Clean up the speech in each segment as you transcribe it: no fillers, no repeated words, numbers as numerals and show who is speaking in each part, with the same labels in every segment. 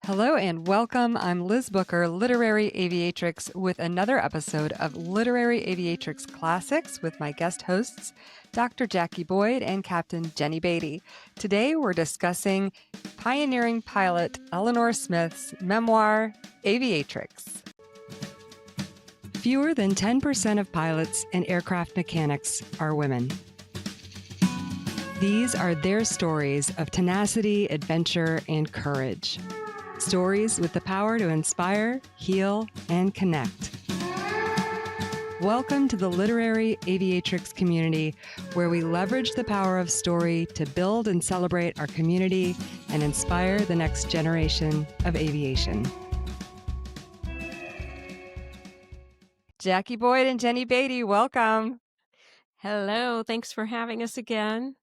Speaker 1: Hello and welcome. I'm Liz Booker, Literary Aviatrix, with another episode of Literary Aviatrix Classics with my guest hosts, Dr. Jacque Boyd and Captain Jenny Beatty. Today we're discussing pioneering pilot Elinor Smith's memoir, Aviatrix. Fewer than 10% of pilots and aircraft mechanics are women. These are their stories of tenacity, adventure, and courage. Stories with the power to inspire, heal, and connect. Welcome to the Literary Aviatrix community, where we leverage the power of story to build and celebrate our community and inspire the next generation of aviation. Jacque Boyd and Jenny Beatty, welcome.
Speaker 2: Hello. Thanks for having us again.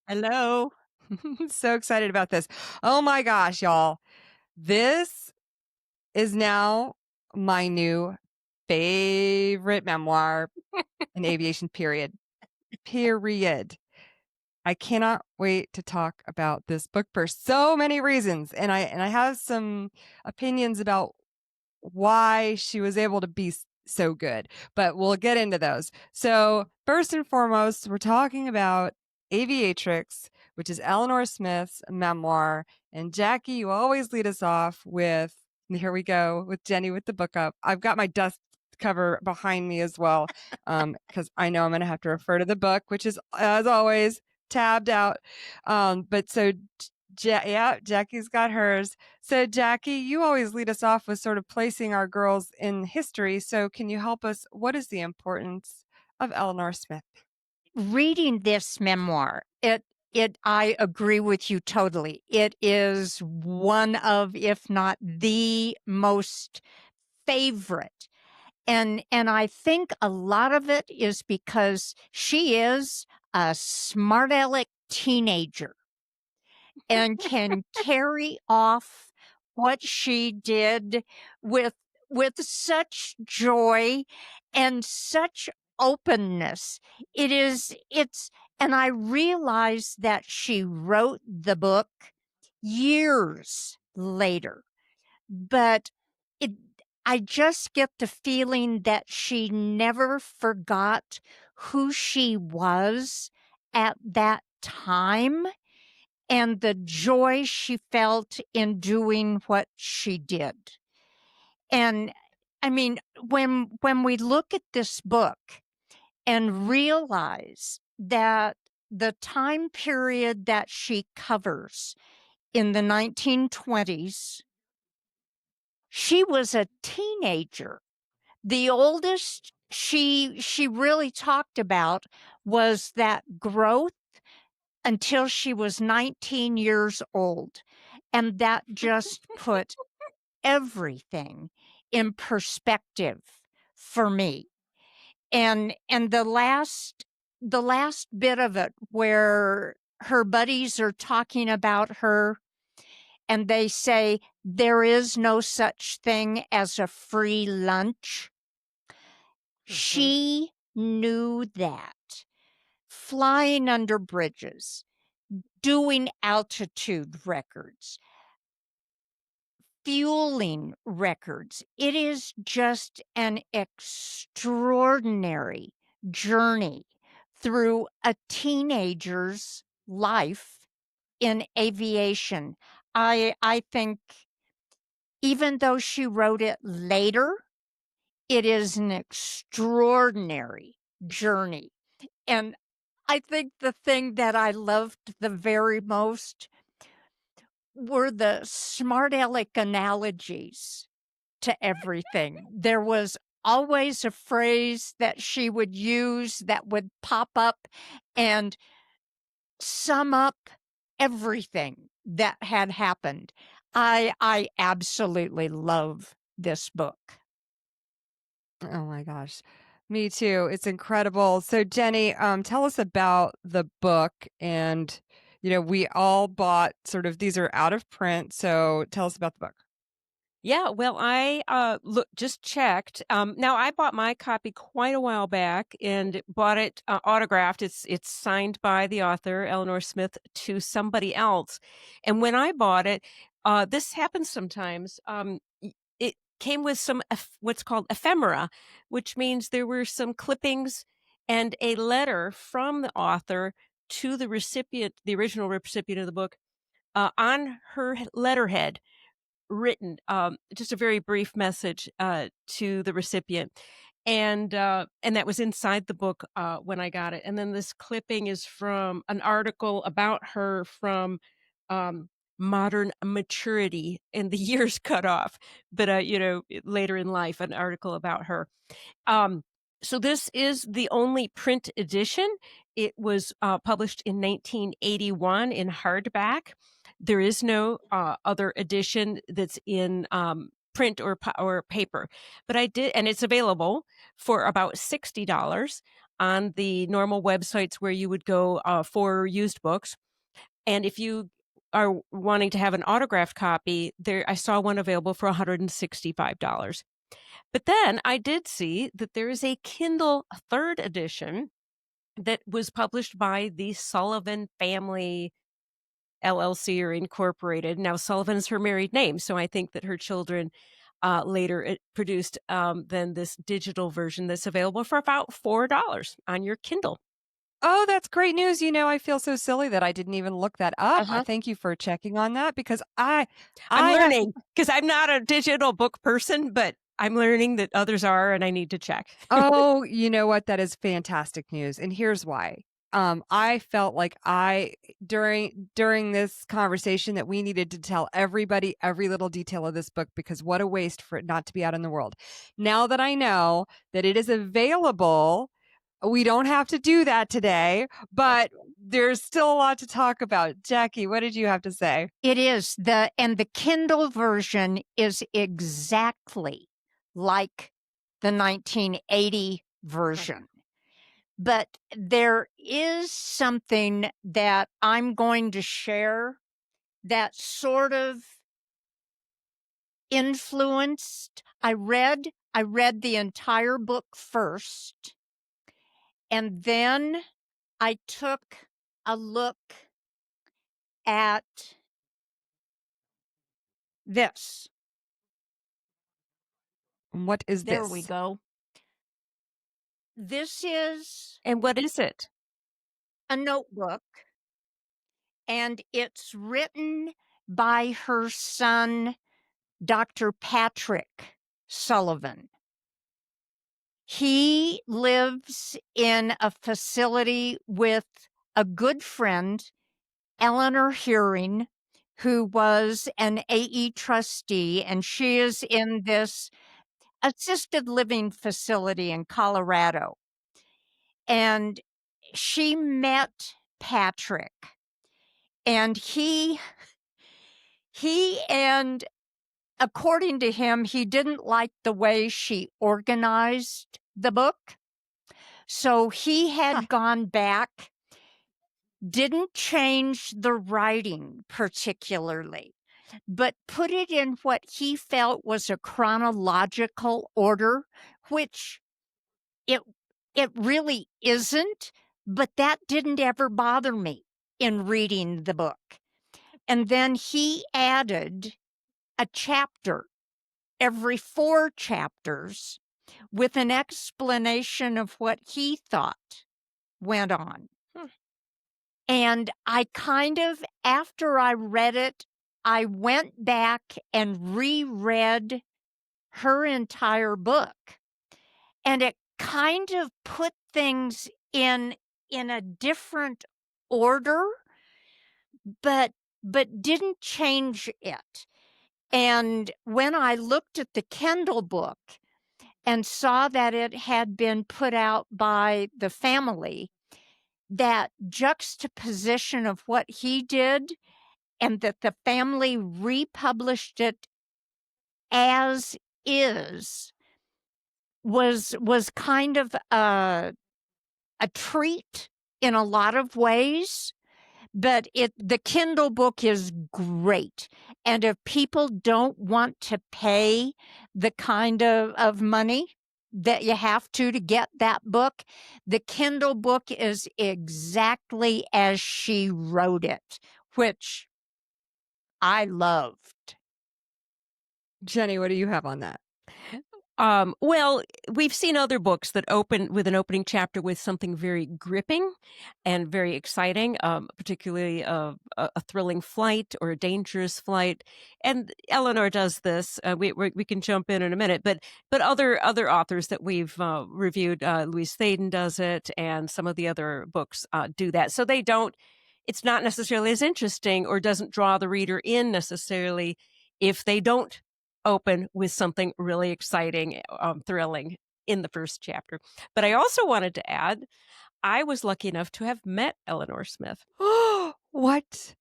Speaker 3: Hello.
Speaker 1: So excited about this. Oh my gosh, y'all. This is now my new favorite memoir in aviation, period. I cannot wait to talk about this book for so many reasons. And I have some opinions about why she was able to be so good, but we'll get into those. So first and foremost, we're talking about Aviatrix, which is Elinor Smith's memoir. And Jacque, you always lead us off with, and here we go with Jenny with the book up. I've got my dust cover behind me as well, because I know I'm going to have to refer to the book, which is, as always, tabbed out. But so, Jackie's got hers. So, Jacque, you always lead us off with sort of placing our girls in history. So, can you help us? What is the importance of Elinor Smith?
Speaker 3: Reading this memoir, I agree with you totally. It is one of, if not the most favorite. And I think a lot of it is because she is a smart aleck teenager and can carry off what she did with such joy and such openness. And I realized that she wrote the book years later, but I just get the feeling that she never forgot who she was at that time and the joy she felt in doing what she did. And I mean, when we look at this book and realize that the time period that she covers in the 1920s, she was a teenager. The oldest she really talked about was that growth until she was 19 years old. And that just put everything in perspective for me. And the last bit of it where her buddies are talking about her and they say there is no such thing as a free lunch. She knew that. Flying under bridges, doing altitude records, fueling records. It is just an extraordinary journey through a teenager's life in aviation. I think even though she wrote it later, it is an extraordinary journey. And I think the thing that I loved the very most were the smart aleck analogies to everything. There was always a phrase that she would use that would pop up and sum up everything that had happened. I absolutely love this book.
Speaker 1: Oh my gosh. Me too. It's incredible. So Jenny, tell us about the book. And, we all bought these are out of print. So tell us about the book.
Speaker 2: Yeah, well, I just checked. Now, I bought my copy quite a while back and bought it autographed. It's signed by the author, Elinor Smith, to somebody else. And when I bought it, This happens sometimes. It came with some what's called ephemera, which means there were some clippings and a letter from the author to the recipient, the original recipient of the book, on her letterhead, written just a very brief message to the recipient, and that was inside the book when I got it. And then this clipping is from an article about her from um, Modern Maturity, and the years cut off, but later in life, an article about her. Um, so this is the only print edition. It was published in 1981 in hardback. There is no other edition that's in print or paper, but I did, and it's available for about $60 on the normal websites where you would go for used books. And if you are wanting to have an autographed copy, there I saw one available for $165. But then I did see that there is a Kindle third edition that was published by the Sullivan Family LLC or Incorporated. Now, Sullivan is her married name, so I think that her children later produced then this digital version that's available for about $4 on your Kindle.
Speaker 1: Oh, that's great news. I feel so silly that I didn't even look that up.
Speaker 3: Uh-huh.
Speaker 1: Thank you for checking on that because
Speaker 2: I'm learning because I'm not a digital book person, but I'm learning that others are, and I need to check.
Speaker 1: Oh, you know what? That is fantastic news. And here's why. I felt like during this conversation that we needed to tell everybody every little detail of this book because what a waste for it not to be out in the world. Now that I know that it is available, we don't have to do that today, but there's still a lot to talk about. Jackie, what did you have to say?
Speaker 3: It is and the Kindle version is exactly like the 1980 version. But there is something that I'm going to share that sort of influenced. I read the entire book first, and then I took a look at this.
Speaker 1: What is
Speaker 3: There
Speaker 1: this?
Speaker 3: we go. This is
Speaker 2: And what is it?
Speaker 3: a notebook, and it's written by her son, Dr. Patrick Sullivan. He lives in a facility with a good friend, Eleanor Hearing, who was an AE trustee, and she is in this assisted living facility in Colorado. And she met Patrick, and and according to him, he didn't like the way she organized the book. So he had gone back, didn't change the writing particularly, but put it in what he felt was a chronological order, which it really isn't, but that didn't ever bother me in reading the book. And then he added a chapter every 4 chapters with an explanation of what he thought went on. And I kind of, after I read it, I went back and reread her entire book. And it kind of put things in a different order, but didn't change it. And when I looked at the Kindle book and saw that it had been put out by the family, that juxtaposition of what he did and that the family republished it as is was kind of a treat in a lot of ways. But the Kindle book is great. And if people don't want to pay the kind of money that you have to get that book, the Kindle book is exactly as she wrote it, which I loved.
Speaker 1: Jenny, what do you have on that?
Speaker 2: Well, we've seen other books that open with an opening chapter with something very gripping and very exciting, particularly a thrilling flight or a dangerous flight. And Eleanor does this. We can jump in a minute, but other authors that we've reviewed, Louise Thaden does it, and some of the other books do that. So they don't. It's not necessarily as interesting or doesn't draw the reader in necessarily if they don't open with something really exciting, thrilling in the first chapter. But I also wanted to add, I was lucky enough to have met Elinor Smith.
Speaker 1: What?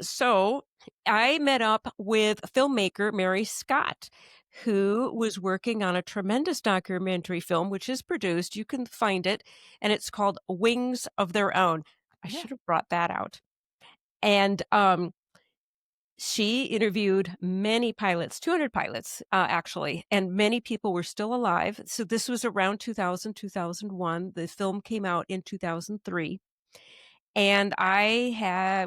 Speaker 2: So I met up with filmmaker Mary Scott, who was working on a tremendous documentary film, which is produced. You can find it, and it's called Wings of Their Own. I
Speaker 1: Yeah.
Speaker 2: should have brought that out. And she interviewed many pilots, 200 pilots, actually, and many people were still alive. So this was around 2000, 2001. The film came out in 2003. And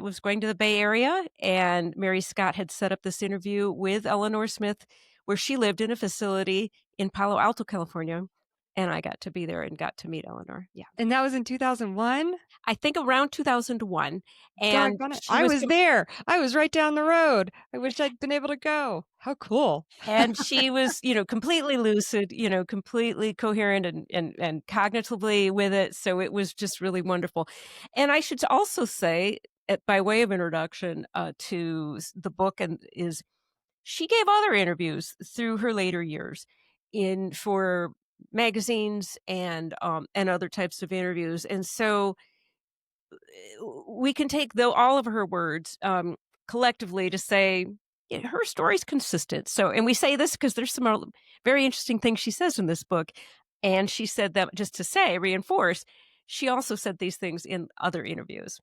Speaker 2: was going to the Bay Area, and Mary Scott had set up this interview with Elinor Smith, where she lived in a facility in Palo Alto, California. And I got to be there and got to meet Eleanor. Yeah.
Speaker 1: And that was in 2001?
Speaker 2: I think around 2001. And
Speaker 1: Doggone it.
Speaker 2: she
Speaker 1: I
Speaker 2: was
Speaker 1: was there. I was right down the road. I wish I'd been able to go. How cool.
Speaker 2: And she was, completely lucid, completely coherent and cognitively with it. So it was just really wonderful. And I should also say, by way of introduction to the book, and is she gave other interviews through her later years in for magazines and other types of interviews. And so we can take all of her words collectively to say, yeah, her story's consistent. So, and we say this because there's some very interesting things she says in this book. And she said that just to reinforce, she also said these things in other interviews.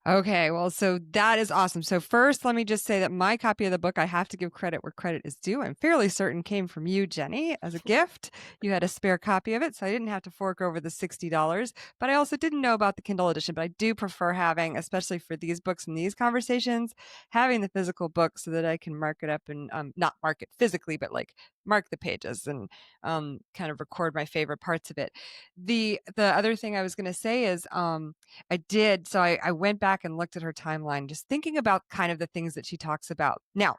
Speaker 1: Okay, well, so that is awesome. So first, let me just say that my copy of the book, I have to give credit where credit is due. I'm fairly certain came from you, Jenny, as a gift. You had a spare copy of it, so I didn't have to fork over the $60. But I also didn't know about the Kindle edition, but I do prefer having, especially for these books and these conversations, having the physical book so that I can mark it up and not mark it physically, but like mark the pages and kind of record my favorite parts of it. The other thing I was going to say is I did. So I went back and looked at her timeline, just thinking about kind of the things that she talks about. Now,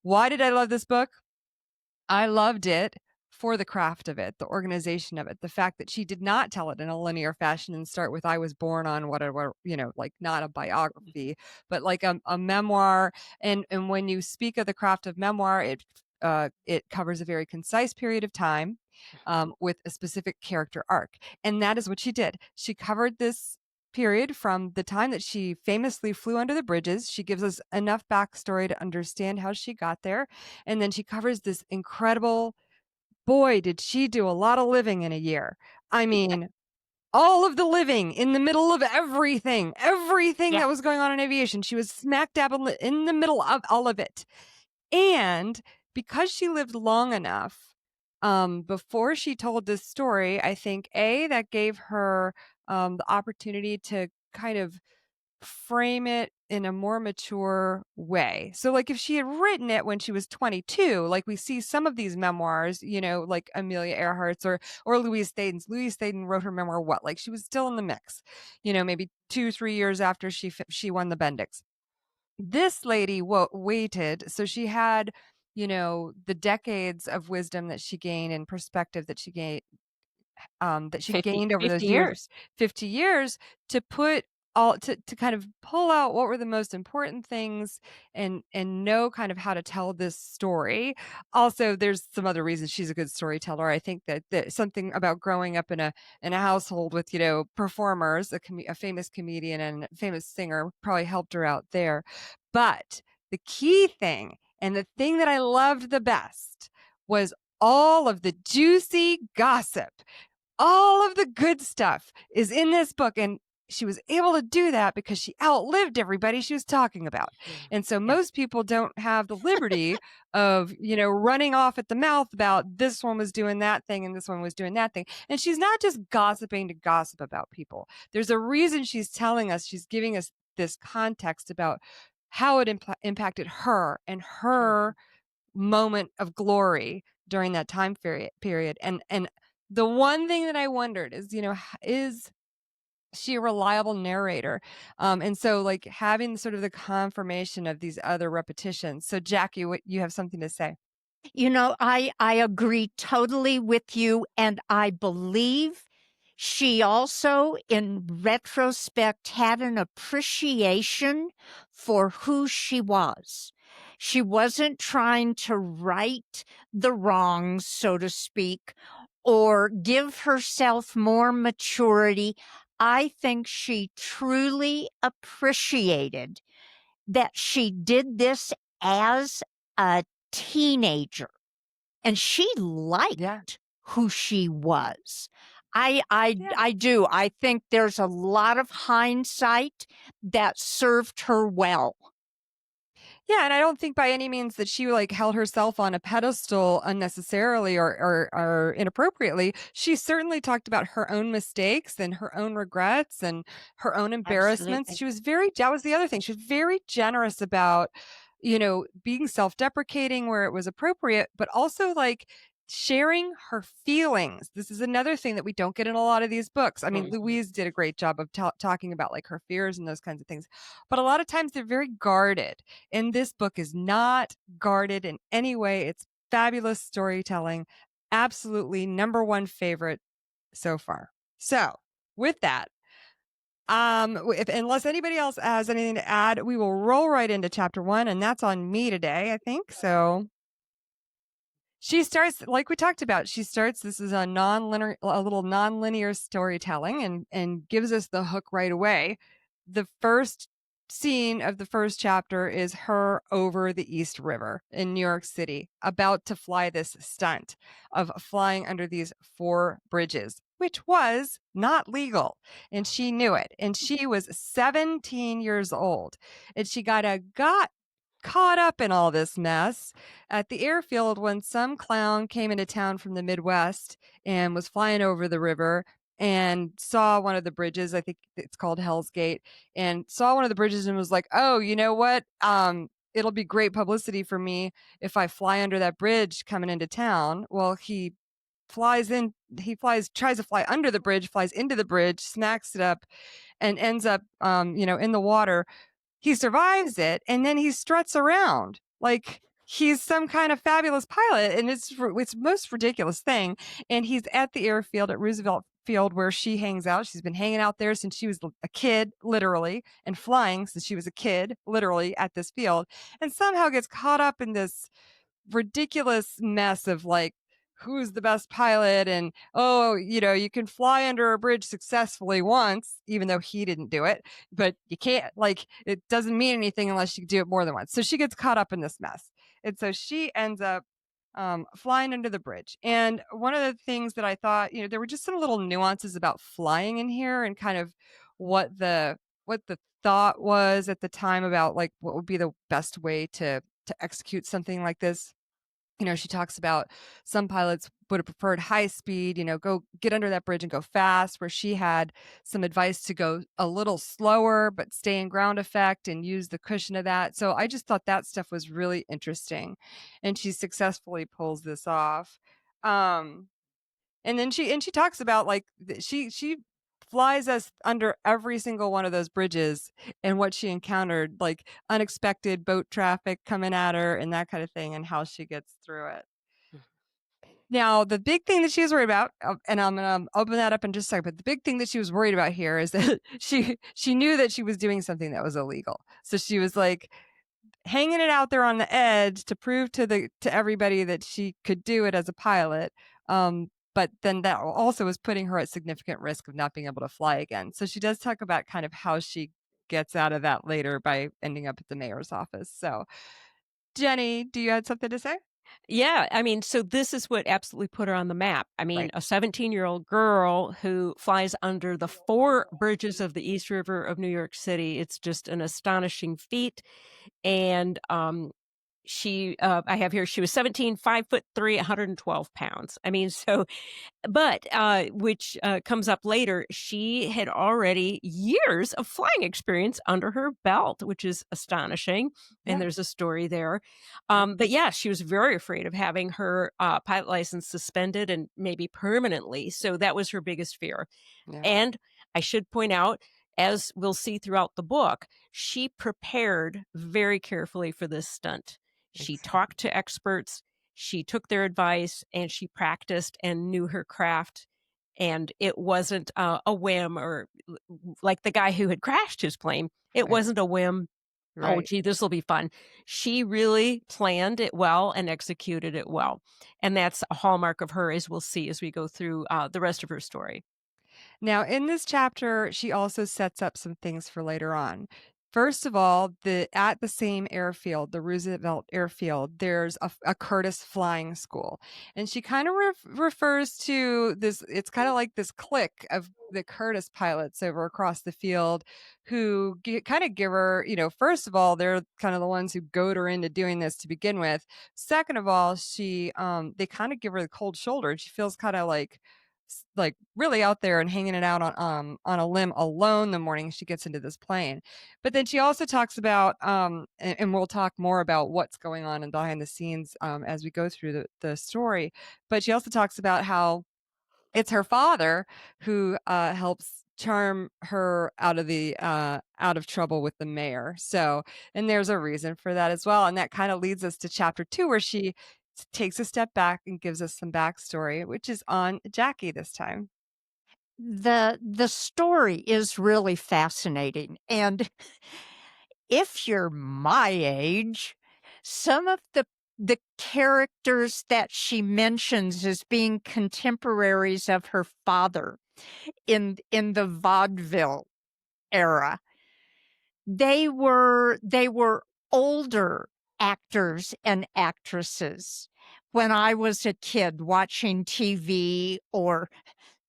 Speaker 1: why did I love this book? I loved it for the craft of it, the organization of it, the fact that she did not tell it in a linear fashion and start with "I was born on whatever," like not a biography, but like a memoir. And when you speak of the craft of memoir, it covers a very concise period of time with a specific character arc, and that is what she did. She covered this period from the time that she famously flew under the bridges. She gives us enough backstory to understand how she got there. And then she covers this incredible, boy, did she do a lot of living in a year. I mean, all of the living in the middle of everything
Speaker 2: Yeah.
Speaker 1: that was going on in aviation. She was smack dab in the middle of all of it. And because she lived long enough, before she told this story, I think that gave her the opportunity to kind of frame it in a more mature way. So like if she had written it when she was 22, like we see some of these memoirs, like Amelia Earhart's or Louise Thaden's. Louise Thaden wrote her memoir like she was still in the mix, maybe 2-3 years after she won the Bendix. This lady waited, so she had the decades of wisdom that she gained and perspective that she gained that she
Speaker 2: 50,
Speaker 1: gained over
Speaker 2: 50
Speaker 1: those years,
Speaker 2: years.
Speaker 1: 50 years, to put all to kind of pull out what were the most important things and know kind of how to tell this story. Also, there's some other reasons she's a good storyteller. I think that something about growing up in a household with performers, a famous comedian and a famous singer probably helped her out there. But the key thing and the thing that I loved the best was all of the juicy gossip. All of the good stuff is in this book, and she was able to do that because she outlived everybody she was talking about. And so
Speaker 2: Yeah.
Speaker 1: most people don't have the liberty of, running off at the mouth about this one was doing that thing and this one was doing that thing. And she's not just gossiping to gossip about people. There's a reason she's telling us, she's giving us this context about how it impacted her and her moment of glory during that time period. And the one thing that I wondered is, is she a reliable narrator? And so like having sort of the confirmation of these other repetitions. So Jackie, what you have something to say?
Speaker 3: I agree totally with you. And I believe she also, in retrospect, had an appreciation for who she was. She wasn't trying to right the wrongs, so to speak, or give herself more maturity. I think she truly appreciated that she did this as a teenager and she
Speaker 1: Yeah.
Speaker 3: liked who she was.
Speaker 1: Yeah.
Speaker 3: I do. I think there's a lot of hindsight that served her well.
Speaker 1: Yeah, and I don't think by any means that she like held herself on a pedestal unnecessarily or inappropriately. She certainly talked about her own mistakes and her own regrets and her own embarrassments.
Speaker 2: Absolutely.
Speaker 1: She was that was the other thing. She was very generous about, being self-deprecating where it was appropriate, but also like sharing her feelings. This is another thing that we don't get in a lot of these books. I mean,
Speaker 2: Mhm.
Speaker 1: Louise did a great job of talking about like her fears and those kinds of things, but a lot of times they're very guarded. And this book is not guarded in any way. It's fabulous storytelling. Absolutely number one favorite so far. So, with that, unless anybody else has anything to add, we will roll right into chapter 1, and that's on me today, I think. So, she starts like we talked about. This is a little non-linear storytelling, and gives us the hook right away. The first scene of the first chapter is her over the East River in New York City, about to fly this stunt of flying under these 4 bridges, which was not legal, and she knew it. And she was 17 years old, and she got caught up in all this mess at the airfield when some clown came into town from the Midwest and was flying over the river and saw one of the bridges. I think it's called Hell's Gate, and saw one of the bridges and was like, "Oh, you know what? It'll be great publicity for me if I fly under that bridge coming into town." Well, tries to fly under the bridge, flies into the bridge, smacks it up, and ends up, in the water. He survives it, and then he struts around like he's some kind of fabulous pilot, and it's the most ridiculous thing. And he's at the airfield at Roosevelt Field where she hangs out. She's been hanging out there since she was a kid, literally, and flying since she was a kid, literally, at this field, and somehow gets caught up in this ridiculous mess of like who's the best pilot, and oh, you can fly under a bridge successfully once, even though he didn't do it, but you can't, like, it doesn't mean anything unless you do it more than once. So she gets caught up in this mess, and so she ends up flying under the bridge. And one of the things that I thought, there were just some little nuances about flying in here, and kind of what the thought was at the time about like what would be the best way to execute something like this. She talks about some pilots would have preferred high speed, go get under that bridge and go fast, where she had some advice to go a little slower, but stay in ground effect and use the cushion of that. So I just thought that stuff was really interesting. And she successfully pulls this off. Um, and then she talks about like she flies us under every single one of those bridges, and what she encountered, like unexpected boat traffic coming at her and that kind of thing, and how she gets through it. Now, the big thing that she was worried about, and I'm going to open that up in just a second, but the big thing that she was worried about here is that she knew that she was doing something that was illegal. So she was like hanging it out there on the edge to prove to everybody that she could do it as a pilot. But then that also was putting her at significant risk of not being able to fly again. So she does talk about kind of how she gets out of that later by ending up at the mayor's office. So, Jenny, do you have something to say?
Speaker 2: Yeah, I mean, so this is what absolutely put her on the map. I mean,
Speaker 1: Right.
Speaker 2: a 17-year-old girl who flies under the 4 bridges of the East River of New York City. It's just an astonishing feat. And I have here, she was 17, 5'3", 112 pounds. I mean, so but, which, comes up later, she had already years of flying experience under her belt, which is astonishing, and
Speaker 1: Yeah.
Speaker 2: there's a story there.
Speaker 1: Yeah.
Speaker 2: But yeah, she was very afraid of having her, pilot license suspended and maybe permanently, so that was her biggest fear.
Speaker 1: Yeah.
Speaker 2: And I should point out, as we'll see throughout the book, she prepared very carefully for this stunt. She
Speaker 1: Exactly.
Speaker 2: talked to experts, she took their advice, and she practiced and knew her craft. And it wasn't a whim, or like the guy who had crashed his plane, it
Speaker 1: Right.
Speaker 2: wasn't a whim. Oh,
Speaker 1: Right.
Speaker 2: gee, this will be fun. She really planned it well and executed it well. And that's a hallmark of her, as we'll see as we go through the rest of her story.
Speaker 1: Now, in this chapter, she also sets up some things for later on. First of all, at the same airfield, the Roosevelt Airfield, there's a Curtis flying school, and she kind of refers to this. It's kind of like this clique of the Curtis pilots over across the field, who kind of give her, first of all, they're kind of the ones who goad her into doing this to begin with. Second of all, they kind of give her the cold shoulder, and she feels kind of like really out there and hanging it out on a limb alone the morning she gets into this plane. But then she also talks about and we'll talk more about what's going on and behind the scenes as we go through the story. But she also talks about how it's her father who helps charm her out of trouble with the mayor. So, and there's a reason for that as well. And that kind of leads us to chapter 2, where she takes a step back and gives us some backstory, which is on Jackie this time.
Speaker 3: The story is really fascinating, and if you're my age, some of the characters that she mentions as being contemporaries of her father in the vaudeville era, they were older actors and actresses when I was a kid watching TV, or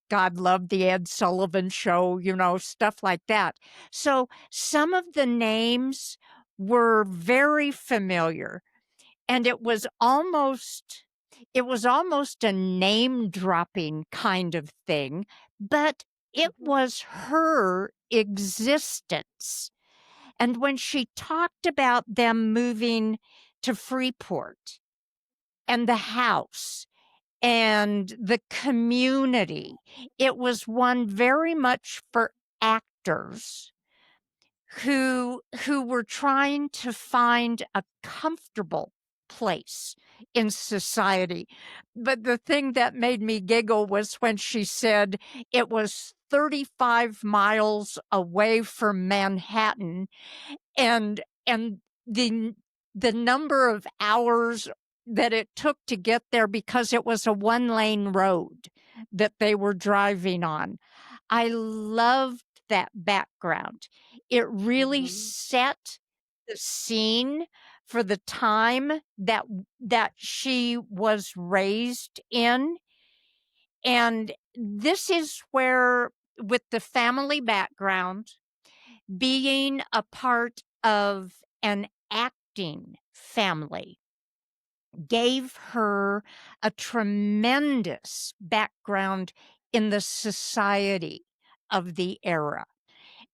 Speaker 3: God loved the Ed Sullivan Show, stuff like that. So some of the names were very familiar, and it was almost a name dropping kind of thing, but it
Speaker 1: Mhm.
Speaker 3: was her existence. And when she talked about them moving to Freeport and the house and the community, it was one very much for actors who were trying to find a comfortable place in society. But the thing that made me giggle was when she said it was 35 miles away from Manhattan, and the number of hours that it took to get there, because it was a one-lane road that they were driving on. I loved that background. It really
Speaker 1: Mhm.
Speaker 3: set the scene for the time that she was raised in. And this is where, with the family background, being a part of an acting family gave her a tremendous background in the society of the era.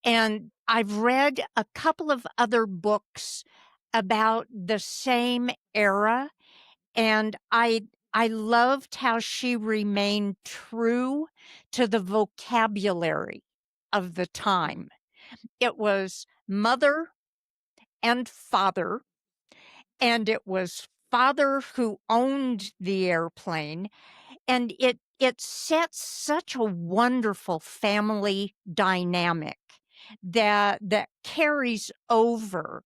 Speaker 3: And I've read a couple of other books about the same era, and I loved how she remained true to the vocabulary of the time. It was mother and father, and it was father who owned the airplane, and it sets such a wonderful family dynamic that carries over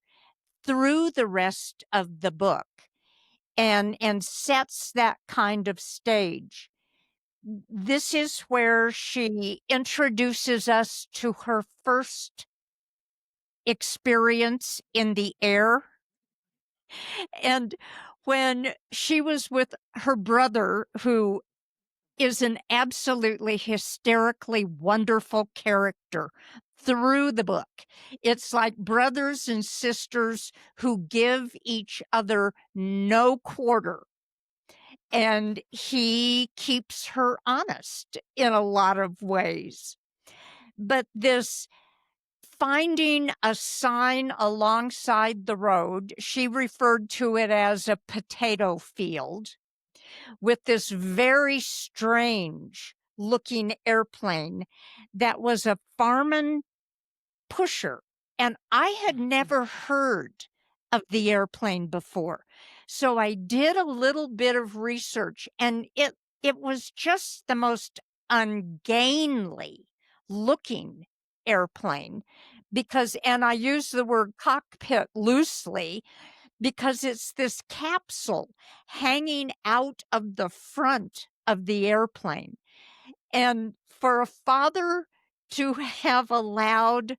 Speaker 3: through the rest of the book, and sets that kind of stage. This is where she introduces us to her first experience in the air. And when she was with her brother, who is an absolutely hysterically wonderful character, through the book. It's like brothers and sisters who give each other no quarter. And he keeps her honest in a lot of ways. But this finding a sign alongside the road, she referred to it as a potato field, with this very strange looking airplane that was a Farman pusher. And I had never heard of the airplane before. So I did a little bit of research, and it was just the most ungainly looking airplane because, and I use the word cockpit loosely, because it's this capsule hanging out of the front of the airplane. And for a father to have allowed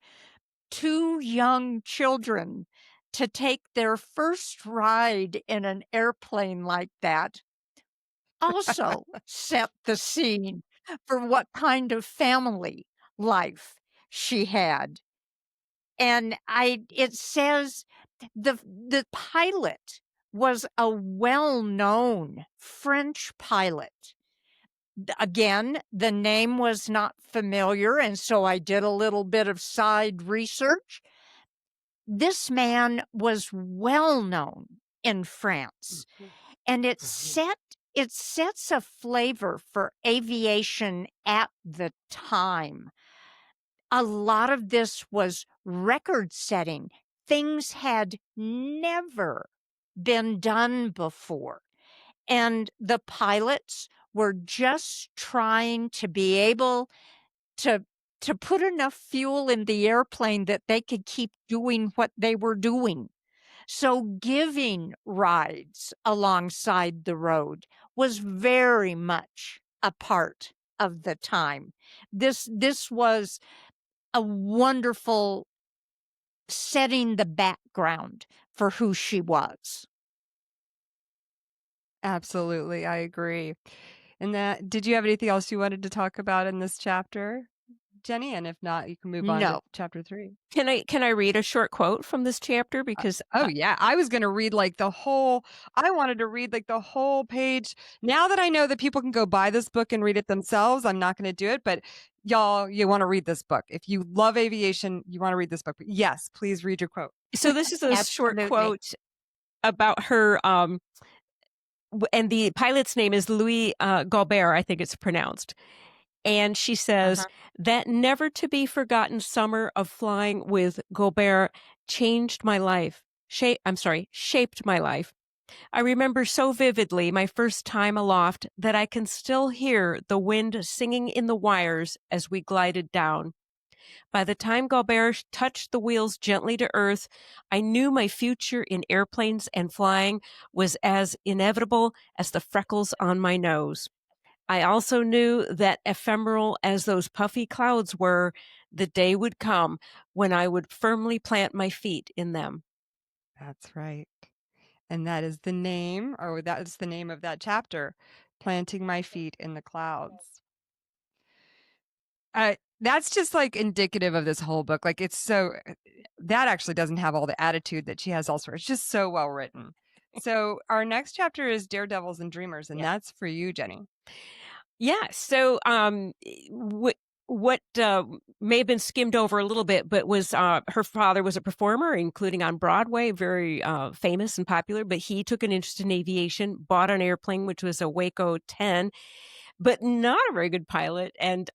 Speaker 3: two young children to take their first ride in an airplane like that also set the scene for what kind of family life she had. And it says the pilot was a well-known French pilot. Again, the name was not familiar, and so I did a little bit of side research. This man was well known in France, and it sets a flavor for aviation at the time. A lot of this was record setting. Things had never been done before. And the pilots were just trying to be able to put enough fuel in the airplane that they could keep doing what they were doing. So giving rides alongside the road was very much a part of the time. This was a wonderful setting the background for who she was.
Speaker 1: Absolutely, I agree. And that, did you have anything else you wanted to talk about in this chapter, Jenny? And if not, you can move on to
Speaker 3: No.
Speaker 1: chapter 3.
Speaker 2: Can I read a short quote from this chapter? Because
Speaker 1: Oh yeah, I was going to read like the whole, I wanted to read like the whole page. Now that I know that people can go buy this book and read it themselves, I'm not going to do it, but y'all, you want to read this book. If you love aviation, you want to read this book. But yes, please read your quote.
Speaker 2: so this is a short
Speaker 3: Absolutely.
Speaker 2: quote about her and the pilot's name is Louis Gaubert, I think it's pronounced. And she says, that never to be forgotten summer of flying with Gaubert changed my life. Shaped my life. I remember so vividly my first time aloft that I can still hear the wind singing in the wires as we glided down. By the time Gaubert touched the wheels gently to earth, I knew my future in airplanes and flying was as inevitable as the freckles on my nose. I also knew that ephemeral as those puffy clouds were, the day would come when I would firmly plant my feet in them.
Speaker 1: That's right. And that is the name, or that is the name of that chapter, Planting My Feet in the Clouds. That's just like indicative of this whole book. Like it's so, that actually doesn't have all the attitude that she has elsewhere. It's just so well written. So our next chapter is Daredevils and Dreamers, and that's for you, Jenny.
Speaker 2: Yeah. So, what may have been skimmed over a little bit, but was her father was a performer, including on Broadway, very famous and popular. But he took an interest in aviation, bought an airplane, which was a Waco 10, but not a very good pilot, and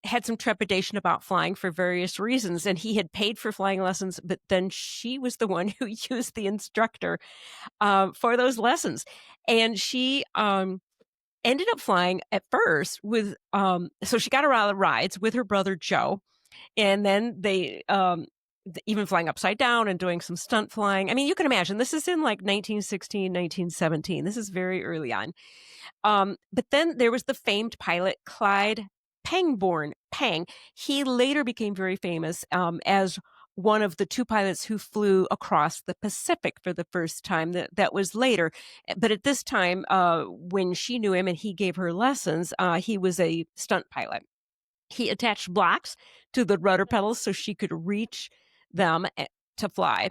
Speaker 2: had some trepidation about flying for various reasons. And he had paid for flying lessons, but then she was the one who used the instructor for those lessons, and she ended up flying at first with so she got a lot of rides with her brother Joe, and then they even flying upside down and doing some stunt flying. I mean, you can imagine this is in like 1916, 1917. This is very early on. But then there was the famed pilot Clyde Pangborn. Pang. He later became very famous as one of the two pilots who flew across the Pacific for the first time. That was later. But at this time, when she knew him and he gave her lessons, he was a stunt pilot. He attached blocks to the rudder pedals so she could reach them to fly,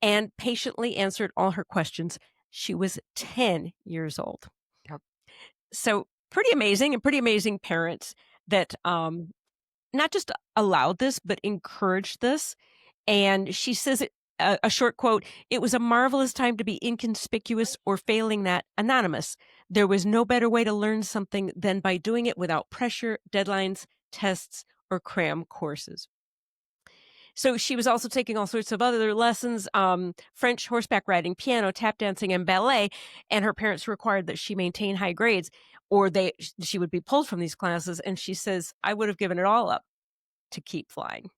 Speaker 2: and patiently answered all her questions. She was 10 years old.
Speaker 1: Yep.
Speaker 2: So pretty amazing, and pretty amazing parents that not just allowed this, but encouraged this. And she says a short quote, "It was a marvelous time to be inconspicuous or failing that anonymous. There was no better way to learn something than by doing it without pressure, deadlines, tests, or cram courses." So she was also taking all sorts of other lessons, French, horseback riding, piano, tap dancing, and ballet. And her parents required that she maintain high grades or she would be pulled from these classes. And she says, "I would have given it all up to keep flying."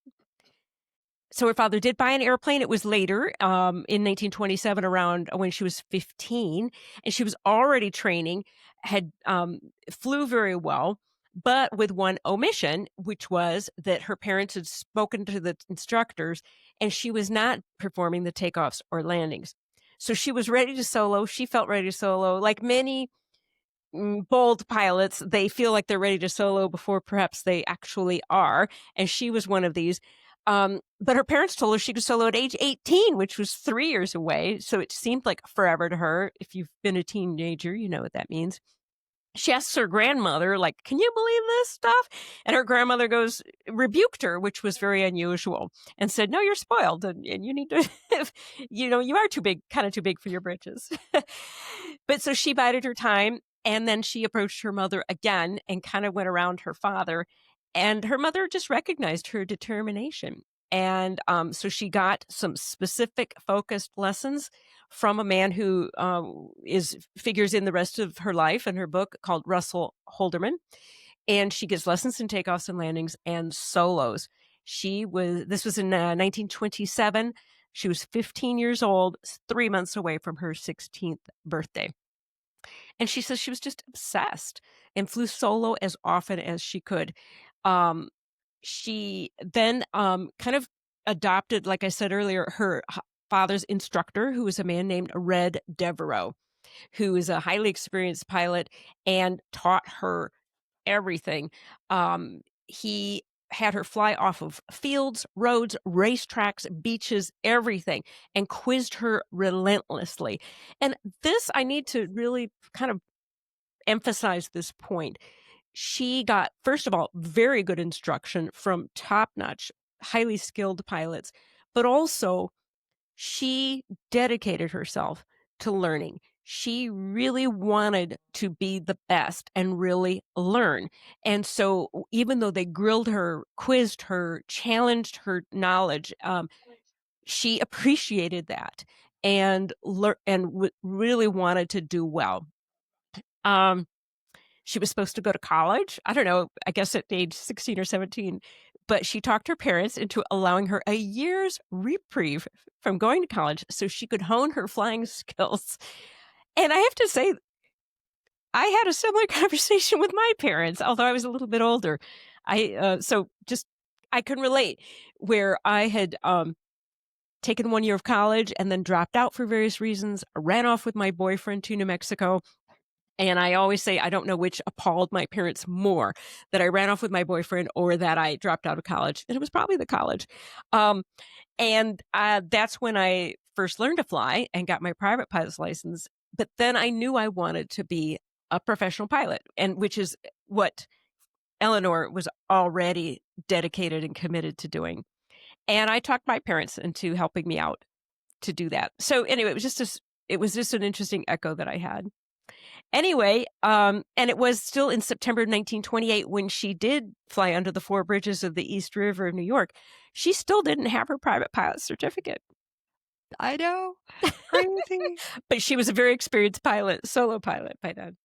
Speaker 2: So her father did buy an airplane. It was later, in 1927, around when she was 15, and she was already training, had flew very well, but with one omission, which was that her parents had spoken to the instructors, and she was not performing the takeoffs or landings. So she was ready to solo. She felt ready to solo, like many bold pilots. They feel like they're ready to solo before perhaps they actually are. And she was one of these. But her parents told her she could solo at age 18, which was 3 years away. So it seemed like forever to her. If you've been a teenager, you know what that means. She asks her grandmother, like, "Can you believe this stuff?" And her grandmother rebuked her, which was very unusual, and said, "No, you're spoiled, and you need to, you are too big, kind of too big for your britches." But so she bided her time, and then she approached her mother again and kind of went around her father, and her mother just recognized her determination. And so she got some specific focused lessons from a man who figures in the rest of her life in her book, called Russell Holderman. And she gets lessons in takeoffs and landings and solos. This was in 1927. She was 15 years old, 3 months away from her 16th birthday. And she says she was just obsessed and flew solo as often as she could. She then kind of adopted, like I said earlier, her father's instructor, who was a man named Red Devereaux, who is a highly experienced pilot and taught her everything. He had her fly off of fields, roads, racetracks, beaches, everything, and quizzed her relentlessly. And this, I need to really kind of emphasize this point. She got, first of all, very good instruction from top-notch, highly skilled pilots, but also she dedicated herself to learning. She really wanted to be the best and really learn. And so even though they grilled her, quizzed her, challenged her knowledge, she appreciated that and really wanted to do well. Um, she was supposed to go to college. I don't know, I guess at age 16 or 17, but she talked her parents into allowing her a year's reprieve from going to college so she could hone her flying skills. And I have to say, I had a similar conversation with my parents, although I was a little bit older. I can relate, where I had taken 1 year of college and then dropped out for various reasons, ran off with my boyfriend to New Mexico. And I always say, I don't know which appalled my parents more, that I ran off with my boyfriend or that I dropped out of college. And it was probably the college. And that's when I first learned to fly and got my private pilot's license. But then I knew I wanted to be a professional pilot, and which is what Elinor was already dedicated and committed to doing. And I talked my parents into helping me out to do that. So anyway, it was just an interesting echo that I had. Anyway, and it was still in September 1928 when she did fly under the four bridges of the East River of New York. She still didn't have her private pilot certificate.
Speaker 1: I know. Crazy.
Speaker 2: But she was a very experienced pilot, solo pilot by then.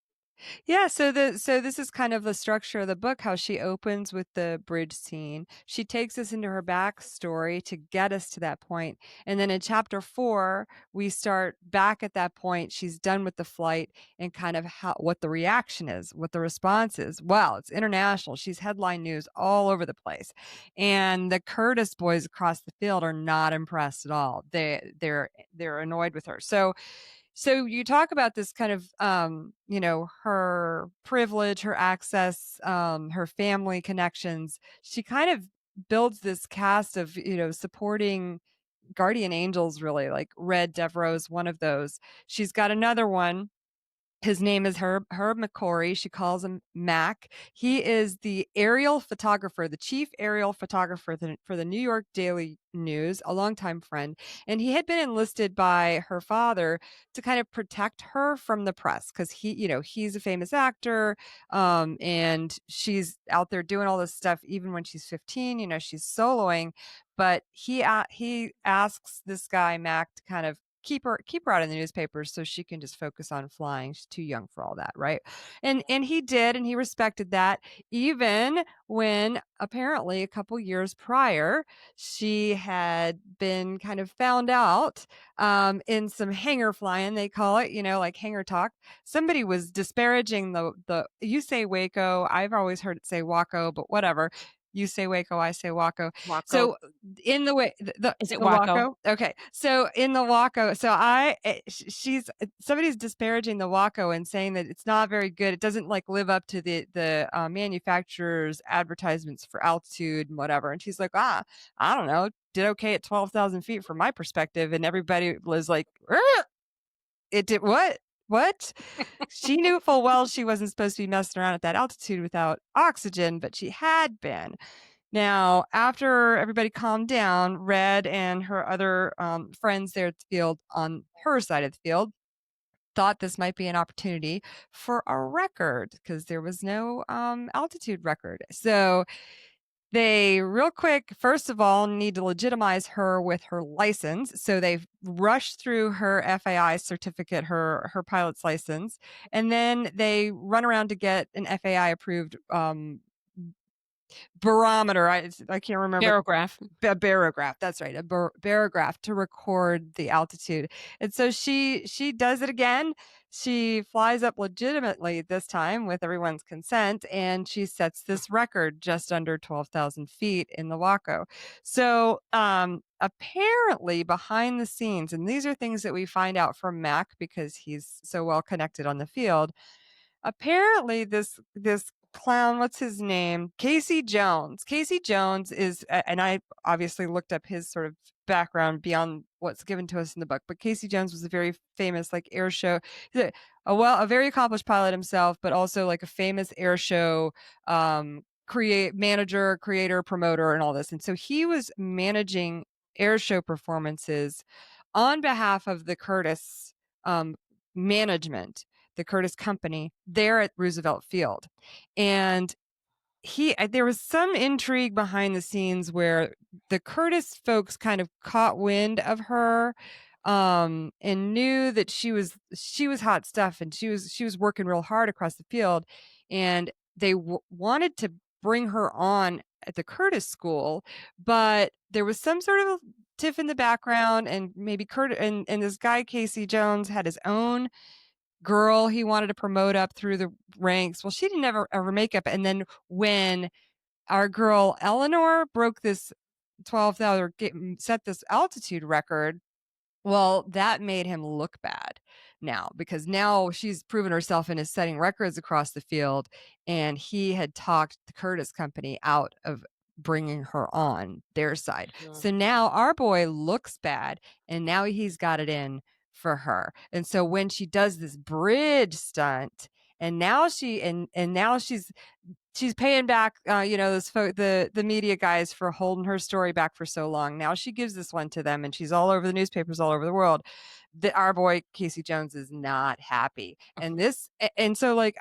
Speaker 1: Yeah, so this is kind of the structure of the book, how she opens with the bridge scene. She takes us into her backstory to get us to that point. And then in chapter 4, we start back at that point. She's done with the flight and kind of what the reaction is, what the response is. Well, it's international. She's headline news all over the place. And the Curtis boys across the field are not impressed at all. They're annoyed with her. So So you talk about this kind of, her privilege, her access, her family connections. She kind of builds this cast of, supporting guardian angels, really. Like Red Devereaux is one of those. She's got another one. His name is Herb McCory. She calls him Mac. He is the aerial photographer, the chief aerial photographer for the New York Daily News, a longtime friend. And he had been enlisted by her father to kind of protect her from the press because he's a famous actor. And she's out there doing all this stuff even when she's 15. She's soloing, but he asks this guy Mac to kind of keep her out of the newspapers so she can just focus on flying. She's too young for all that, right? And he did, and he respected that, even when apparently a couple years prior she had been kind of found out in some hanger flying, they call it, like hanger talk. Somebody was disparaging the you say Waco, I've always heard it say Waco, but whatever. You say Waco, I say Waco.
Speaker 2: Waco.
Speaker 1: So in the way
Speaker 2: Is it
Speaker 1: the
Speaker 2: Waco?
Speaker 1: Waco? Okay. So in the Waco, so she's somebody's disparaging the Waco and saying that it's not very good. It doesn't like live up to the manufacturer's advertisements for altitude and whatever. And she's like, I don't know, did okay at 12,000 feet from my perspective. And everybody was like, it did what? What? She knew full well she wasn't supposed to be messing around at that altitude without oxygen, but she had been. Now, after everybody calmed down, Red and her other friends there at the field on her side of the field thought this might be an opportunity for a record because there was no altitude record. So they real quick, first of all, need to legitimize her with her license. So they rushed through her FAI certificate, her pilot's license, and then they run around to get an FAI approved barometer. I can't remember.
Speaker 2: Barograph.
Speaker 1: A barograph. That's right. A barograph to record the altitude. And so she does it again. She flies up legitimately this time with everyone's consent, and she sets this record just under 12,000 feet in the Waco. So apparently behind the scenes, and these are things that we find out from Mac because he's so well connected on the field. Apparently this clown, what's his name? Casey Jones. Casey Jones is, and I obviously looked up his sort of background beyond what's given to us in the book, but Casey Jones was a very famous like air show, he's a very accomplished pilot himself, but also like a famous air show creator, promoter, and all this. And so he was managing air show performances on behalf of the Curtiss um, management, the Curtiss company there at Roosevelt Field. And there was some intrigue behind the scenes where the Curtiss folks kind of caught wind of her and knew that she was hot stuff, and she was working real hard across the field, and they wanted to bring her on at the Curtiss school, but there was some sort of tiff in the background, and maybe and this guy Casey Jones had his own girl he wanted to promote up through the ranks. Well, she didn't ever make up. And then when our girl Eleanor broke this 12,000 or set this altitude record, well, that made him look bad now, because now she's proven herself and is setting records across the field. And he had talked the Curtiss company out of bringing her on their side. So now our boy looks bad, and now he's got it in for her. And so when she does this bridge stunt, and now she's paying back, the media guys for holding her story back for so long. Now she gives this one to them, and she's all over the newspapers all over the world. Our boy Casey Jones is not happy, and so like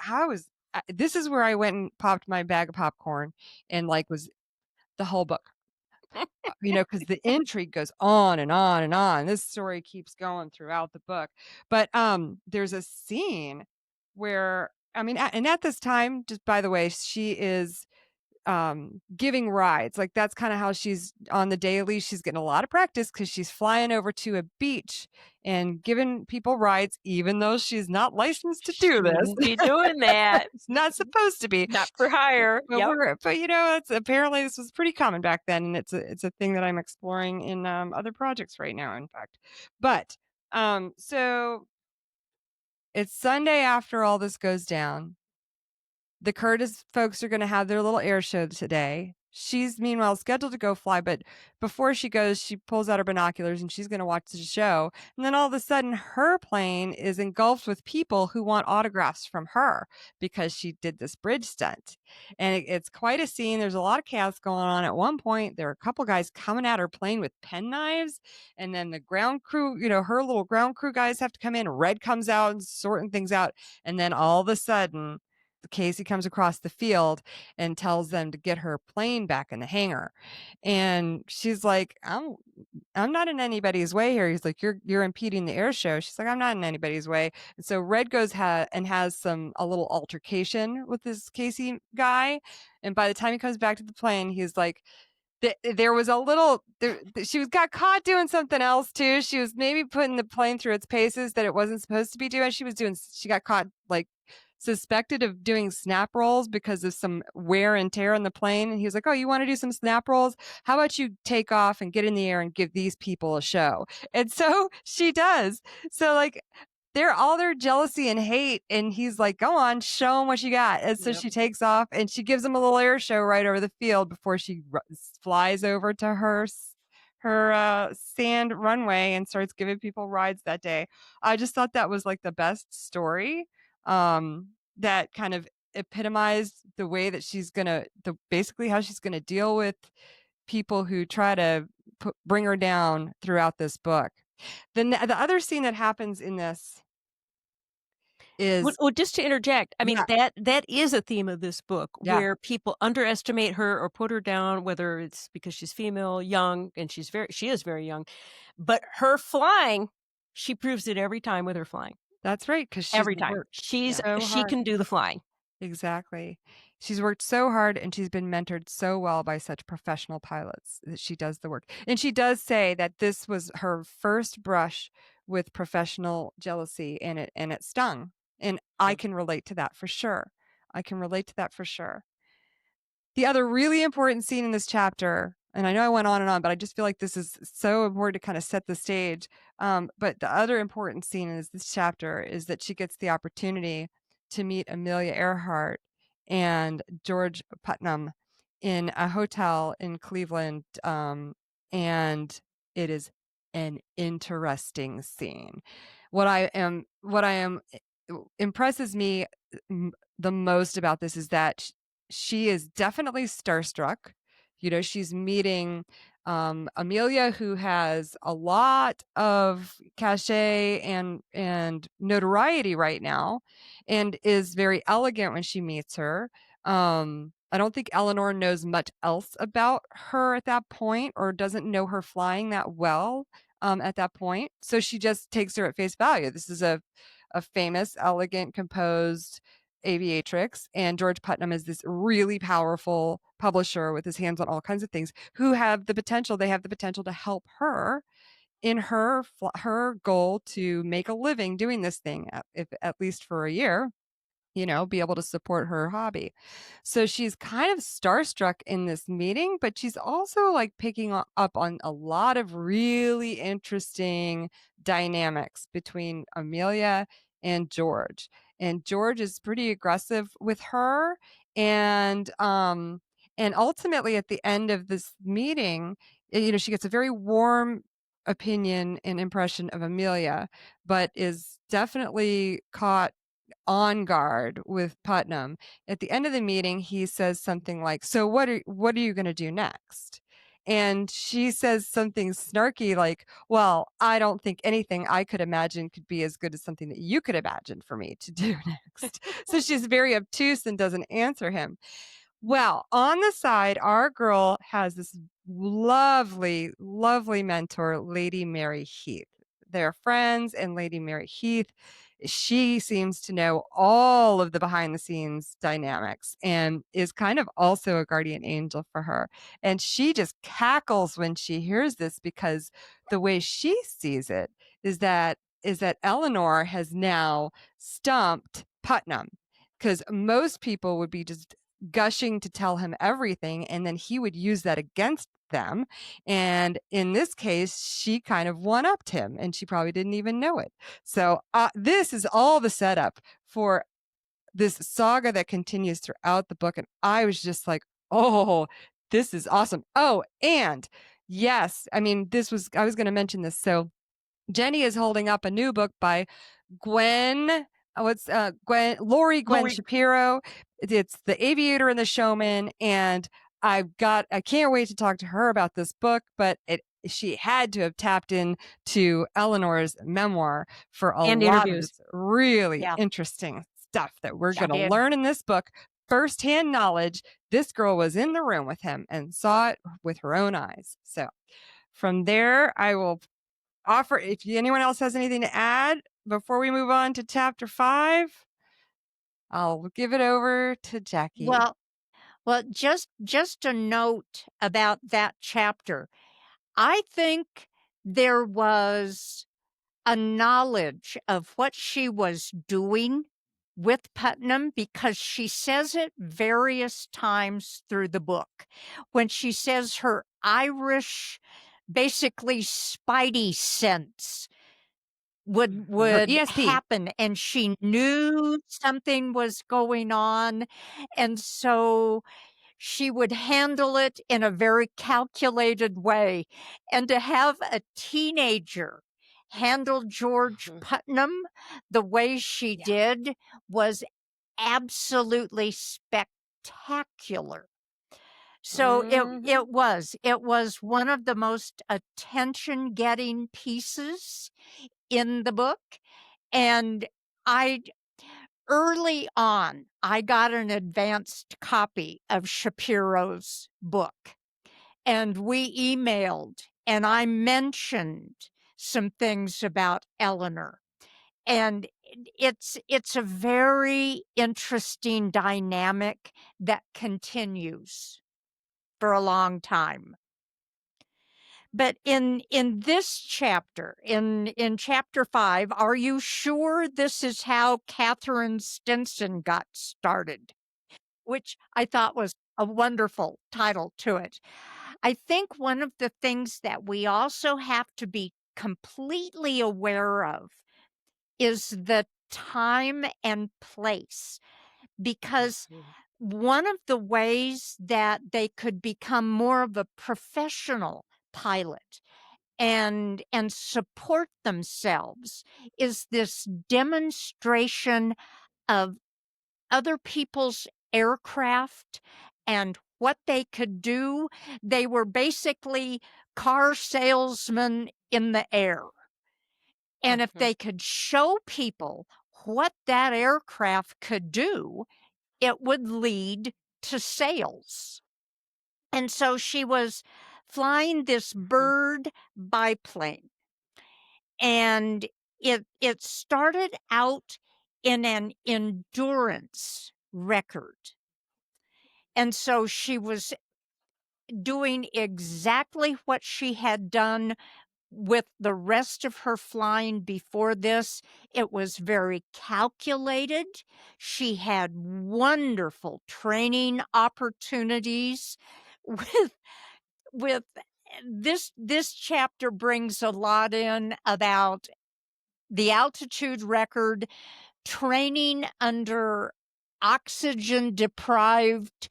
Speaker 1: this is where I went and popped my bag of popcorn and like was the whole book. Because the intrigue goes on and on and on. This story keeps going throughout the book. But there's a scene where, and at this time, just by the way, she is giving rides. Like that's kind of how she's on the daily. She's getting a lot of practice because she's flying over to a beach and giving people rides, even though she's not licensed to do this.
Speaker 2: Shouldn't be doing that.
Speaker 1: It's not supposed to be.
Speaker 2: Not for hire.
Speaker 1: But,
Speaker 2: Yep.
Speaker 1: it's apparently this was pretty common back then, and it's a thing that I'm exploring in other projects right now, in fact. But so It's Sunday after all this goes down. The Curtis folks are going to have their little air show today. She's meanwhile scheduled to go fly, but before she goes, she pulls out her binoculars and she's going to watch the show. And then all of a sudden, her plane is engulfed with people who want autographs from her because she did this bridge stunt. And it's quite a scene. There's a lot of chaos going on. At one point, there are a couple guys coming at her plane with penknives. And then the ground crew, her little ground crew guys have to come in. Red comes out and sorting things out. And then all of a sudden, Casey comes across the field and tells them to get her plane back in the hangar. And she's like, I'm not in anybody's way here. He's like, you're impeding the air show. She's like, I'm not in anybody's way. And so Red goes and has a little altercation with this Casey guy. And by the time he comes back to the plane, he's like, there was a little, she got caught doing something else too. She was maybe putting the plane through its paces that it wasn't supposed to be doing. She got caught suspected of doing snap rolls because of some wear and tear on the plane. And he was like, oh, you want to do some snap rolls? How about you take off and get in the air and give these people a show? And so she does. So they're all their jealousy and hate. And he's like, go on, show them what you got. And so she takes off and she gives him a little air show right over the field before she flies over to her sand runway and starts giving people rides that day. I just thought that was the best story. That kind of epitomized the way that basically how she's gonna deal with people who try to bring her down throughout this book. Then the other scene that happens in this is
Speaker 2: Well, just to interject, I mean, that is a theme of this book
Speaker 1: yeah,
Speaker 2: where people underestimate her or put her down, whether it's because she's female, young, and she is very young. But her flying, she proves it every time with her flying.
Speaker 1: that's right, because she's
Speaker 2: Every time.
Speaker 1: worked
Speaker 2: She
Speaker 1: so hard.
Speaker 2: can do the flying.
Speaker 1: Exactly. She's worked so hard and she's been mentored so well by such professional pilots that she does the work. And she does say that this was her first brush with professional jealousy and it stung. And I can relate to that for sure. I can relate to that for sure. The other really important scene in this chapter, and I know I went on and on, but I just feel like this is so important to kind of set the stage. But the other important scene in this chapter is that she gets the opportunity to meet Amelia Earhart and George Putnam in a hotel in Cleveland. And it is an interesting scene. What I am impresses me the most about this is that she is definitely starstruck. She's meeting Amelia, who has a lot of cachet and notoriety right now, and is very elegant when she meets her. I don't think Elinor knows much else about her at that point, or doesn't know her flying that well at that point. So she just takes her at face value. This is a famous, elegant, composed aviatrix, and George Putnam is this really powerful publisher with his hands on all kinds of things who have the potential. They have the potential to help her in her goal to make a living doing this thing, at least for a year. Be able to support her hobby. So she's kind of starstruck in this meeting, but she's also picking up on a lot of really interesting dynamics between Amelia and George. And George is pretty aggressive with her. And ultimately at the end of this meeting, she gets a very warm opinion and impression of Amelia, but is definitely caught on guard with Putnam. At the end of the meeting, he says something like, "So what are you going to do next?" And she says something snarky like, "Well, I don't think anything I could imagine could be as good as something that you could imagine for me to do next." So she's very obtuse and doesn't answer him. Well, on the side, our girl has this lovely, lovely mentor, Lady Mary Heath. They're friends, and Lady Mary Heath, she seems to know all of the behind the scenes dynamics and is kind of also a guardian angel for her. And she just cackles when she hears this, because the way she sees it is that Elinor has now stumped Putnam, because most people would be just gushing to tell him everything, and then he would use that against them. And in this case, she kind of one-upped him, and she probably didn't even know it. So this is all the setup for this saga that continues throughout the book. And I was just like, oh, this is awesome. Oh, and yes, I mean, I was going to mention this. So Jenny is holding up a new book by Gwen. Lori Gwen Shapiro. It's The Aviator and the Showman. And I can't wait to talk to her about this book, but she had to have tapped into Eleanor's memoir for a
Speaker 2: And
Speaker 1: lot of
Speaker 2: interviews.
Speaker 1: this really interesting stuff that we're going to learn in this book. Firsthand knowledge. This girl was in the room with him and saw it with her own eyes. So from there, I will offer, if anyone else has anything to add before we move on to chapter 5, I'll give it over to Jacque.
Speaker 3: Well, just a note about that chapter. I think there was a knowledge of what she was doing with Putnam, because she says it various times through the book. When she says her Irish, basically spidey sense would happen, and she knew something was going on, and so she would handle it in a very calculated way. And to have a teenager handle George Putnam the way she did was absolutely spectacular. So it was one of the most attention-getting pieces in the book. And early on, I got an advanced copy of Shapiro's book, and we emailed, and I mentioned some things about Eleanor. And it's a very interesting dynamic that continues for a long time. But in this chapter, in chapter 5, are you sure this is how Catherine Stinson got started? Which I thought was a wonderful title to it. I think one of the things that we also have to be completely aware of is the time and place, because one of the ways that they could become more of a professional pilot and support themselves is this demonstration of other people's aircraft and what they could do. They were basically car salesmen in the air. And if they could show people what that aircraft could do, it would lead to sales. And so she was flying this bird biplane, and it started out in an endurance record. And so she was doing exactly what she had done with the rest of her flying before this. It was very calculated. She had wonderful training opportunities with this chapter brings a lot in about the altitude record, training under oxygen deprived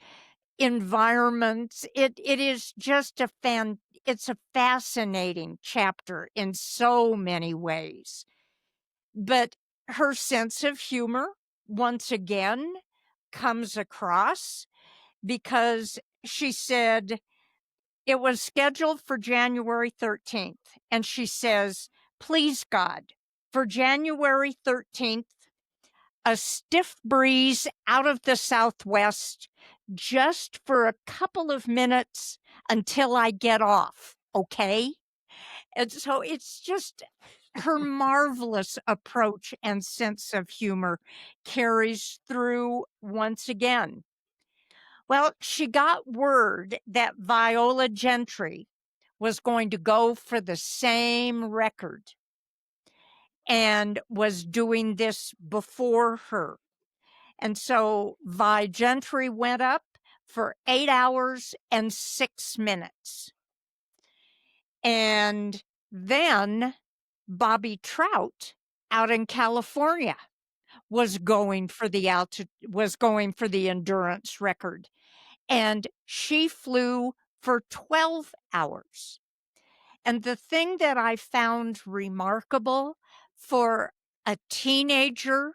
Speaker 3: environments. It is just it's a fascinating chapter in so many ways. But her sense of humor, once again, comes across, because she said it was scheduled for January 13th. And she says, please God, for January 13th, a stiff breeze out of the southwest, just for a couple of minutes until I get off, okay? And so it's just her marvelous approach and sense of humor carries through once again. Well, she got word that Viola Gentry was going to go for the same record and was doing this before her. And so Vi Gentry went up for 8 hours and 6 minutes. And then Bobby Trout out in California was going for the endurance record, and she flew for 12 hours. And the thing that I found remarkable for a teenager,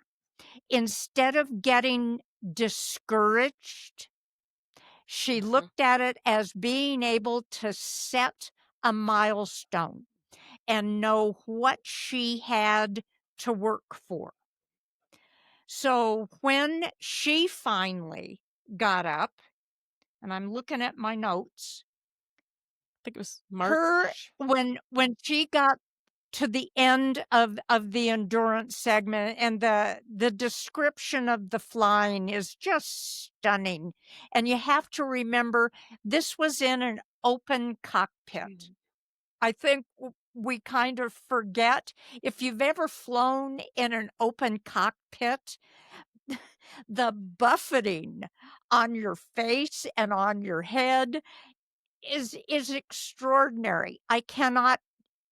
Speaker 3: instead of getting discouraged, she looked at it as being able to set a milestone and know what she had to work for. So when she finally got up, and I'm looking at my notes,
Speaker 2: I think it was March.
Speaker 3: When she got to the end of the endurance segment, and the description of the flying is just stunning. And you have to remember, this was in an open cockpit. I think we kind of forget, if you've ever flown in an open cockpit, the buffeting on your face and on your head is extraordinary. I cannot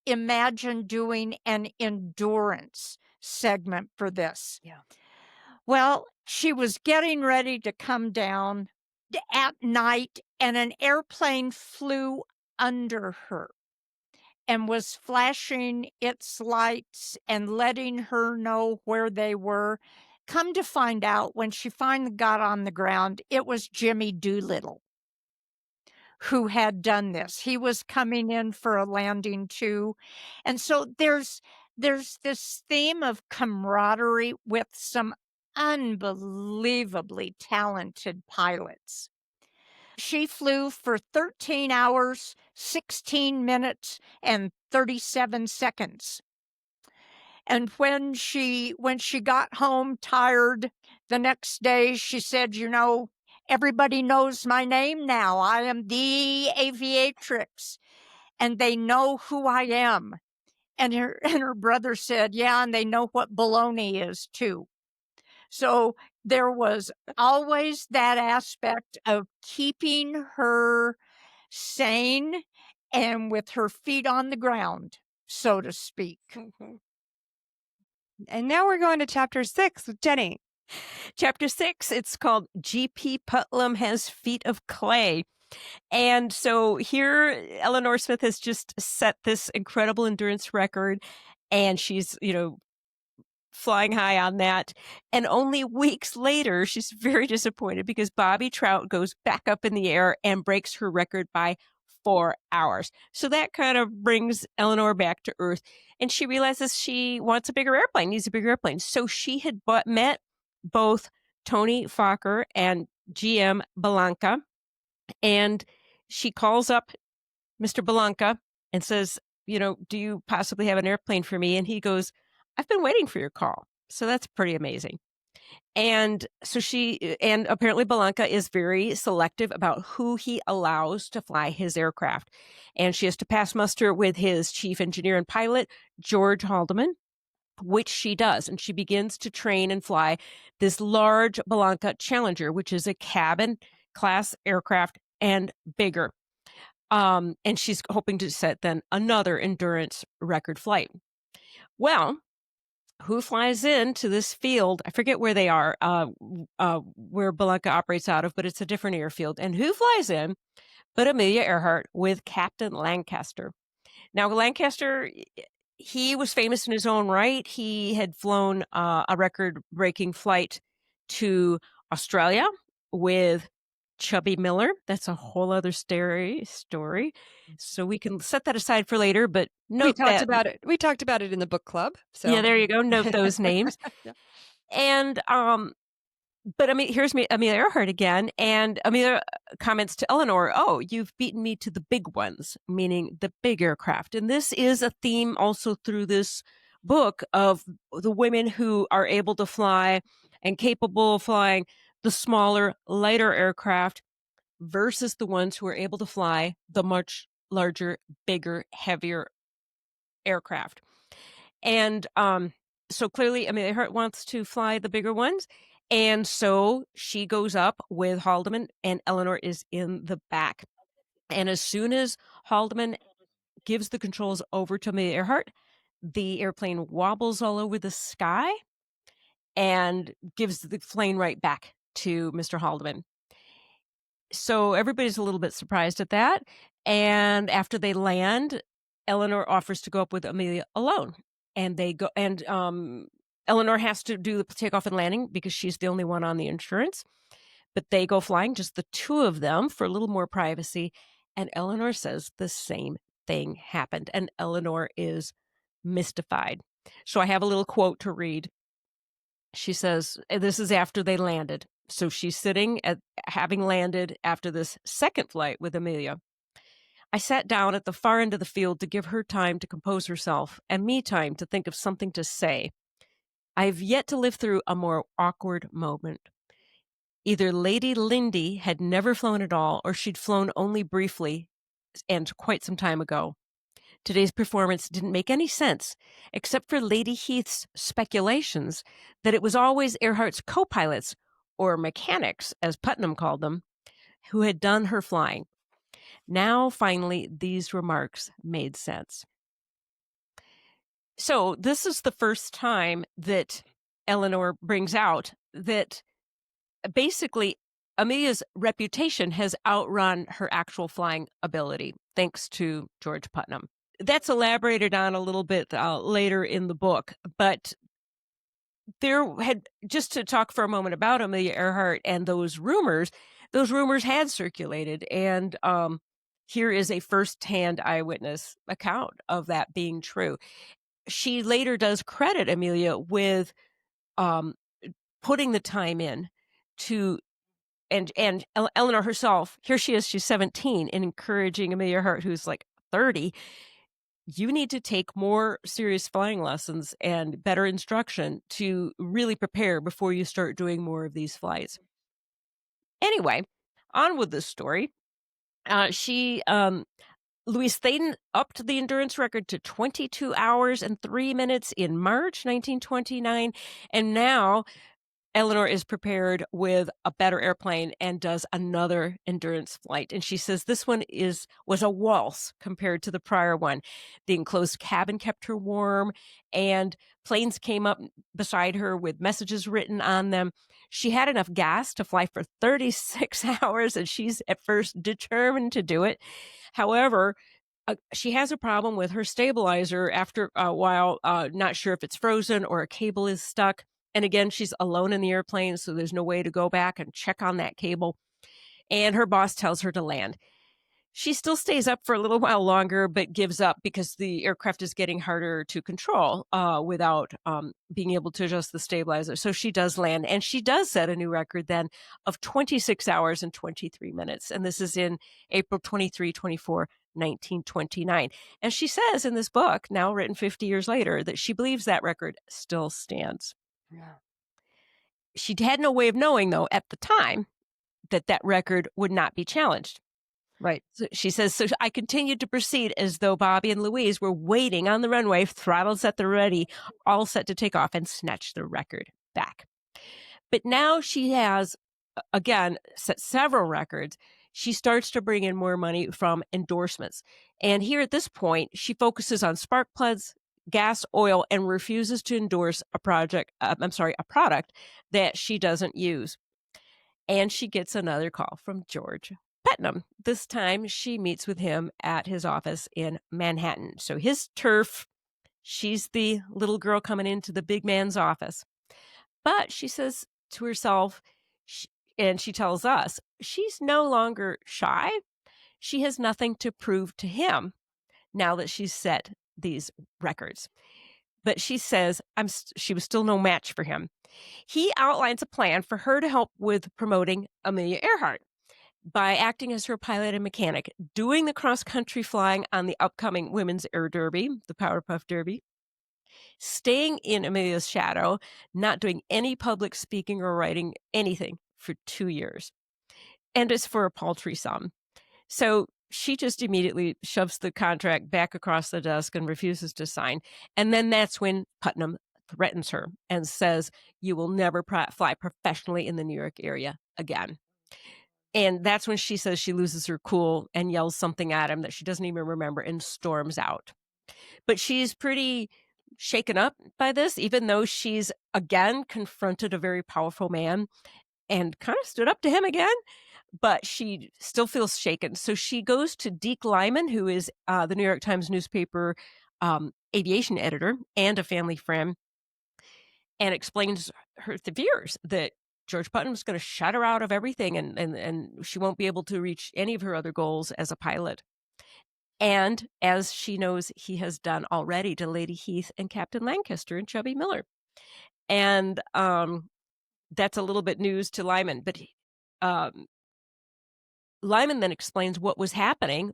Speaker 3: imagine doing an endurance segment for this.
Speaker 2: Yeah.
Speaker 3: Well, she was getting ready to come down at night, and an airplane flew under her and was flashing its lights and letting her know where they were. Come to find out, when she finally got on the ground, it was Jimmy Doolittle who had done this. He was coming in for a landing too. And so there's this theme of camaraderie with some unbelievably talented pilots. She flew for 13 hours, 16 minutes, and 37 seconds. And when she got home tired the next day, she said, everybody knows my name now. I am the Aviatrix, and they know who I am. And her brother said, yeah, and they know what baloney is too. So there was always that aspect of keeping her sane and with her feet on the ground, so to speak.
Speaker 1: And now we're going to chapter 6 with Jenny.
Speaker 2: Chapter 6, it's called G.P. Putnam Has Feet of Clay. And so here, Elinor Smith has just set this incredible endurance record, and she's, flying high on that. And only weeks later, she's very disappointed because Bobby Trout goes back up in the air and breaks her record by 4 hours. So that kind of brings Elinor back to earth. And she realizes she wants a bigger airplane, needs a bigger airplane. So she had met both Tony Fokker and GM Belanca. And she calls up Mr. Belanca and says, do you possibly have an airplane for me? And he goes, I've been waiting for your call. So that's pretty amazing. And so and apparently Belanca is very selective about who he allows to fly his aircraft. And she has to pass muster with his chief engineer and pilot, George Haldeman, which she does. And she begins to train and fly this large Belanca Challenger, which is a cabin class aircraft and bigger. And she's hoping to set then another endurance record flight. Well, who flies into this field? I forget where they are, where Belanca operates out of, but it's a different airfield. And who flies in but Amelia Earhart with Captain Lancaster. Now, Lancaster, he was famous in his own right. He had flown a record-breaking flight to Australia with Chubby Miller. That's a whole other story. So we can set that aside for later, but note
Speaker 1: We talked about it in the book club. So
Speaker 2: yeah, there you go. Note those names.
Speaker 1: Yeah.
Speaker 2: And but here's Amelia Earhart again, and Amelia comments to Elinor, "Oh, you've beaten me to the big ones," meaning the big aircraft. And this is a theme also through this book of the women who are able to fly and capable of flying the smaller, lighter aircraft versus the ones who are able to fly the much larger, bigger, heavier aircraft. And so clearly Amelia Earhart wants to fly the bigger ones. And so she goes up with Haldeman, and Elinor is in the back. And as soon as Haldeman gives the controls over to Amelia Earhart, the airplane wobbles all over the sky and gives the plane right back to Mr. Haldeman. So everybody's a little bit surprised at that. And after they land, Elinor offers to go up with Amelia alone. And they go, and Elinor has to do the takeoff and landing because she's the only one on the insurance. But they go flying, just the two of them, for a little more privacy. And Elinor says the same thing happened. And Elinor is mystified. So I have a little quote to read. She says, this is after they landed. So she's sitting at having landed after this second flight with Amelia. I sat down at the far end of the field to give her time to compose herself and me time to think of something to say. I have yet to live through a more awkward moment. Either Lady Lindy had never flown at all, or she'd flown only briefly and quite some time ago. Today's performance didn't make any sense, except for Lady Heath's speculations that it was always Earhart's co-pilots, or mechanics, as Putnam called them, who had done her flying. Now, finally, these remarks made sense. So this is the first time that Elinor brings out that basically Amelia's reputation has outrun her actual flying ability, thanks to George Putnam. That's elaborated on a little bit later in the book, but just to talk for a moment about Amelia Earhart and those rumors had circulated, and here is a first-hand eyewitness account of that being true. She later does credit Amelia with putting the time in to, and Elinor herself, here she is, she's 17, and encouraging Amelia Earhart, who's like 30, you need to take more serious flying lessons and better instruction to really prepare before you start doing more of these flights. Anyway, on with this story. Louise Thaden upped the endurance record to 22 hours and 3 minutes in March 1929, and now Elinor is prepared with a better airplane and does another endurance flight. And she says this one was a waltz compared to the prior one. The enclosed cabin kept her warm, and planes came up beside her with messages written on them. She had enough gas to fly for 36 hours, and she's at first determined to do it. However, she has a problem with her stabilizer after a while, not sure if it's frozen or a cable is stuck. And again, she's alone in the airplane, so there's no way to go back and check on that cable. And her boss tells her to land. She still stays up for a little while longer, but gives up because the aircraft is getting harder to control without being able to adjust the stabilizer. So she does land, and she does set a new record then of 26 hours and 23 minutes. And this is in April 24, 1929. And she says in this book, now written 50 years later, that she believes that record still stands.
Speaker 1: Yeah.
Speaker 2: She had no way of knowing, though, at the time, that record would not be challenged.
Speaker 1: Right.
Speaker 2: So she says, so I continued to proceed as though Bobby and Louise were waiting on the runway, throttles at the ready, all set to take off and snatch the record back. But now she has, again, set several records. She starts to bring in more money from endorsements. And here at this point, she focuses on spark plugs, gas, oil, and refuses to endorse a product that she doesn't use. And she gets another call from George Putnam. This time she meets with him at his office in Manhattan. So his turf, she's the little girl coming into the big man's office. But she says to herself, and she tells us, she's no longer shy. She has nothing to prove to him now that she's set these records. But she says she was still no match for him. He outlines a plan for her to help with promoting Amelia Earhart by acting as her pilot and mechanic, doing the cross-country flying on the upcoming Women's Air Derby, the Powerpuff Derby, staying in Amelia's shadow, not doing any public speaking or writing anything for 2 years. And it's for a paltry sum. So she just immediately shoves the contract back across the desk and refuses to sign. And then that's when Putnam threatens her and says, "You will never fly professionally in the New York area again." And that's when she says she loses her cool and yells something at him that she doesn't even remember and storms out. But she's pretty shaken up by this, even though she's again confronted a very powerful man and kind of stood up to him again, but she still feels shaken. So she goes to Deke Lyman, who is the New York Times newspaper aviation editor and a family friend, and explains her fears that George Putnam is going to shut her out of everything, and she won't be able to reach any of her other goals as a pilot. And as she knows, he has done already to Lady Heath and Captain Lancaster and Chubby Miller. And that's a little bit news to Lyman. But um, Lyman then explains what was happening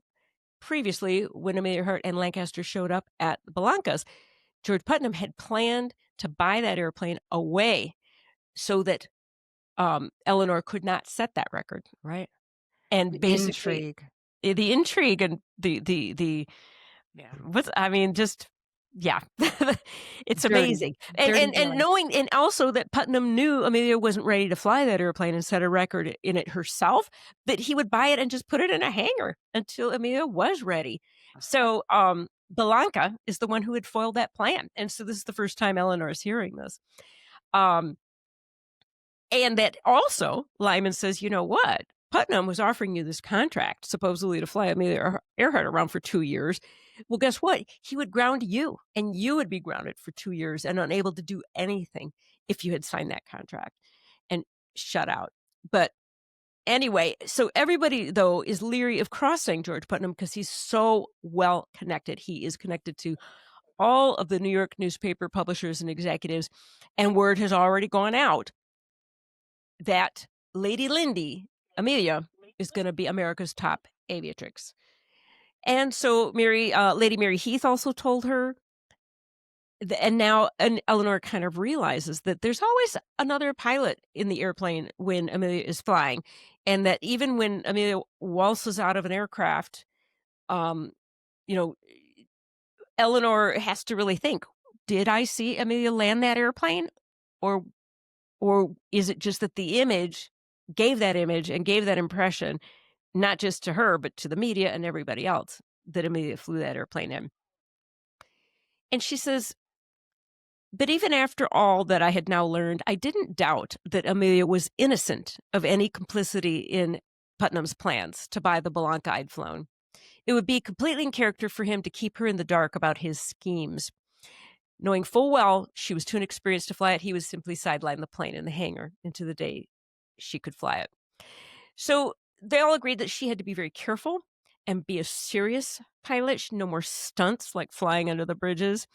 Speaker 2: previously when Amelia Earhart and Lancaster showed up at Belanca's. George Putnam had planned to buy that airplane away so that Elinor could not set that record.
Speaker 1: Right.
Speaker 2: And
Speaker 1: The
Speaker 2: basically,
Speaker 1: intrigue.
Speaker 2: the intrigue and the yeah, just yeah, it's
Speaker 1: Dirty,
Speaker 2: amazing.
Speaker 1: dirty
Speaker 2: And
Speaker 1: dealing.
Speaker 2: knowing, and also that Putnam knew Amelia wasn't ready to fly that airplane and set a record in it herself, that he would buy it and just put it in a hangar until Amelia was ready. So Belanca is the one who had foiled that plan. And so this is the first time Eleanor is hearing this. And that also, Lyman says, you know what? Putnam was offering you this contract, supposedly to fly Amelia Earhart around for 2 years. Well, guess what? He would ground you, and you would be grounded for 2 years and unable to do anything if you had signed that contract and shut out. But anyway, so everybody, though, is leery of crossing George Putnam because he's so well connected. He is connected to all of the New York newspaper publishers and executives, and word has already gone out that Lady Lindy, Amelia, is going to be America's top aviatrix. And so Lady Mary Heath also told her, and now Eleanor kind of realizes that there's always another pilot in the airplane when Amelia is flying, and that even when Amelia waltzes out of an aircraft, um, you know, Eleanor has to really think, did I see Amelia land that airplane? Or is it just that the image gave that image and gave that impression, not just to her, but to the media and everybody else, that Amelia flew that airplane in? And she says, but even after all that I had now learned, I didn't doubt that Amelia was innocent of any complicity in Putnam's plans to buy the Belanca I'd flown. It would be completely in character for him to keep her in the dark about his schemes. Knowing full well she was too inexperienced to fly it, he would simply sideline the plane in the hangar into the day she could fly it. So they all agreed that she had to be very careful and be a serious pilot. No more stunts like flying under the bridges.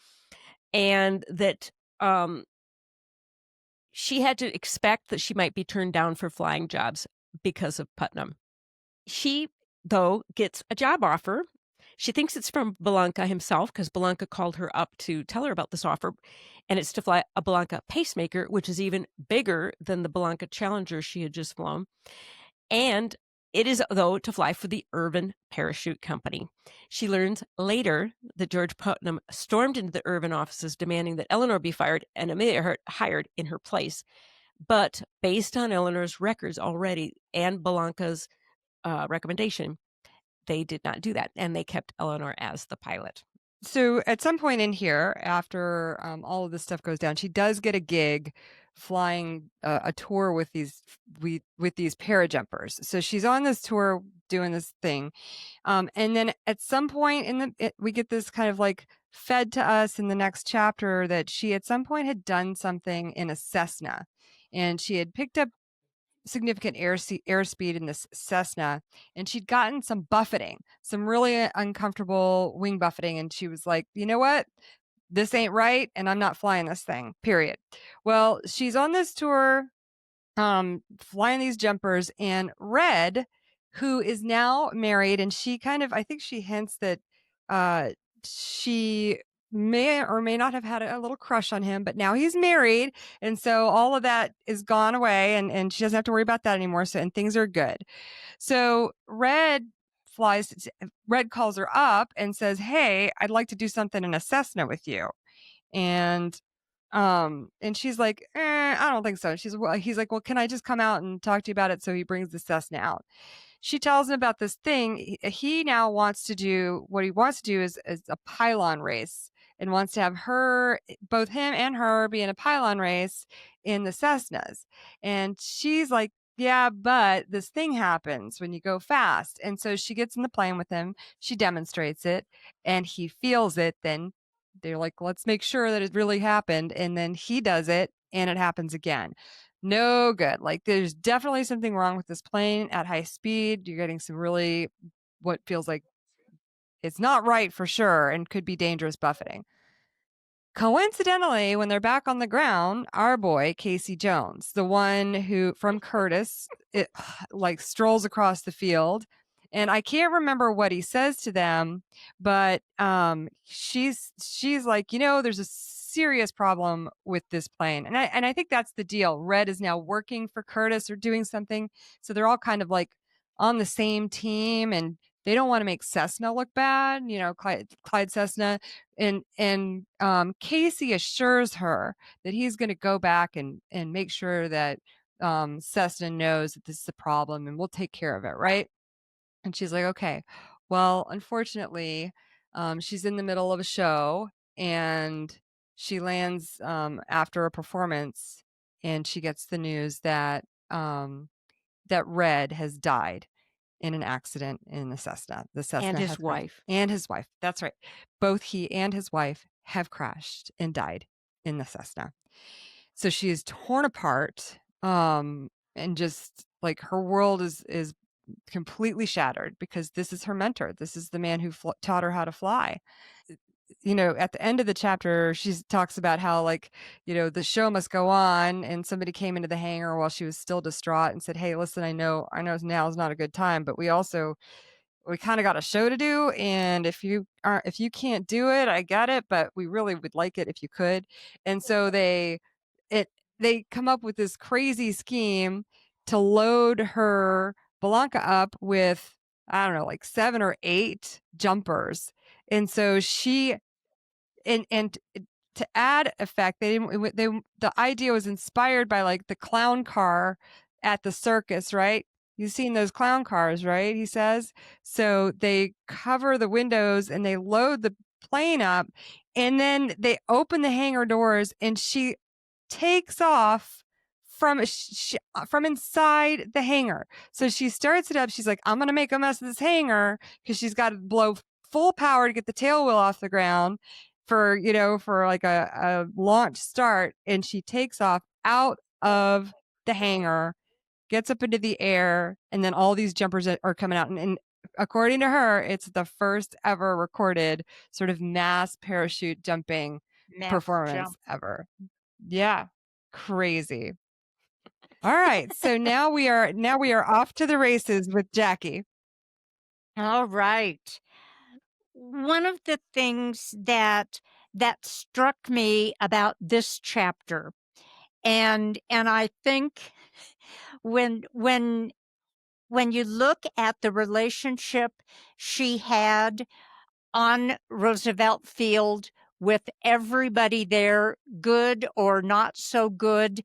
Speaker 2: And that she had to expect that she might be turned down for flying jobs because of Putnam. She, though, gets a job offer. She thinks it's from Belanca himself because Belanca called her up to tell her about this offer. And it's to fly a Belanca Pacemaker, which is even bigger than the Belanca Challenger she had just flown. And it is, though, to fly for the Irvin Parachute Company. She learns later that George Putnam stormed into the Irvin offices demanding that Eleanor be fired and Amelia Earhart hired in her place. But based on Eleanor's records already and Belanca's recommendation, they did not do that, and they kept Eleanor as the pilot.
Speaker 1: So at some point in here, after all of this stuff goes down, she does get a gig flying a tour with these parajumpers. So she's on this tour doing this thing, and then at some point we get this kind of like fed to us in the next chapter that she at some point had done something in a Cessna, and she had picked up significant airspeed in this Cessna, and she'd gotten some buffeting, some really uncomfortable wing buffeting, and she was like, you know what, this ain't right, and I'm not flying this thing, period. Well, she's on this tour flying these jumpers, and Red, who is now married, and she kind of, I think she hints that she may or may not have had a little crush on him, but now he's married, and so all of that is gone away, and she doesn't have to worry about that anymore, so, and things are good. So Red calls her up and says, hey, I'd like to do something in a Cessna with you. And And she's like, I don't think so. He's like, well, can I just come out and talk to you about it? So he brings the Cessna out. She tells him about this thing. He now wants to do what he wants to do is a pylon race, and wants to have both him and her be in a pylon race in the Cessnas. And she's like, yeah, but this thing happens when you go fast. And so she gets in the plane with him. She demonstrates it, and he feels it. Then they're like, let's make sure that it really happened. And then he does it, and it happens again. No good. Like, there's definitely something wrong with this plane at high speed. You're getting some really, what feels like it's not right for sure, and could be dangerous buffeting. Coincidentally, when they're back on the ground, our boy, Casey Jones, the one who from Curtis, like strolls across the field. And I can't remember what he says to them, but she's like, there's a serious problem with this plane. And I think that's the deal. Red is now working for Curtis or doing something. So they're all kind of like on the same team, and they don't want to make Cessna look bad, Clyde Cessna. And Casey assures her that he's going to go back and make sure that Cessna knows that this is a problem, and we'll take care of it, right? And she's like, okay. Well, unfortunately, she's in the middle of a show, and she lands after a performance, and she gets the news that that Red has died in an accident in the Cessna. The Cessna
Speaker 2: And his
Speaker 1: has crashed.
Speaker 2: wife.
Speaker 1: And his wife. That's right. Both he and his wife have crashed and died in the Cessna. So she is torn apart, and just like her world is completely shattered, because this is her mentor. This is the man who taught her how to fly. At the end of the chapter, she talks about how, like, the show must go on, and somebody came into the hangar while she was still distraught and said, hey, listen, I know now is not a good time, but we kind of got a show to do, and if you can't do it, I get it, but we really would like it if you could. And so they come up with this crazy scheme to load her Blanca up with, I don't know, like 7 or 8 jumpers. And so she and to add effect, the idea was inspired by, like, the clown car at the circus, right? You've seen those clown cars, right? He says. So they cover the windows and they load the plane up, and then they open the hangar doors, and she takes off from inside the hangar. So she starts it up. She's like, I'm going to make a mess of this hangar, because she's got to blow full power to get the tail wheel off the ground for like a launch start. And she takes off out of the hangar, gets up into the air, and then all these jumpers are coming out. And according to her, it's the first ever recorded sort of mass parachute jumping performance ever. Yeah. Crazy. All right. So now we are off to the races with Jackie.
Speaker 3: All right. One of the things that struck me about this chapter, and I think when you look at the relationship she had on Roosevelt Field with everybody there, good or not so good,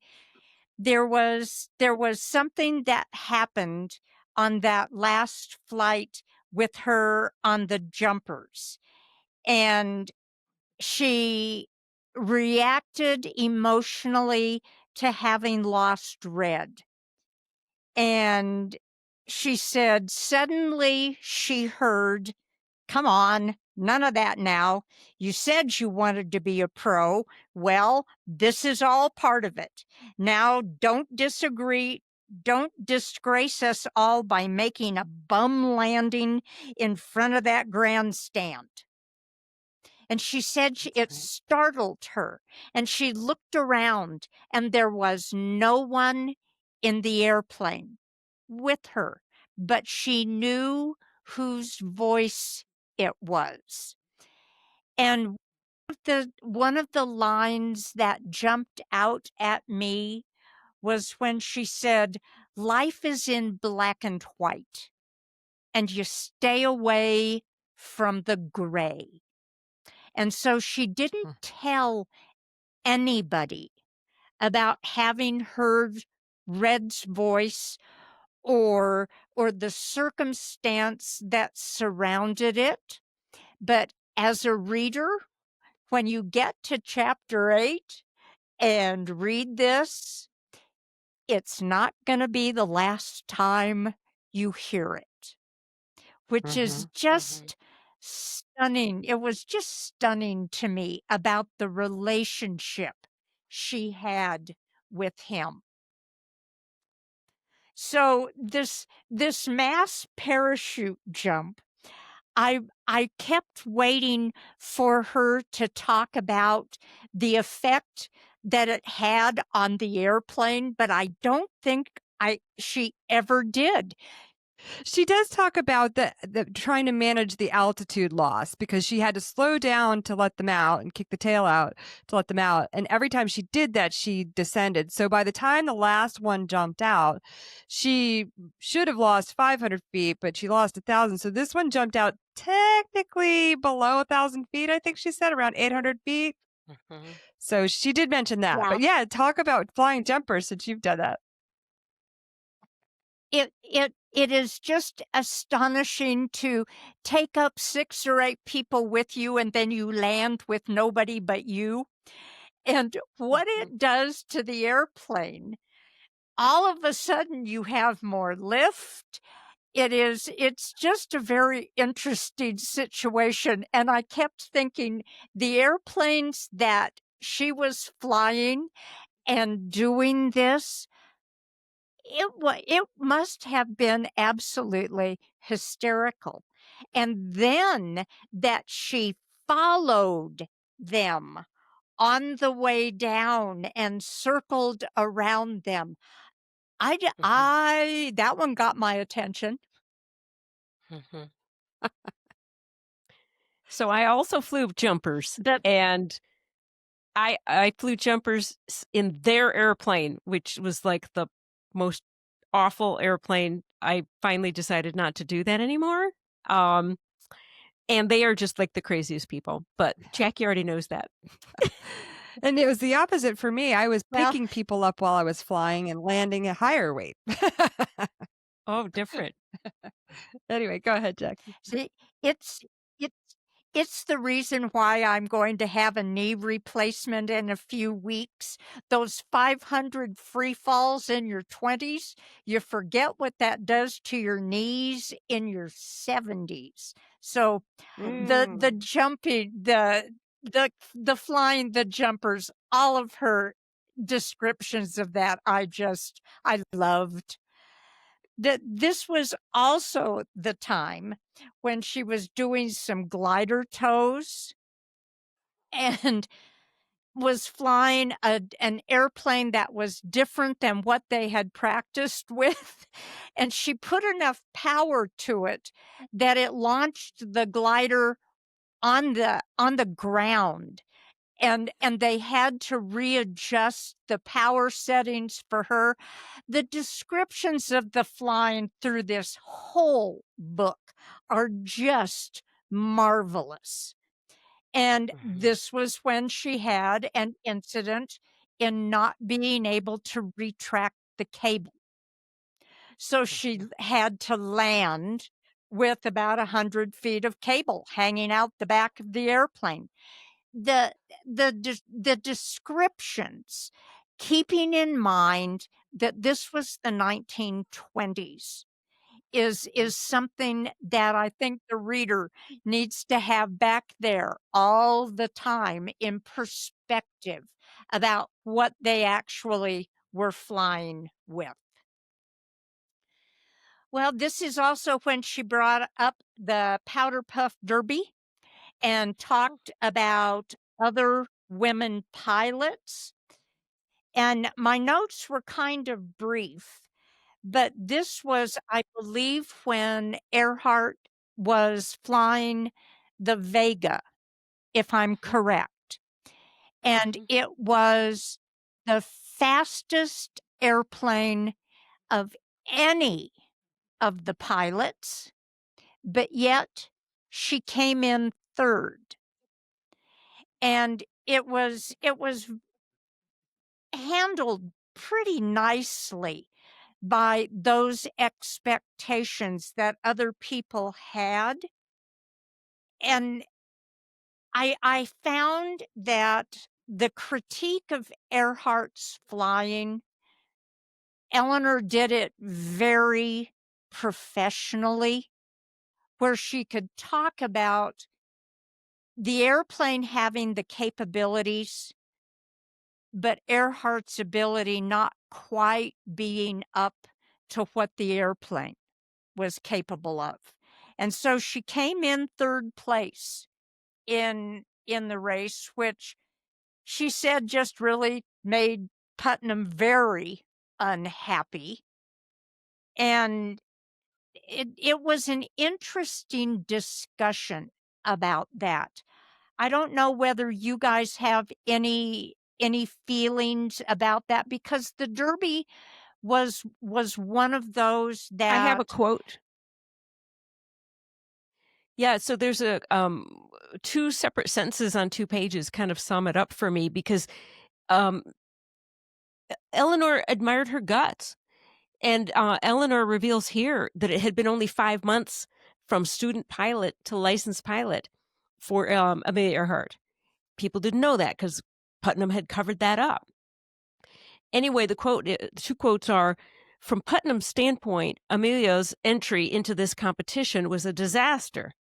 Speaker 3: there was something that happened on that last flight with her on the jumpers, and she reacted emotionally to having lost Red. And she said suddenly she heard, come on, none of that now. You said you wanted to be a pro. Well, this is all part of it. Now, don't disagree. Don't disgrace us all by making a bum landing in front of that grandstand. And she said it startled her. And she looked around, and there was no one in the airplane with her, but she knew whose voice it was. And one of the lines that jumped out at me was when she said, life is in black and white, and you stay away from the gray. And so she didn't tell anybody about having heard Red's voice or the circumstance that surrounded it. But as a reader, when you get to chapter 8 and read this, it's not going to be the last time you hear it, which is just stunning. It was just stunning to me about the relationship she had with him. So this mass parachute jump, I kept waiting for her to talk about the effect that it had on the airplane, but I don't think she ever did.
Speaker 1: She does talk about the trying to manage the altitude loss because she had to slow down to let them out and kick the tail out to let them out. And every time she did that, she descended. So by the time the last one jumped out, she should have lost 500 feet, but she lost 1,000. So this one jumped out technically below 1,000 feet. I think she said around 800 feet. So she did mention that.
Speaker 3: Yeah.
Speaker 1: But yeah, talk about flying jumpers since you've done that.
Speaker 3: It is just astonishing to take up 6 or 8 people with you and then you land with nobody but you. And what it does to the airplane, all of a sudden you have more lift. It's just a very interesting situation. And I kept thinking the airplanes that she was flying and doing this, it must have been absolutely hysterical. And then that she followed them on the way down and circled around them. That one got my attention.
Speaker 2: So I also flew jumpers, and I flew jumpers in their airplane, which was like the most awful airplane. I finally decided not to do that anymore. And they are just like the craziest people. But Jackie already knows that.
Speaker 1: And it was the opposite for me. I was
Speaker 3: Well-
Speaker 1: picking people up while I was flying and landing at higher weight.
Speaker 2: Oh, different.
Speaker 1: Anyway, go ahead, Jackie.
Speaker 3: See, it's the reason why I'm going to have a knee replacement in a few weeks. Those 500 free falls in your 20s, you forget what that does to your knees in your 70s. So the jumping, the flying, the jumpers, all of her descriptions of that, I loved. This was also the time when she was doing some glider tows and was flying an airplane that was different than what they had practiced with. And she put enough power to it that it launched the glider on the ground. And they had to readjust the power settings for her. The descriptions of the flying through this whole book are just marvelous. And this was when she had an incident in not being able to retract the cable. So she had to land with about 100 feet of cable hanging out the back of the airplane. The descriptions, keeping in mind that this was the 1920s, is something that I think the reader needs to have back there all the time in perspective about what they actually were flying with. Well, this is also when she brought up the Powder Puff Derby and talked about other women pilots. And my notes were kind of brief, but this was, I believe, when Earhart was flying the Vega, if I'm correct. And it was the fastest airplane of any of the pilots, but yet she came in third. And it was handled pretty nicely by those expectations that other people had. And I found that the critique of Earhart's flying, Elinor did it very professionally, where she could talk about the airplane having the capabilities, but Earhart's ability not quite being up to what the airplane was capable of. And so she came in third place in the race, which she said just really made Putnam very unhappy. And it was an interesting discussion about that. I don't know whether you guys have any feelings about that, because the Derby was one of those
Speaker 2: I have a
Speaker 3: that
Speaker 2: quote. Yeah, so there's a two separate sentences on 2 pages kind of sum it up for me because um Eleanor admired her guts. And Eleanor reveals here that it had been only 5 months from student pilot to licensed pilot for Amelia Earhart. People didn't know that because Putnam had covered that up. Anyway, the 2 quotes are, from Putnam's standpoint, Amelia's entry into this competition was a disaster.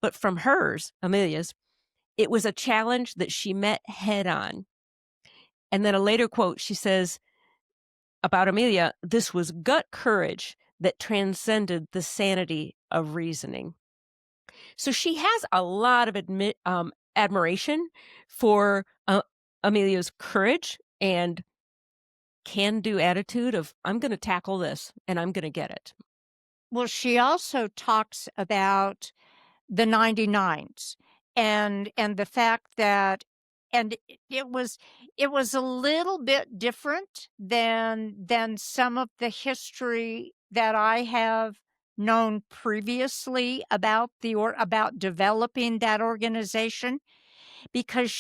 Speaker 2: But from hers, Amelia's, it was a challenge that she met head on. And then a later quote, she says about Amelia, this was gut courage that transcended the sanity of reasoning. So she has a lot of admiration for Amelia's courage and can-do attitude of, I'm going to tackle this and I'm going to get it.
Speaker 3: well, she also talks about the 99s and the fact that, and it was a little bit different than some of the history that I have known previously about about developing that organization, because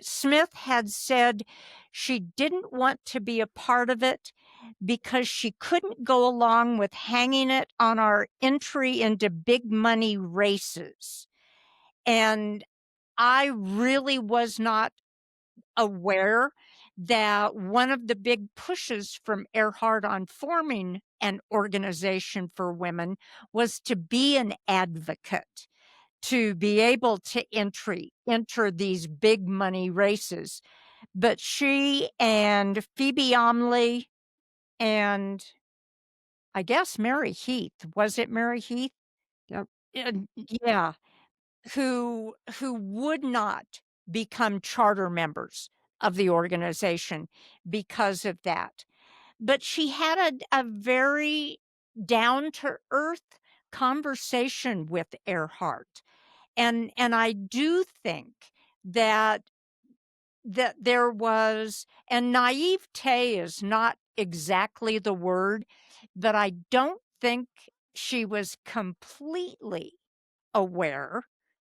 Speaker 3: Smith had said she didn't want to be a part of it because she couldn't go along with hanging it on our entry into big money races. And I really was not aware that one of the big pushes from Earhart on forming an organization for women was to be an advocate, to be able to enter these big money races. But she and Phoebe Omley and I guess Mary Heath, was it Mary Heath?
Speaker 1: Yep.
Speaker 3: Yeah, who would not become charter members of the organization because of that. But she had a very down to earth conversation with Earhart. And I do think that there was, and naivete is not exactly the word, but I don't think she was completely aware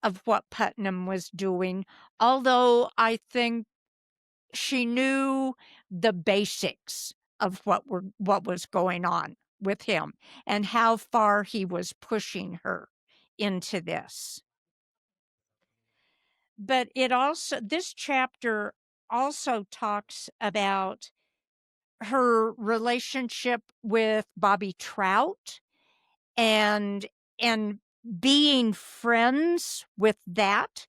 Speaker 3: of what Putnam was doing, although I think she knew the basics of what was going on with him and how far he was pushing her into this. But this chapter also talks about her relationship with Bobby Trout and being friends with that.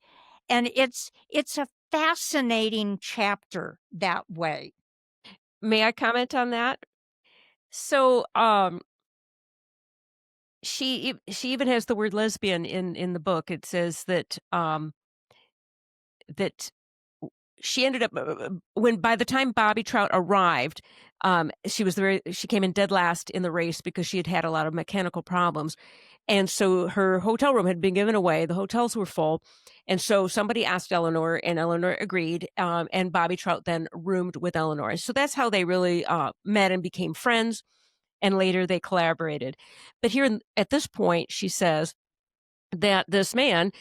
Speaker 3: And it's a fascinating chapter that way.
Speaker 2: May I comment on that? So she even has the word lesbian in the book. It says that that she ended up when by the time Bobby Trout arrived, she came in dead last in the race because she had a lot of mechanical problems. And so her hotel room had been given away. The hotels were full. And so somebody asked Eleanor, and Eleanor agreed. And Bobby Trout then roomed with Eleanor. So that's how they really met and became friends. And later they collaborated. But here at this point, she says that this man,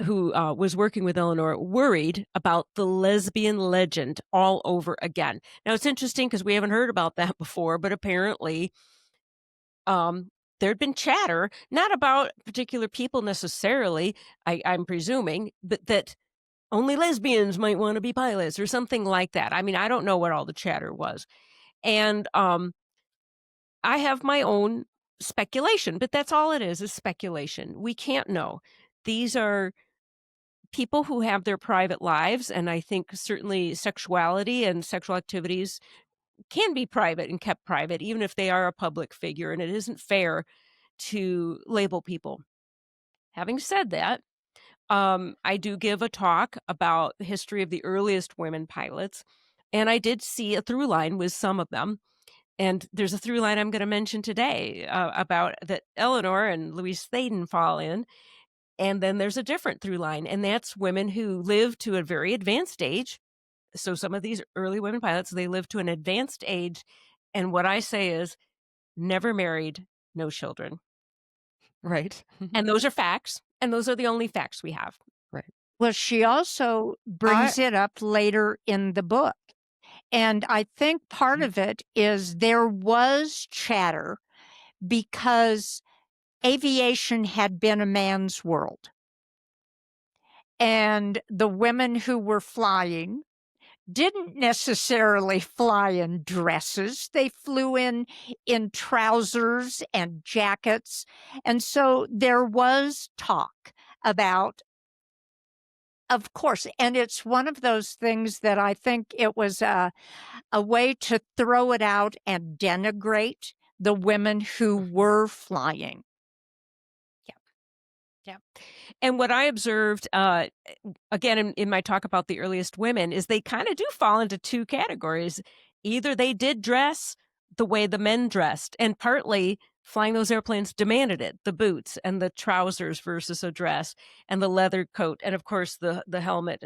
Speaker 2: who was working with Eleanor, worried about the lesbian legend all over again. Now, it's interesting because we haven't heard about that before, but apparently there'd been chatter, not about particular people necessarily, I'm presuming, but that only lesbians might want to be pilots or something like that. I mean, I don't know what all the chatter was. And I have my own speculation, but that's all it is speculation. We can't know. These are people who have their private lives, and I think certainly sexuality and sexual activities can be private and kept private, even if they are a public figure, and it isn't fair to label people. Having said that, I do give a talk about the history of the earliest women pilots, and I did see a through line with some of them. And there's a through line I'm going to mention today about that Eleanor and Louise Thaden fall in. And then there's a different through line, and that's women who live to a very advanced age. So some of these early women pilots, they live to an advanced age. And what I say is never married, no children.
Speaker 1: Right.
Speaker 2: And those are facts. And those are the only facts we have.
Speaker 1: Right.
Speaker 3: Well, she also brings it up later in the book. And I think part of it is there was chatter because aviation had been a man's world. And the women who were flying didn't necessarily fly in dresses. They flew in trousers and jackets. And so there was talk about, of course, and it's one of those things that I think it was a way to throw it out and denigrate the women who were flying.
Speaker 2: Yeah. And what I observed, again, in my talk about the earliest women, is they kind of do fall into two categories. Either they did dress the way the men dressed, and partly flying those airplanes demanded it, the boots and the trousers versus a dress and the leather coat, and of course the helmet.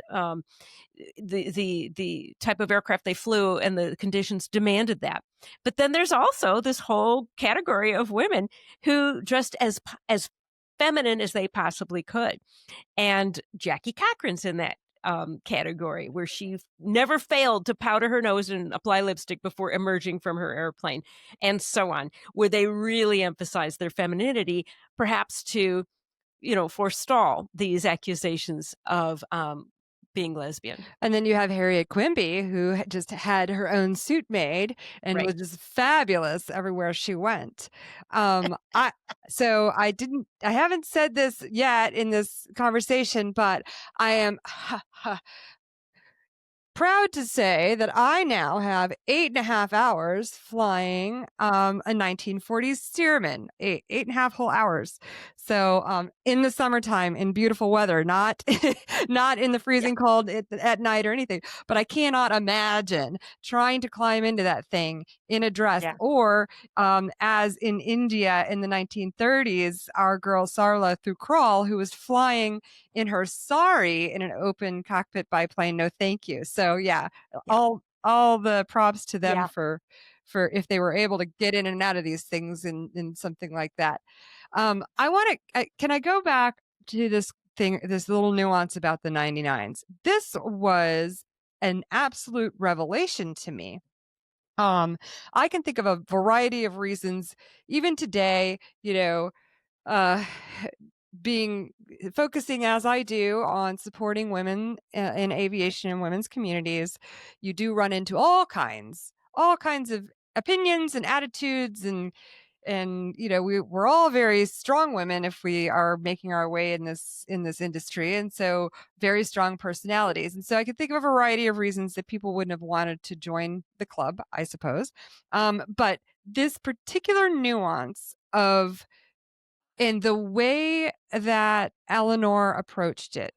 Speaker 2: The type of aircraft they flew and the conditions demanded that. But then there's also this whole category of women who dressed as feminine as they possibly could. And Jackie Cochran's in that category, where she never failed to powder her nose and apply lipstick before emerging from her airplane, and so on, where they really emphasize their femininity, perhaps to, forestall these accusations of being lesbian.
Speaker 1: And then you have Harriet Quimby, who just had her own suit made and
Speaker 2: Right.
Speaker 1: was just fabulous everywhere she went. I haven't said this yet in this conversation, but I am proud to say that I now have 8.5 hours flying a 1940s Stearman, 8.5 whole hours. So in the summertime, in beautiful weather, not not in the freezing cold at night or anything. But I cannot imagine trying to climb into that thing in a dress, or as in India in the 1930s, our girl Sarla Thukral, who was flying in her sari in an open cockpit biplane. No, thank you. So all the props to them for if they were able to get in and out of these things in something like that. Can I go back to this thing, this little nuance about the 99s? This was an absolute revelation to me. I can think of a variety of reasons, even today, uh, focusing as I do on supporting women in aviation and women's communities. You do run into all kinds of opinions and attitudes, and we're all very strong women if we are making our way in this industry, and so very strong personalities. And so I could think of a variety of reasons that people wouldn't have wanted to join the club, I suppose. But this particular nuance of, in the way that Eleanor approached it,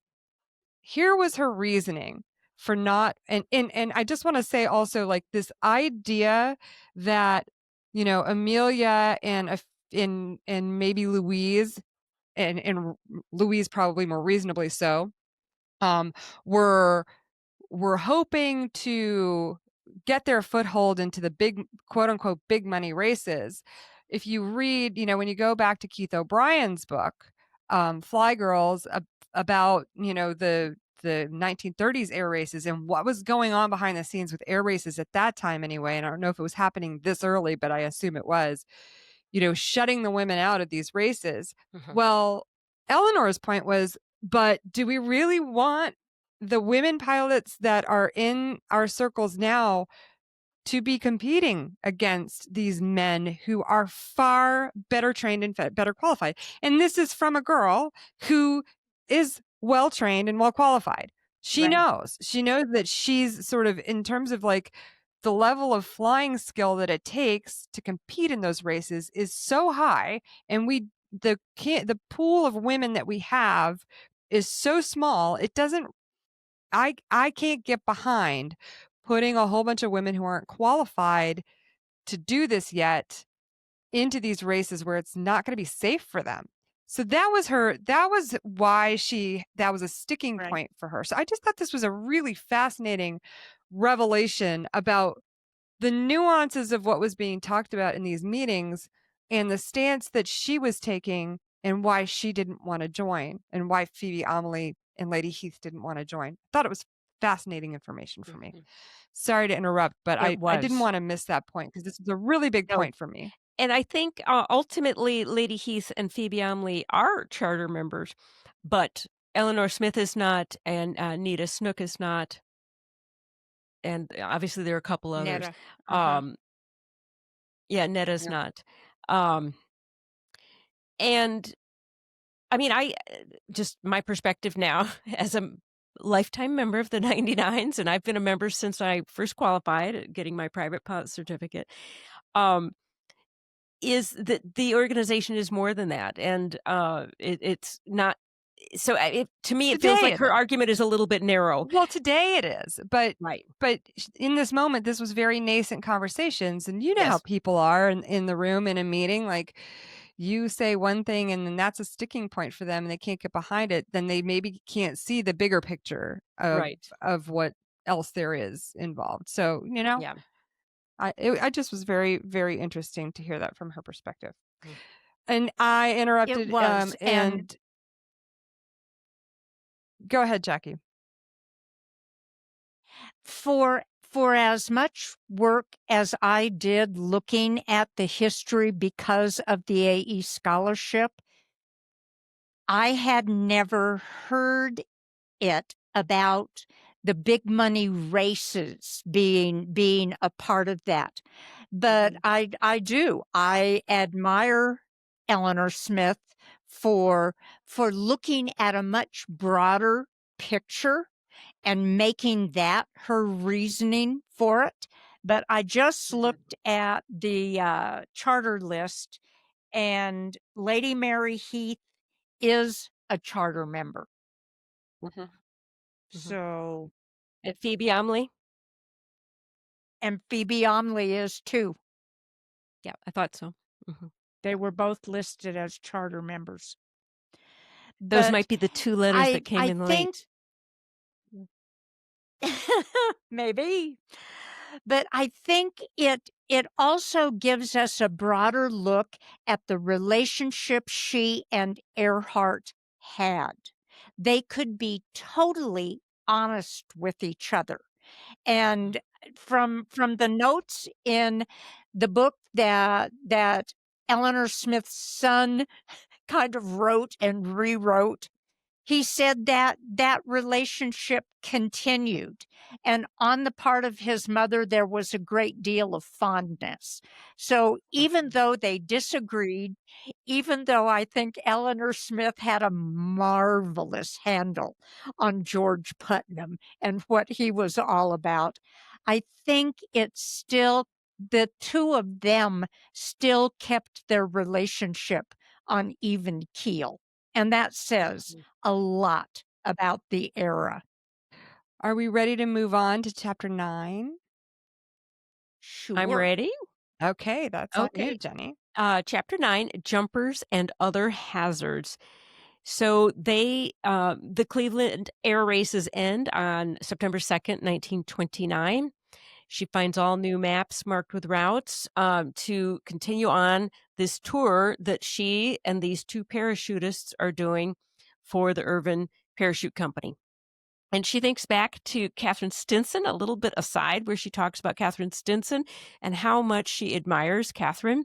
Speaker 1: here was her reasoning for not, and I just want to say also, like, this idea that, Amelia and maybe Louise, and Louise probably more reasonably so, were hoping to get their foothold into the big, quote unquote, big money races. If you read, when you go back to Keith O'Brien's book, Fly Girls, about, the 1930s air races and what was going on behind the scenes with air races at that time anyway. And I don't know if it was happening this early, but I assume it was, shutting the women out of these races.
Speaker 2: Mhm.
Speaker 1: Well, Eleanor's point was, but do we really want the women pilots that are in our circles now to be competing against these men who are far better trained and better qualified? And this is from a girl who is well trained and well qualified. She
Speaker 3: Right.
Speaker 1: knows. She knows that she's sort of, in terms of like the level of flying skill that it takes to compete in those races is so high, and the pool of women that we have is so small. It doesn't I can't get behind putting a whole bunch of women who aren't qualified to do this yet into these races where it's not going to be safe for them. So that was why that was a sticking
Speaker 3: Right.
Speaker 1: point for her. So I just thought this was a really fascinating revelation about the nuances of what was being talked about in these meetings and the stance that she was taking and why she didn't want to join and why Phoebe Amelie and Lady Heath didn't want to join. I thought it was fascinating information for me.
Speaker 2: Mhm.
Speaker 1: Sorry to interrupt, but
Speaker 3: It
Speaker 1: I didn't
Speaker 3: was.
Speaker 1: want to miss that point because this is a really big
Speaker 3: No,
Speaker 1: point for me.
Speaker 2: And I think, ultimately, Lady Heath and Phoebe Amelie are charter members, but Elinor Smith is not, and, Nita Snook is not, and obviously there are a couple others.
Speaker 3: Netta. Uh-huh.
Speaker 2: Um, yeah, Netta's
Speaker 3: Yeah.
Speaker 2: not. Um, and I mean, just my perspective now as a lifetime member of the 99s, and I've been a member since I first qualified, getting my private pilot certificate, um, is that the organization is more than that. And it's not. So to me, it feels
Speaker 1: Today
Speaker 2: like
Speaker 1: it
Speaker 2: her
Speaker 1: is.
Speaker 2: argument is a little bit narrow.
Speaker 1: Well, today it is, but
Speaker 2: Right.
Speaker 1: in this moment, this was very nascent conversations, and you know how
Speaker 2: Yes.
Speaker 1: people are in the room in a meeting. Like, you say one thing, and then that's a sticking point for them, and they can't get behind it. Then they maybe can't see the bigger picture
Speaker 2: Right.
Speaker 1: of what else there is involved. So,
Speaker 2: Yeah.
Speaker 1: I just was very, very interesting to hear that from her perspective.
Speaker 2: Mm.
Speaker 1: And I
Speaker 3: It
Speaker 1: interrupted,
Speaker 3: was. And
Speaker 1: and go ahead, Jackie.
Speaker 3: for as much work as I did looking at the history because of the AE scholarship, I had never heard it about the big money races being a part of that. But
Speaker 1: Mhm.
Speaker 3: I do. I admire Eleanor Smith for looking at a much broader picture and making that her reasoning for it. But I just
Speaker 1: Mhm.
Speaker 3: looked at the charter list, and Lady Mary Heath is a charter member.
Speaker 1: Mhm. Mhm.
Speaker 3: So,
Speaker 2: And Phoebe Amelie.
Speaker 3: and Phoebe Amelie is too.
Speaker 2: Yeah, I thought so. Mhm.
Speaker 3: They were both listed as charter members.
Speaker 2: Those
Speaker 3: But
Speaker 2: might be the two letters that came
Speaker 3: I
Speaker 2: in
Speaker 3: think
Speaker 2: late.
Speaker 3: maybe. But I think it also gives us a broader look at the relationship she and Earhart had. They could be totally honest with each other. And from the notes in the book that Eleanor Smith's son kind of wrote and rewrote, he said that that relationship continued. And on the part of his mother, there was a great deal of fondness. So even
Speaker 2: Mhm.
Speaker 3: though they disagreed, even though I think Eleanor Smith had a marvelous handle on George Putnam and what he was all about, I think it's still, the two of them still kept their relationship on even keel. And that says
Speaker 2: Mhm.
Speaker 3: a lot about the era.
Speaker 1: Are we ready to move on to chapter 9?
Speaker 2: I'm
Speaker 3: Sure.
Speaker 2: ready.
Speaker 1: Okay, that's on you,
Speaker 2: Okay.
Speaker 1: Jenny.
Speaker 2: Chapter 9, Jumpers and Other Hazards. So the Cleveland air races end on September 2nd, 1929. She finds all new maps marked with routes to continue on this tour that she and these two parachutists are doing for the Irvin parachute company. And she thinks back to Catherine Stinson, a little bit aside, where she talks about Catherine Stinson and how much she admires Catherine,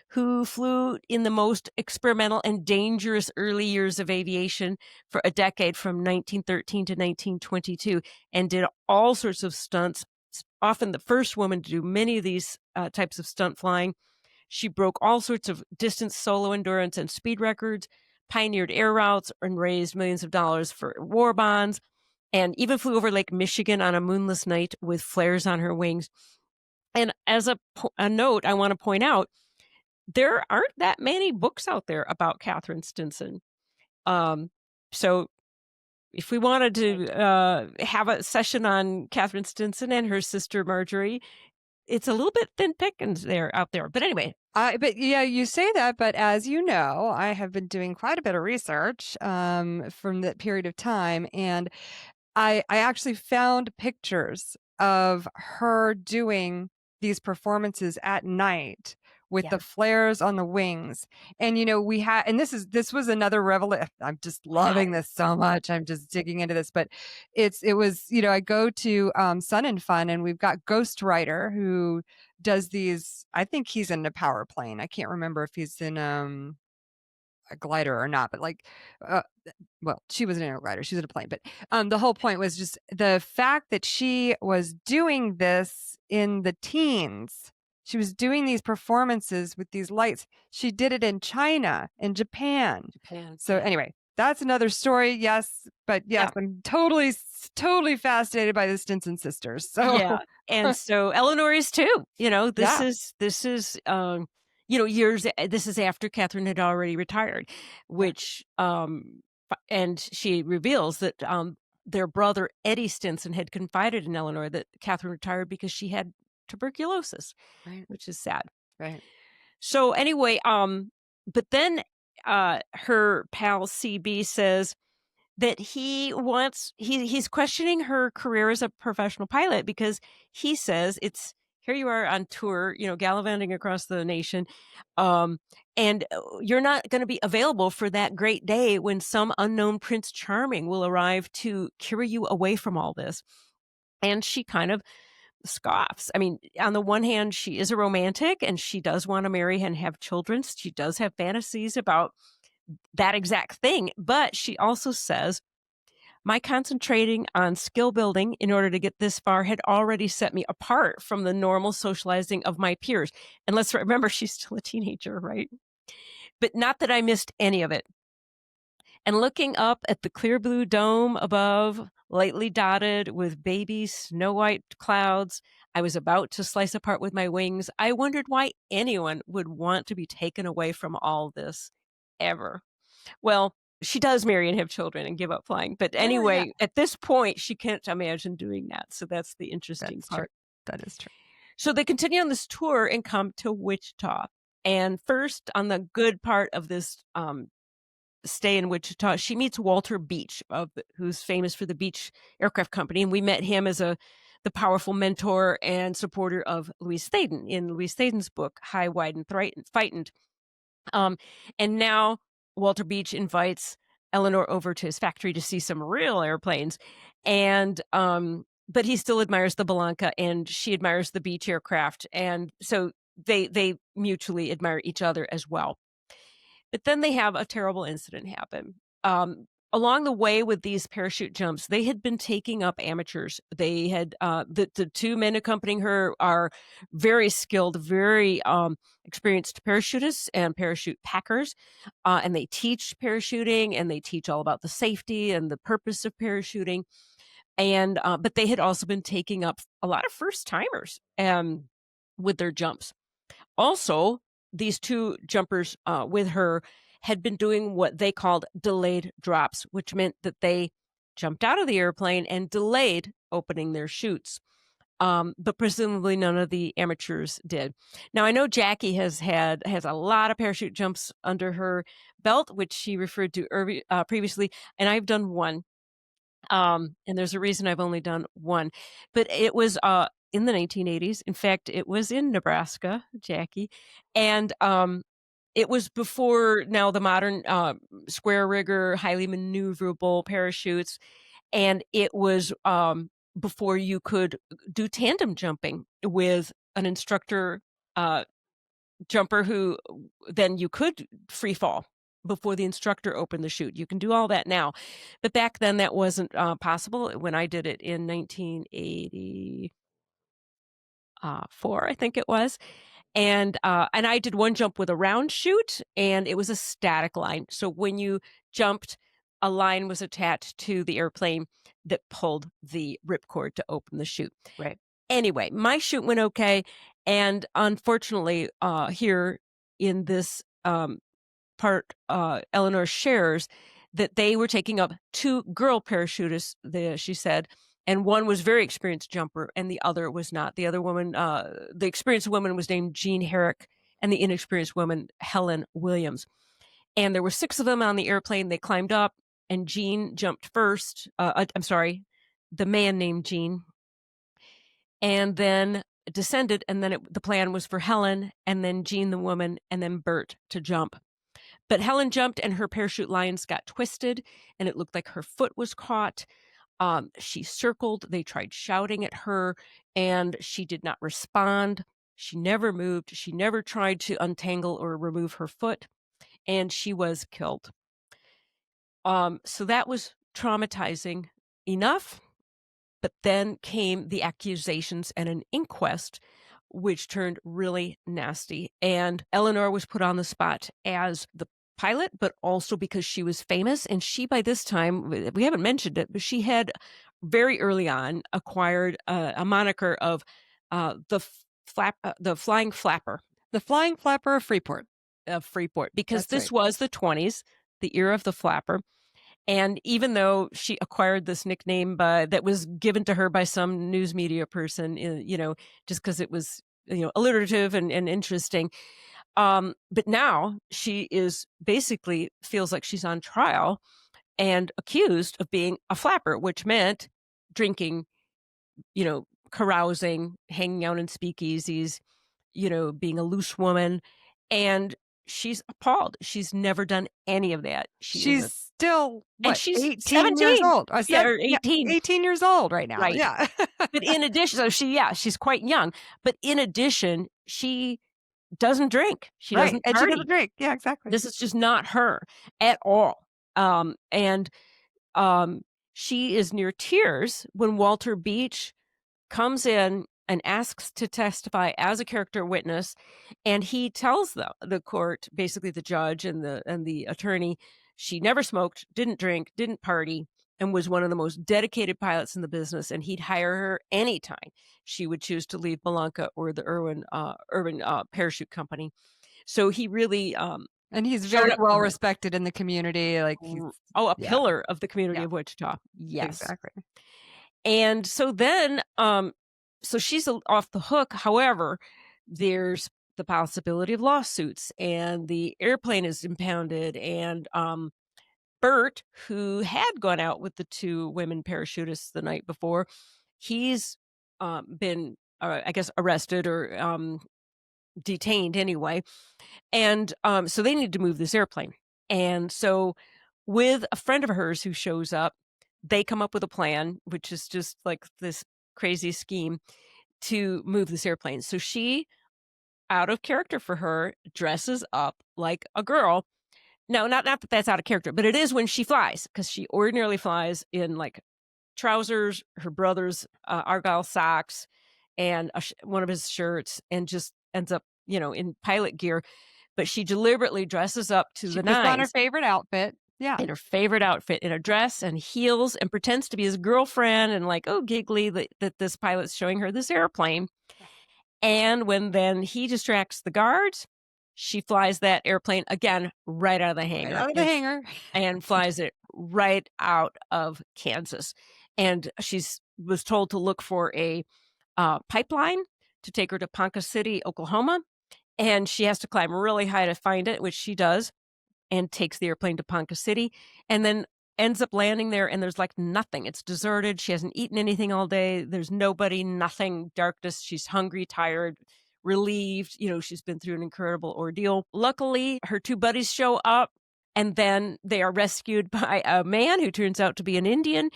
Speaker 2: who flew in the most experimental and dangerous early years of aviation for a decade from 1913 to 1922 and did all sorts of stunts, often the first woman to do many of these types of stunt flying. She broke all sorts of distance, solo endurance, and speed records, pioneered air routes, and raised millions of dollars for war bonds, and even flew over Lake Michigan on a moonless night with flares on her wings. And as a note, I want to point out, there aren't that many books out there about Catherine Stinson. So if we wanted to have a session on Catherine Stinson and her sister Marjorie, it's a little bit thin pickings out there. But anyway.
Speaker 1: But yeah, you say that, but as you know, I have been doing quite a bit of research from that period of time, and I actually found pictures of her doing these performances at night with the flares on the wings. And we had, and this was another revelation. I'm just loving this so much. I'm just digging into this, but it was, I go to Sun and Fun, and we've got Ghostwriter who does these. I think he's in a power plane. I can't remember if he's in a glider or not, but well, she wasn't in a glider, she was in a plane. But the whole point was just the fact that she was doing this in the teens. She was doing these performances with these lights. She did it in China and Japan. So anyway, that's another story. Yes, but yes, I'm totally fascinated by the Stinson sisters. So
Speaker 2: yeah, and so Elinor is too. This is years. This is after Catherine had already retired, which and she reveals that their brother Eddie Stinson had confided in Elinor that Catherine retired because she had tuberculosis, which is sad.
Speaker 1: Right.
Speaker 2: So anyway, but then her pal CB says that he's questioning her career as a professional pilot because he says here you are on tour, gallivanting across the nation, and you're not going to be available for that great day when some unknown Prince Charming will arrive to carry you away from all this. And she kind of scoffs. I mean, on the one hand, she is a romantic and she does want to marry and have children. She does have fantasies about that exact thing. But she also says, my concentrating on skill building in order to get this far had already set me apart from the normal socializing of my peers. And let's remember, she's still a teenager, right? But not that I missed any of it. And looking up at the clear blue dome above, lightly dotted with baby snow white clouds, I was about to slice apart with my wings. I wondered why anyone would want to be taken away from all this ever. Well, she does marry and have children and give up flying. But anyway, at this point, she can't imagine doing that. So that's the interesting part.
Speaker 1: True. That is true.
Speaker 2: So they continue on this tour and come to Wichita. And first, on the good part of this stay in Wichita, she meets Walter Beach, who's famous for the Beach Aircraft Company. And we met him as the powerful mentor and supporter of Louise Thaden in Louise Thaden's book, High, Wide, and Frightened. And now Walter Beach invites Elinor over to his factory to see some real airplanes. And but he still admires the Blanca and she admires the Beach aircraft. And so they mutually admire each other as well. But then they have a terrible incident happen. Along the way with these parachute jumps, they had been taking up amateurs. They had the two men accompanying her are very skilled, very experienced parachutists and parachute packers, and they teach parachuting and they teach all about the safety and the purpose of parachuting. And but they had also been taking up a lot of first timers with their jumps. Also, these two jumpers with her had been doing what they called delayed drops, which meant that they jumped out of the airplane and delayed opening their chutes. But presumably none of the amateurs did. Now, I know Jackie has a lot of parachute jumps under her belt, which she referred to previously, and I've done one. And there's a reason I've only done one. But it was in the 1980s. In fact, it was in Nebraska, Jackie. And It was before now the modern, square rigger, highly maneuverable parachutes, and it was, before you could do tandem jumping with an instructor, uh, jumper who then you could free fall before the instructor opened the chute. You can do all that now, but back then that wasn't, possible when I did it in 1984, I think it was. And I did one jump with a round chute, and it was a static line. So when you jumped, a line was attached to the airplane that pulled the ripcord to open the chute.
Speaker 3: Right.
Speaker 2: Anyway, my chute went okay, and unfortunately, here in this part, Eleanor shares that they were taking up 2 girl parachutists, she said, and one was very experienced jumper and the other was not. The other woman, the experienced woman was named Jean Herrick and the inexperienced woman, Helen Williams. And there were 6 of them on the airplane. They climbed up and Jean jumped first. I'm sorry, the man named Jean, and then descended. And then the plan was for Helen and then Jean, the woman, and then Bert to jump. But Helen jumped and her parachute lines got twisted and it looked like her foot was caught. She circled. They tried shouting at her and she did not respond. She never moved. She never tried to untangle or remove her foot and she was killed. So that was traumatizing enough. But then came the accusations and an inquest, which turned really nasty. And Eleanor was put on the spot as the pilot, but also because she was famous. And she, by this time, we haven't mentioned it, but she had very early on acquired a moniker of the Flying Flapper
Speaker 1: The Flying Flapper of Freeport.
Speaker 2: because
Speaker 1: That's
Speaker 2: this
Speaker 1: right.
Speaker 2: was the 20s, the era of the flapper. And even though she acquired this nickname that was given to her by some news media person, just because it was, alliterative and interesting. But now she is basically feels like she's on trial and accused of being a flapper, which meant drinking, carousing, hanging out in speakeasies, being a loose woman. And she's appalled. She's never done any of that.
Speaker 1: She's still,
Speaker 2: And
Speaker 1: what,
Speaker 2: she's
Speaker 1: 18 years
Speaker 2: 17.
Speaker 1: old? I
Speaker 2: Yeah,
Speaker 1: said,
Speaker 2: or
Speaker 1: yeah,
Speaker 2: 18.
Speaker 1: 18 years old right now.
Speaker 2: Right.
Speaker 1: Yeah.
Speaker 2: But in addition, so she's quite young. But in addition, she doesn't drink. She
Speaker 1: Right.
Speaker 2: doesn't
Speaker 1: And she doesn't
Speaker 2: party.
Speaker 1: drink. Yeah, exactly.
Speaker 2: This is just not her at all. And she is near tears when Walter Beach comes in and asks to testify as a character witness, and he tells the court, basically the judge and the attorney, she never smoked, didn't drink, didn't party, and was one of the most dedicated pilots in the business, and he'd hire her anytime she would choose to leave Belanca or the Urban Parachute Company. So he really
Speaker 1: And he's
Speaker 2: showed
Speaker 1: very
Speaker 2: up
Speaker 1: well
Speaker 2: for her.
Speaker 1: respected in the community. Like he's,
Speaker 2: A
Speaker 1: yeah,
Speaker 2: pillar of the community
Speaker 1: yeah,
Speaker 2: of Wichita. Yes.
Speaker 1: exactly.
Speaker 2: And so then, so she's off the hook. However, there's the possibility of lawsuits and the airplane is impounded. And Bert, who had gone out with the 2 women parachutists the night before, he's been, I guess, arrested or detained anyway. And so they need to move this airplane. And so with a friend of hers who shows up, they come up with a plan, which is just like this crazy scheme to move this airplane. So she, out of character for her, dresses up like a girl. No, not that that's out of character, but it is when she flies, because she ordinarily flies in like trousers, her brother's Argyle socks, and one of his shirts, and just ends up, in pilot gear. But she deliberately dresses up to
Speaker 1: She
Speaker 2: the
Speaker 1: puts on her
Speaker 2: nines
Speaker 1: favorite outfit. Yeah.
Speaker 2: in her favorite outfit, in a dress and heels, and pretends to be his girlfriend and like, oh, giggly that this pilot's showing her this airplane. And when then he distracts the guards, she flies that airplane again right out of the
Speaker 1: Right
Speaker 2: hangar
Speaker 1: out of the hangar.
Speaker 2: and flies it right out of Kansas. And she's was told to look for a pipeline to take her to Ponca City, Oklahoma. And she has to climb really high to find it, which she does, and takes the airplane to Ponca City, and then ends up landing there, and there's like nothing. It's deserted. She hasn't eaten anything all day. There's nobody, nothing, darkness. She's hungry, tired, relieved. She's been through an incredible ordeal. Luckily, her two buddies show up, and then they are rescued by a man who turns out to be an Indian,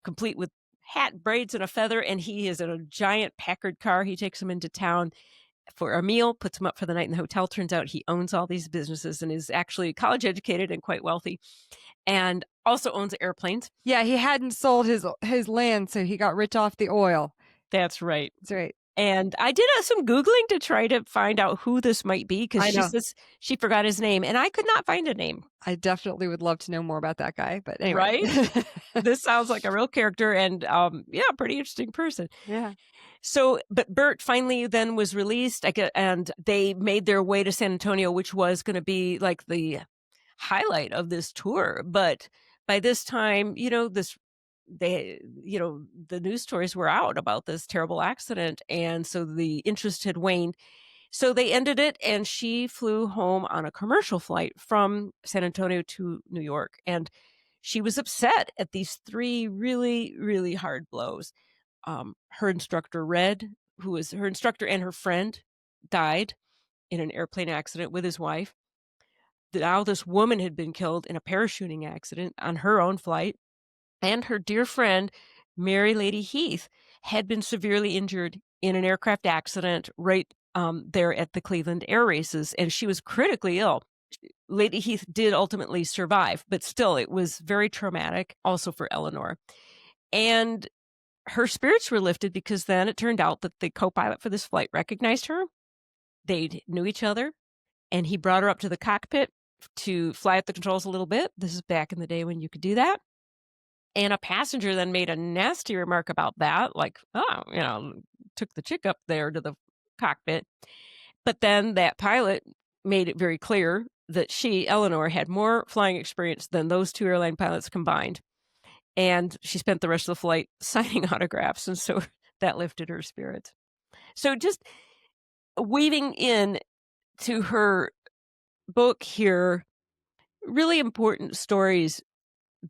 Speaker 2: complete with hat, braids, and a feather, and he is in a giant Packard car. He takes them into town for a meal, puts him up for the night in the hotel. Turns out he owns all these businesses and is actually college educated and quite wealthy, and also owns airplanes.
Speaker 1: Yeah, he hadn't sold his land, so he got rich off the oil.
Speaker 2: That's right.
Speaker 1: That's right.
Speaker 2: And I did some Googling to try to find out who this might be, because
Speaker 1: I
Speaker 2: she
Speaker 1: know.
Speaker 2: says she forgot his name, and I could not find a name.
Speaker 1: I definitely would love to know more about that guy, but anyway.
Speaker 2: Right? This sounds like a real character, and yeah, pretty interesting person.
Speaker 1: Yeah.
Speaker 2: So, but Bert finally then was released, and they made their way to San Antonio, which was going to be like the highlight of this tour. But by this time, the news stories were out about this terrible accident, and so the interest had waned. So they ended it, and she flew home on a commercial flight from San Antonio to New York. And she was upset at these three really, really hard blows. Her instructor, Red, who was her instructor, and her friend died in an airplane accident with his wife. Now this woman had been killed in a parachuting accident on her own flight. And her dear friend, Mary Lady Heath, had been severely injured in an aircraft accident right there at the Cleveland Air Races, and she was critically ill. Lady Heath did ultimately survive, but still, it was very traumatic also for Elinor. And her spirits were lifted because then it turned out that the co-pilot for this flight recognized her. They knew each other, and he brought her up to the cockpit to fly at the controls a little bit. This is back in the day when you could do that. And a passenger then made a nasty remark about that, like, oh, took the chick up there to the cockpit. But then that pilot made it very clear that she, Elinor, had more flying experience than those two airline pilots combined. And she spent the rest of the flight signing autographs. And so that lifted her spirits. So just weaving in to her book here, really important stories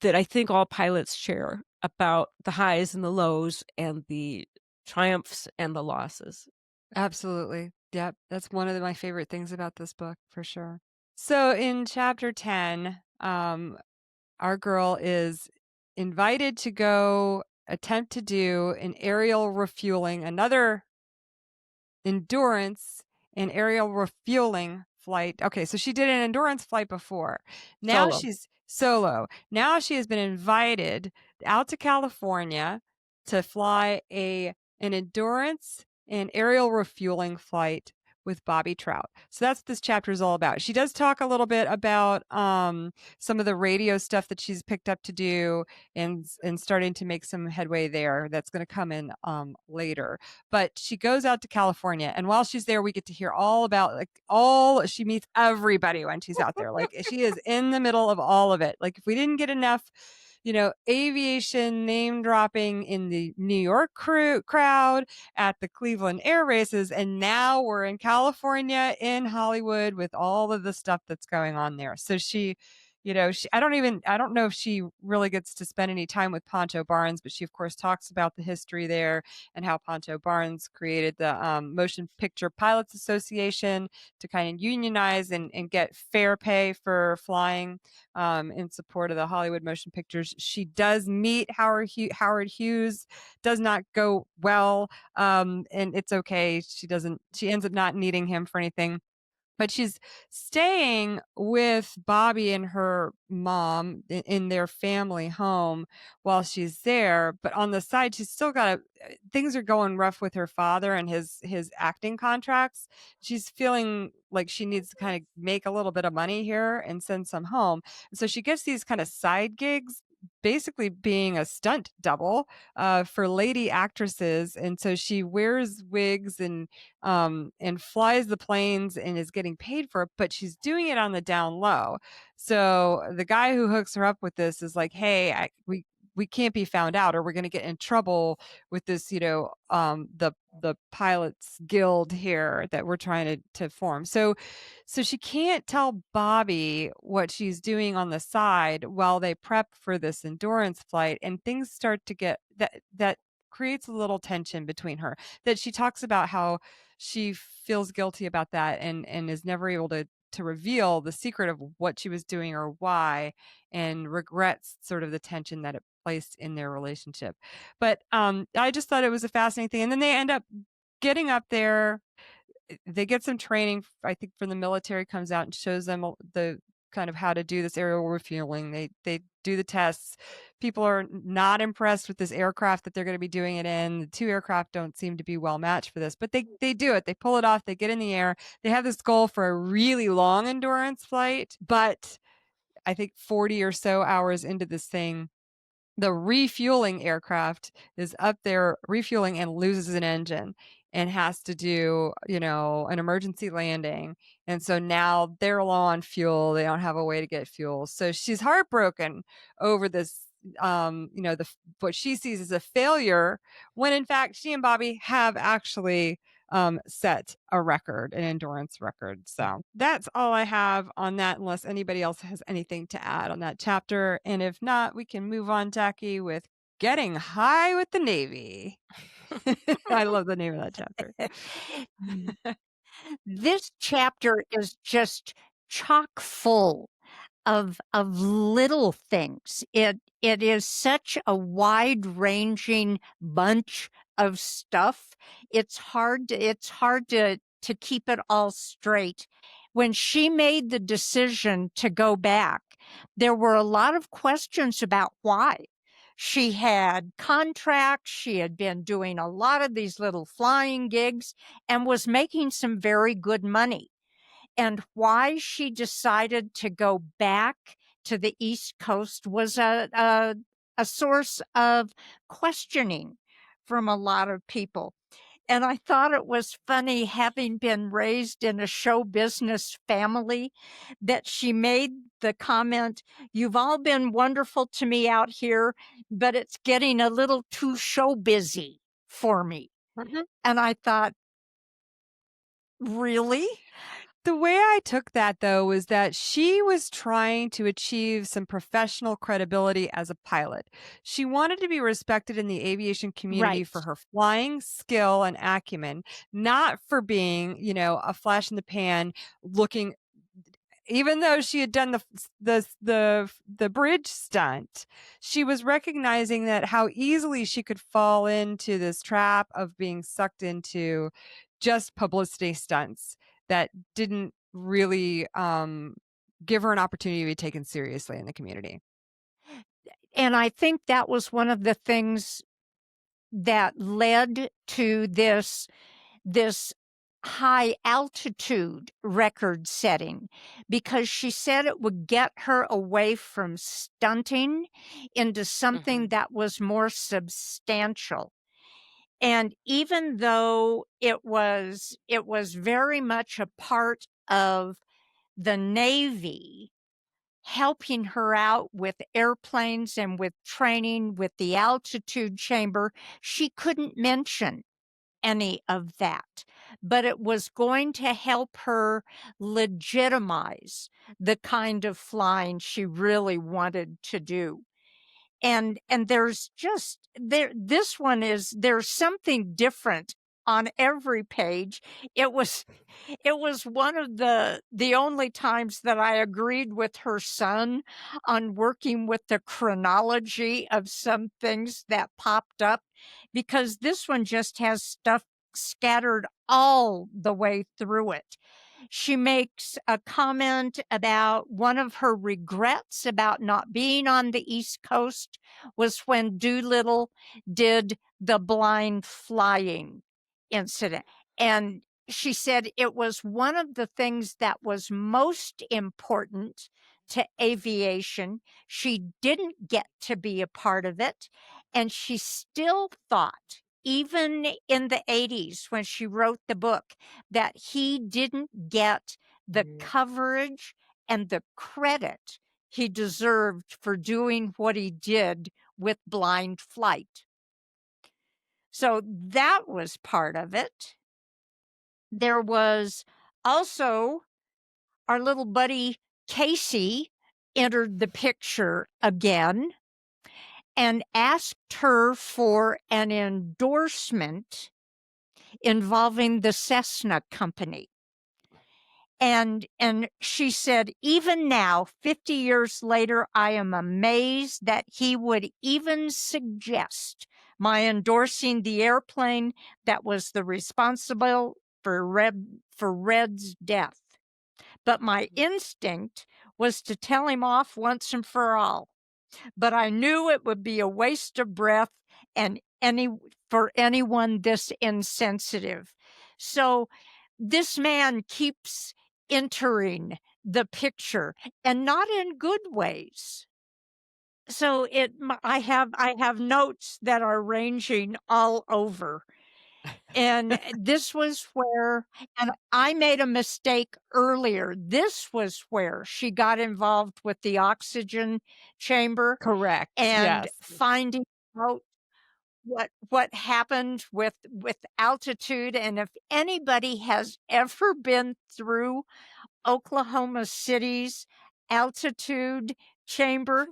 Speaker 2: that I think all pilots share about the highs and the lows and the triumphs and the losses.
Speaker 1: Absolutely. Yep. That's one of my favorite things about this book, for sure. So in chapter 10, our girl is invited to go attempt to do an aerial refueling, another endurance and aerial refueling flight. Okay, so she did an endurance flight before. Now
Speaker 2: Solo.
Speaker 1: she's solo. Now she has been invited out to California to fly an endurance and aerial refueling flight with Bobby Trout. So that's what this chapter is all about. She does talk a little bit about some of the radio stuff that she's picked up to do and starting to make some headway there. That's going to come in later. But she goes out to California, and while she's there, we get to hear all about she meets everybody when she's out there. Like she is in the middle of all of it. Like if we didn't get enough aviation name dropping in the New York crowd at the Cleveland Air Races. And now we're in California, in Hollywood, with all of the stuff that's going on there. So she, I don't know if she really gets to spend any time with Pancho Barnes, but she, of course, talks about the history there and how Pancho Barnes created the Motion Picture Pilots Association to kind of unionize and get fair pay for flying in support of the Hollywood motion pictures. She does meet Howard Hughes, does not go well, and it's okay. She ends up not needing him for anything. But she's staying with Bobby and her mom in their family home while she's there. But on the side, she's still got things are going rough with her father and his acting contracts. She's feeling like she needs to kind of make a little bit of money here and send some home. So she gets these kind of side gigs, basically being a stunt double for lady actresses. And so she wears wigs and flies the planes and is getting paid for it, but she's doing it on the down low. So the guy who hooks her up with this is like, hey, we can't be found out or we're going to get in trouble with this, the pilots guild here that we're trying to form. So she can't tell Bobby what she's doing on the side while they prep for this endurance flight, and things start to get that creates a little tension between her, that she talks about how she feels guilty about that and is never able to reveal the secret of what she was doing or why, and regrets sort of the tension that it placed in their relationship. But I just thought it was a fascinating thing. And then they end up getting up there. They get some training, I think, from the military, comes out and shows them the kind of how to do this aerial refueling. They do the tests. People are not impressed with this aircraft that they're going to be doing it in. The two aircraft don't seem to be well matched for this, but they do it. They pull it off. They get in the air. They have this goal for a really long endurance flight, but I think 40 or so hours into this thing, the refueling aircraft is up there refueling and loses an engine and has to do, an emergency landing. And so now they're low on fuel. They don't have a way to get fuel. So she's heartbroken over this, what she sees as a failure, when in fact she and Bobby have actually set a record, an endurance record. So that's all I have on that, unless anybody else has anything to add on that chapter. And if not, we can move on, Jackie, with Getting High with the Navy. I love the name of that chapter.
Speaker 3: This chapter is just chock full of little things. It is such a wide-ranging bunch of stuff. It's hard to keep it all straight. When she made the decision to go back, there were a lot of questions about why. She had contracts, she had been doing a lot of these little flying gigs and was making some very good money. And why she decided to go back to the East Coast was a source of questioning from a lot of people. And I thought it was funny, having been raised in a show business family, that she made the comment, "You've all been wonderful to me out here, but it's getting a little too show busy for me."
Speaker 2: Mhm.
Speaker 3: And I thought, really?
Speaker 1: The way I took that, though, was that she was trying to achieve some professional credibility as a pilot. She wanted to be respected in the aviation community
Speaker 3: Right.
Speaker 1: for her flying skill and acumen, not for being, a flash in the pan looking. Even though she had done the bridge stunt, she was recognizing that how easily she could fall into this trap of being sucked into just publicity stunts that didn't really give her an opportunity to be taken seriously in the community.
Speaker 3: And I think that was one of the things that led to this high altitude record setting, because she said it would get her away from stunting into something
Speaker 2: Mhm.
Speaker 3: that was more substantial. And even though it was very much a part of the Navy helping her out with airplanes and with training with the altitude chamber, she couldn't mention any of that. But it was going to help her legitimize the kind of flying she really wanted to do. And there's just there's something different on every page. It was one of the only times that I agreed with her son on working with the chronology of some things that popped up, because this one just has stuff scattered all the way through it. She makes a comment about one of her regrets about not being on the East Coast was when Doolittle did the blind flying incident. And she said it was one of the things that was most important to aviation. She didn't get to be a part of it. And she still thought, even in the 80s when she wrote the book, that he didn't get the coverage and the credit he deserved for doing what he did with blind flight. So that was part of it. There was also our little buddy Casey entered the picture again. and asked her for an endorsement involving the Cessna Company. And she said, even now, 50 years later, I am amazed that he would even suggest my endorsing the airplane that was the responsible for Red's death. But my instinct was to tell him off once and for all. But I knew it would be a waste of breath and for anyone this insensitive. So this man keeps entering the picture, and not in good ways. So I have notes that are ranging all over. And this was where, and I made a mistake earlier. This was where she got involved with the oxygen chamber
Speaker 1: Correct.
Speaker 3: and
Speaker 1: Yes.
Speaker 3: finding out what happened with altitude. And if anybody has ever been through Oklahoma City's altitude chamber,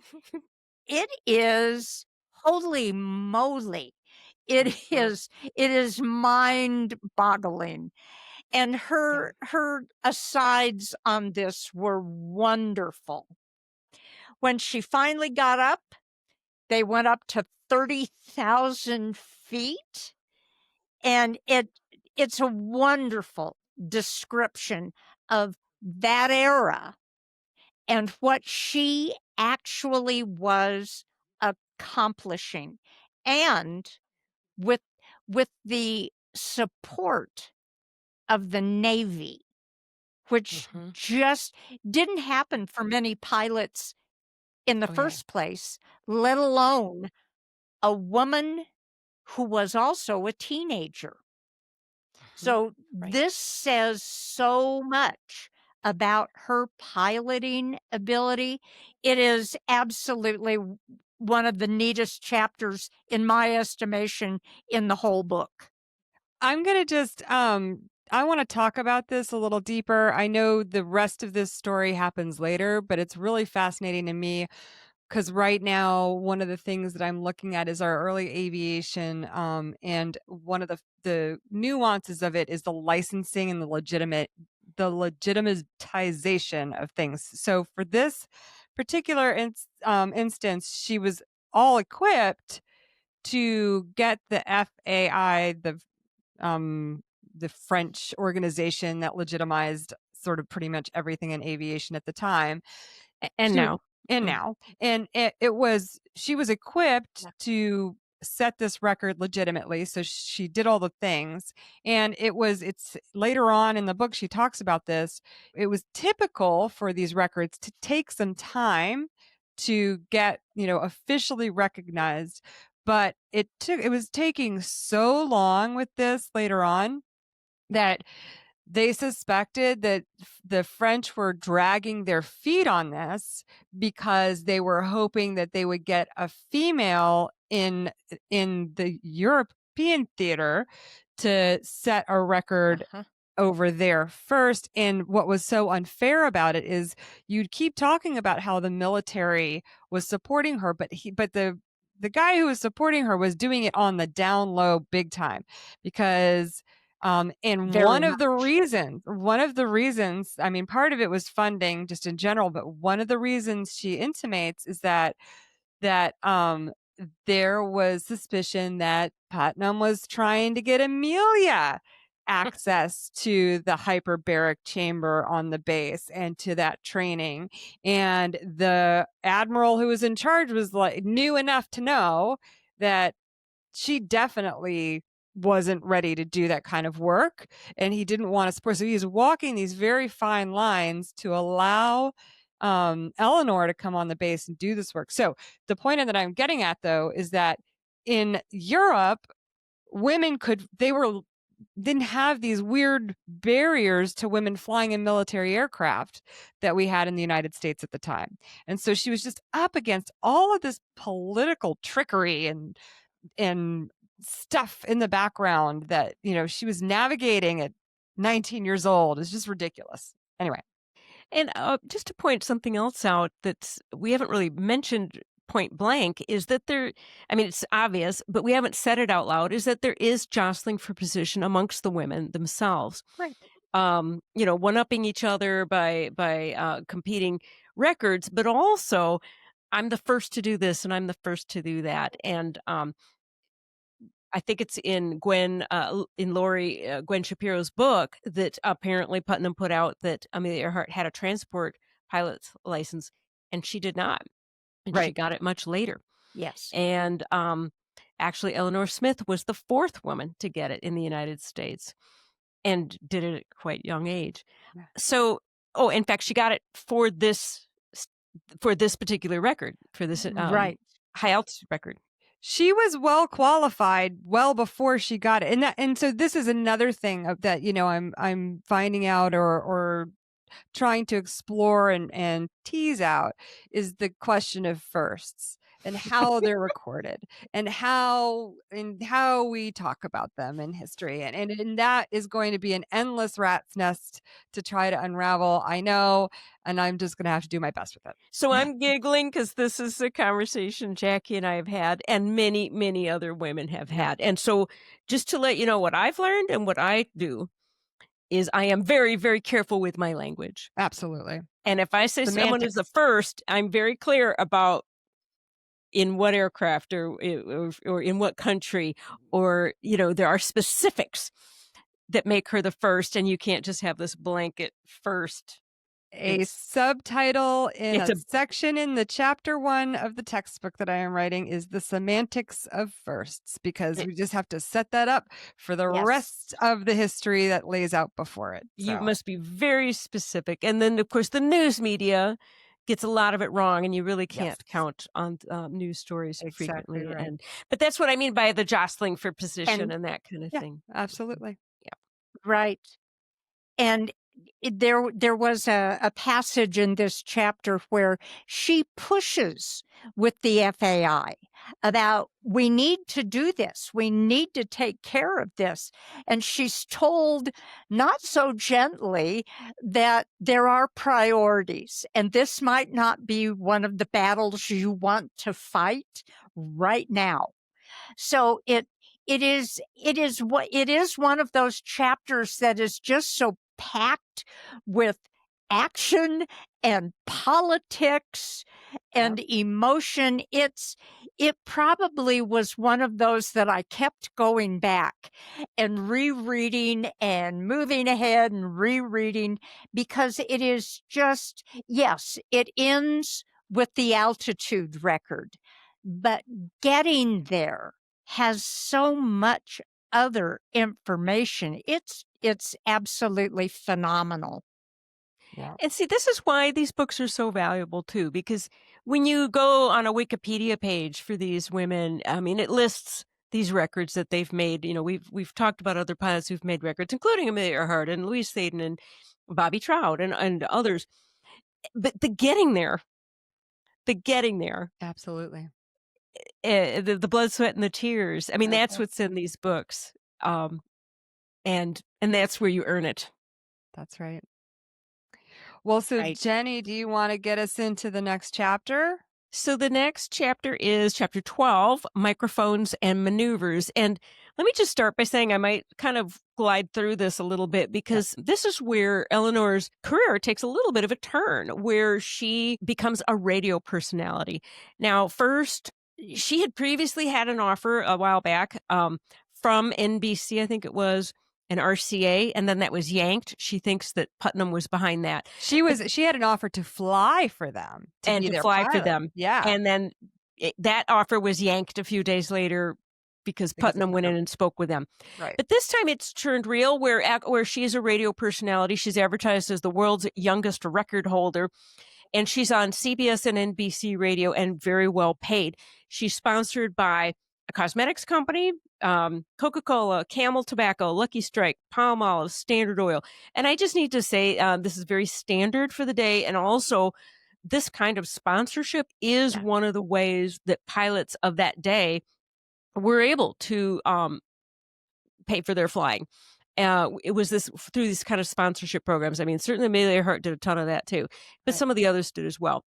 Speaker 3: it is, holy moly, it is mind-boggling. And her asides on this were wonderful. When she finally got up, they went up to 30,000 feet, and it's a wonderful description of that era and what she actually was accomplishing, and with the support of the Navy, which just didn't happen for many pilots in the first place, let alone a woman who was also a teenager. So this says so much about her piloting ability. It is absolutely one of the neatest chapters, in my estimation, in the whole book.
Speaker 1: I'm going to just, I want to talk about this a little deeper. I know the rest of this story happens later, but it's really fascinating to me because right now, one of the things that I'm looking at is our early aviation. And one of the nuances of it is the licensing and the legitimatization of things. So for this particular instance, she was all equipped to get the FAI, the French organization that legitimized sort of pretty much everything in aviation at the time.
Speaker 2: And
Speaker 1: to-
Speaker 2: now.
Speaker 1: and now. And she was equipped to set this record legitimately. So she did all the things. And it's later on in the book, she talks about this. It was typical for these records to take some time to get, officially recognized. But it was taking so long with this later on that they suspected that the French were dragging their feet on this because they were hoping that they would get a female in the European theater to set a record over there first. And what was so unfair about it is you'd keep talking about how the military was supporting her, but the guy who was supporting her was doing it on the down low big time because and one of the reasons, I mean, part of it was funding just in general, but one of the reasons she intimates is that there was suspicion that Putnam was trying to get Amelia access to the hyperbaric chamber on the base and to that training. And the admiral who was in charge was knew enough to know that she definitely wasn't ready to do that kind of work, and he didn't want to support. So he's walking these very fine lines to allow Elinor to come on the base and do this work. So the point that I'm getting at, though, is that in Europe, women didn't have these weird barriers to women flying in military aircraft that we had in the United States at the time. And so she was just up against all of this political trickery and stuff in the background that, she was navigating at 19 years old. It's just ridiculous. Anyway.
Speaker 2: And just to point something else out we haven't really mentioned point blank is that I mean, it's obvious, but we haven't said it out loud, is that there is jostling for position amongst the women themselves.
Speaker 1: Right.
Speaker 2: One-upping each other by competing records, but also I'm the first to do this and I'm the first to do that. And I think it's in Gwen Shapiro's book that apparently Putnam put out that Amelia Earhart had a transport pilot's license and she did not. And she
Speaker 1: Right.
Speaker 2: got it much later.
Speaker 3: Yes.
Speaker 2: And actually, Elinor Smith was the fourth woman to get it in the United States and did it at a quite young age.
Speaker 1: Yeah.
Speaker 2: So, in fact, she got it for this particular record, for this
Speaker 3: Right.
Speaker 2: high altitude record.
Speaker 1: She was well qualified well before she got it. And so this is another thing that, I'm finding out or trying to explore and tease out is the question of firsts and how they're recorded and how we talk about them in history. And that is going to be an endless rat's nest to try to unravel. I know, and I'm just going to have to do my best with it.
Speaker 2: So I'm giggling because this is a conversation Jackie and I have had, and many, many other women have had. And so just to let you know what I've learned and what I do is I am very, very careful with my language.
Speaker 1: Absolutely.
Speaker 2: And if I say someone is the first, I'm very clear about in what aircraft or in what country, or, there are specifics that make her the first, and you can't just have this blanket first.
Speaker 1: A subtitle in a section in the chapter 1 of the textbook that I am writing is the semantics of firsts, because we just have to set that up for the rest of the history that lays out before it. So.
Speaker 2: You must be very specific. And then, of course, the news media gets a lot of it wrong, and you really can't count on news stories frequently.
Speaker 1: Right.
Speaker 2: But that's what I mean by the jostling for position and that kind of thing.
Speaker 1: Absolutely.
Speaker 2: Yeah.
Speaker 3: Right. And there was a passage in this chapter where she pushes with the FAI about, we need to do this. We need to take care of this. And she's told, not so gently, that there are priorities. And this might not be one of the battles you want to fight right now. So it is one of those chapters that is just so packed with action and politics and emotion. It probably was one of those that I kept going back and rereading and moving ahead and rereading, because it is just, yes, it ends with the altitude record, but getting there has so much other information. It's absolutely phenomenal.
Speaker 1: Yeah.
Speaker 2: And see, this is why these books are so valuable too, because when you go on a Wikipedia page for these women, I mean, it lists these records that they've made. We've talked about other pilots who've made records, including Amelia Earhart and Louise Thaden and Bobby Trout and others. But the getting there,
Speaker 1: Absolutely.
Speaker 2: the blood, sweat, and the tears. I mean, that's what's in these books. And that's where you earn it.
Speaker 1: That's right. Well, so
Speaker 3: Right.
Speaker 1: Jenny, do you want to get us into the next chapter?
Speaker 2: So the next chapter is chapter 12, Microphones and Maneuvers. And let me just start by saying I might kind of glide through this a little bit, because this is where Elinor's career takes a little bit of a turn, where she becomes a radio personality. Now, first, she had previously had an offer a while back from NBC, I think it was, an RCA, and then that was yanked. She thinks that Putnam was behind that.
Speaker 1: She had an offer to fly for them
Speaker 2: To fly for them.
Speaker 1: Yeah.
Speaker 2: And then that offer was yanked a few days later because Putnam went in and spoke with them.
Speaker 1: Right.
Speaker 2: But this time it's turned real, where she's a radio personality. She's advertised as the world's youngest record holder, and she's on CBS and NBC radio and very well paid. She's sponsored by a cosmetics company, Coca-Cola, Camel Tobacco, Lucky Strike, Palmolive, Standard Oil. And I just need to say, this is very standard for the day. And also, this kind of sponsorship is one of the ways that pilots of that day were able to pay for their flying. It was through these kind of sponsorship programs. I mean, certainly Amelia Earhart did a ton of that too, but some of the others did as well.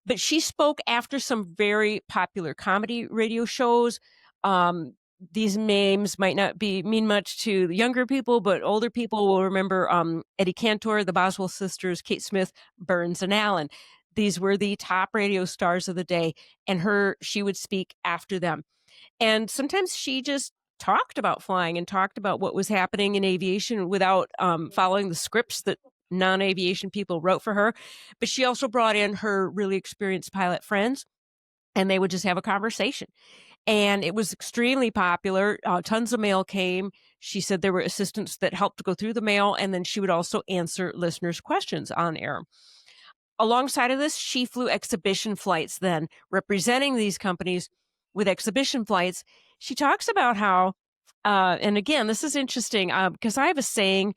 Speaker 2: But she spoke after some very popular comedy radio shows. Um, these names might not mean much to the younger people, but older people will remember Eddie Cantor, the Boswell sisters, Kate Smith, Burns, and Allen. These were the top radio stars of the day, and she would speak after them. And sometimes she just talked about flying and talked about what was happening in aviation without following the scripts that non-aviation people wrote for her. But she also brought in her really experienced pilot friends, and they would just have a conversation. And it was extremely popular. Tons of mail came. She said there were assistants that helped to go through the mail, and then she would also answer listeners' questions on air. Alongside of this, she flew exhibition flights then, representing these companies with exhibition flights. She talks about how, and again, this is interesting because I have a saying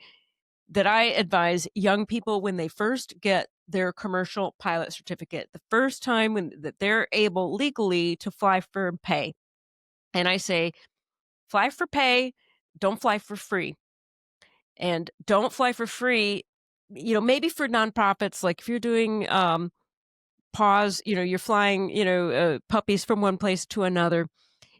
Speaker 2: that I advise young people when they first get their commercial pilot certificate, the first time that they're able legally to fly for pay. And I say, fly for pay, don't fly for free. And don't fly for free, maybe for nonprofits, like if you're doing pause, you're flying, puppies from one place to another.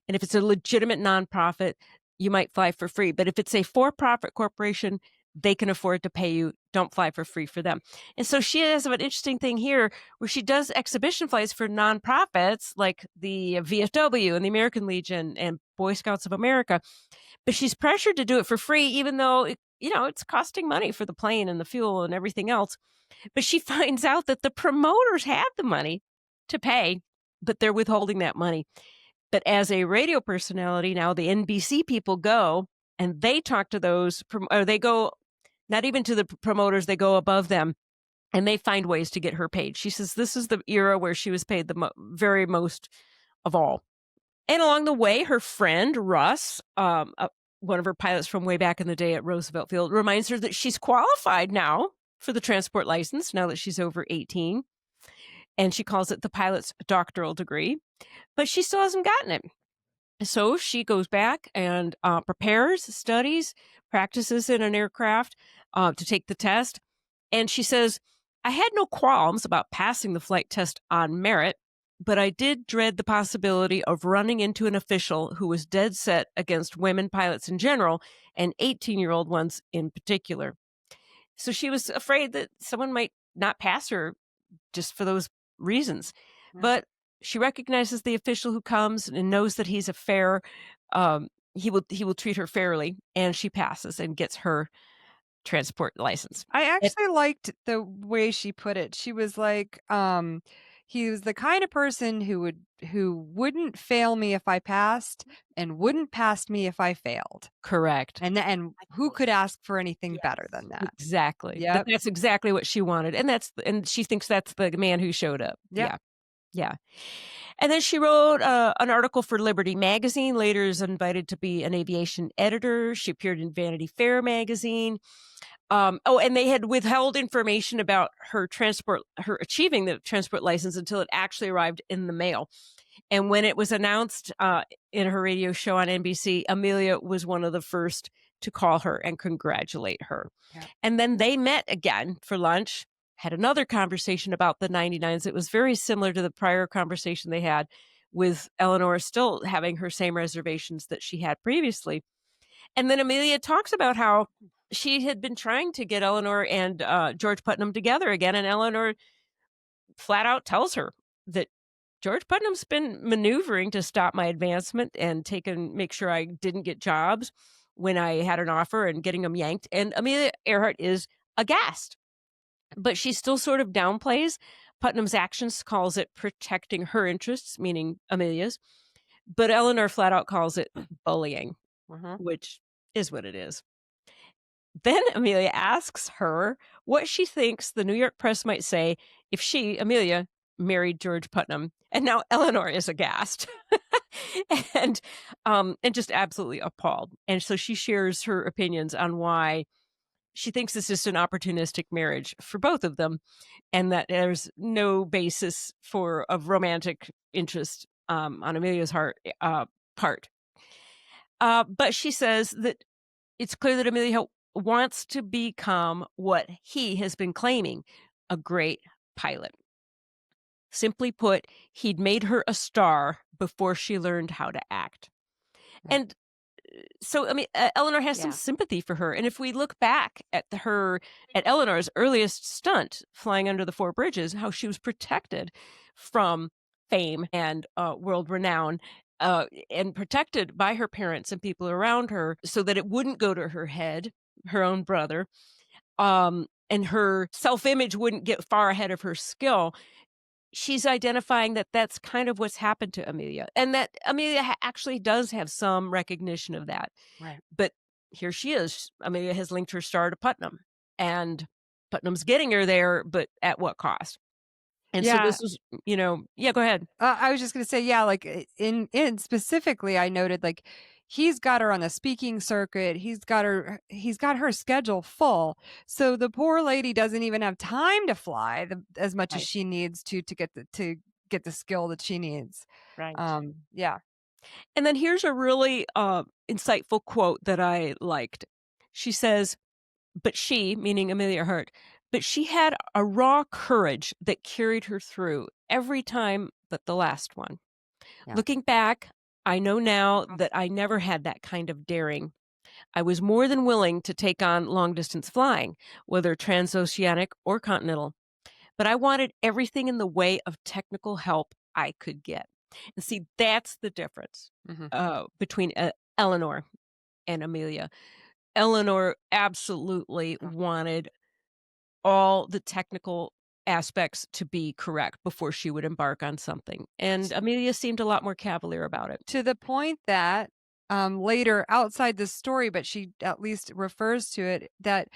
Speaker 2: And if it's a legitimate nonprofit, you might fly for free. But if it's a for-profit corporation, they can afford to pay you. Don't fly for free for them. And so she has an interesting thing here where she does exhibition flights for nonprofits like the VFW and the American Legion and Boy Scouts of America. But she's pressured to do it for free, even though, it's costing money for the plane and the fuel and everything else. But she finds out that the promoters have the money to pay, but they're withholding that money. But as a radio personality, now the NBC people go and they talk to those, or they go not even to the promoters, they go above them and they find ways to get her paid. She says this is the era where she was paid the very most of all. And along the way, her friend Russ, one of her pilots from way back in the day at Roosevelt Field, reminds her that she's qualified now for the transport license now that she's over 18. And she calls it the pilot's doctoral degree, but she still hasn't gotten it. So she goes back and prepares, studies, practices in an aircraft to take the test. And she says, I had no qualms about passing the flight test on merit, but I did dread the possibility of running into an official who was dead set against women pilots in general and 18-year-old ones in particular. So she was afraid that someone might not pass her just for those reasons. But she recognizes the official who comes and knows that he's a fair, he will treat her fairly, and she passes and gets her transport license.
Speaker 1: I actually liked the way she put it. She was like, he was the kind of person who wouldn't fail me if I passed and wouldn't pass me if I failed.
Speaker 2: Correct.
Speaker 1: And who could ask for anything better than that?
Speaker 2: Exactly.
Speaker 1: Yeah.
Speaker 2: That's exactly what she wanted. And she thinks that's the man who showed up.
Speaker 1: Yep.
Speaker 2: Yeah. And then she wrote an article for Liberty magazine, later is invited to be an aviation editor. She appeared in Vanity Fair magazine. And they had withheld information about her achieving the transport license until it actually arrived in the mail. And when it was announced in her radio show on NBC, Amelia was one of the first to call her and congratulate her. Yeah. And then they met again for lunch, had another conversation about the 99s. It was very similar to the prior conversation they had, with Elinor still having her same reservations that she had previously. And then Amelia talks about how she had been trying to get Elinor and George Putnam together again. And Elinor flat out tells her that George Putnam's been maneuvering to stop my advancement and make sure I didn't get jobs when I had an offer and getting them yanked. And Amelia Earhart is aghast, but she still sort of downplays Putnam's actions, calls it protecting her interests, meaning Amelia's. But Elinor flat out calls it bullying, which is what it is. Then Amelia asks her what she thinks the New York press might say if she, Amelia, married George Putnam. And now Elinor is aghast and just absolutely appalled. And so she shares her opinions on why she thinks this is an opportunistic marriage for both of them, and that there's no basis of romantic interest on Amelia's part. But she says that it's clear that Amelia wants to become what he has been claiming, a great pilot. Simply put, he'd made her a star before she learned how to act.
Speaker 1: Right.
Speaker 2: And so, I mean, Eleanor has some
Speaker 3: Yeah.
Speaker 2: sympathy for her. And if we look back at Eleanor's earliest stunt, flying under the four bridges, how she was protected from fame and world renown, and protected by her parents and people around her so that it wouldn't go to her head, her own brother, and her self image wouldn't get far ahead of her skill. She's identifying that that's kind of what's happened to Amelia, and that Amelia actually does have some recognition of that.
Speaker 1: Right.
Speaker 2: But here she is. Amelia has linked her star to Putnam, and Putnam's getting her there, but at what cost? And so
Speaker 1: Yeah.
Speaker 2: this is, yeah, go ahead.
Speaker 1: I was just gonna say, yeah, like in specifically, I noted like he's got her on the speaking circuit. He's got her schedule full. So the poor lady doesn't even have time to fly as much as
Speaker 3: Right.
Speaker 1: she needs to get the skill that she needs.
Speaker 3: Right.
Speaker 1: Yeah.
Speaker 2: And then here's a really insightful quote that I liked. She says, but she, meaning Amelia Earhart, but she had a raw courage that carried her through every time but the last one.
Speaker 1: Yeah.
Speaker 2: Looking back, I know now that I never had that kind of daring. I was more than willing to take on long distance flying, whether transoceanic or continental, but I wanted everything in the way of technical help I could get. And see, that's the difference
Speaker 1: Hmm.
Speaker 2: between Eleanor and Amelia. Eleanor absolutely wanted all the technical aspects to be correct before she would embark on something. And Amelia seemed a lot more cavalier about it.
Speaker 1: To the point that later outside the story, but she at least refers to it that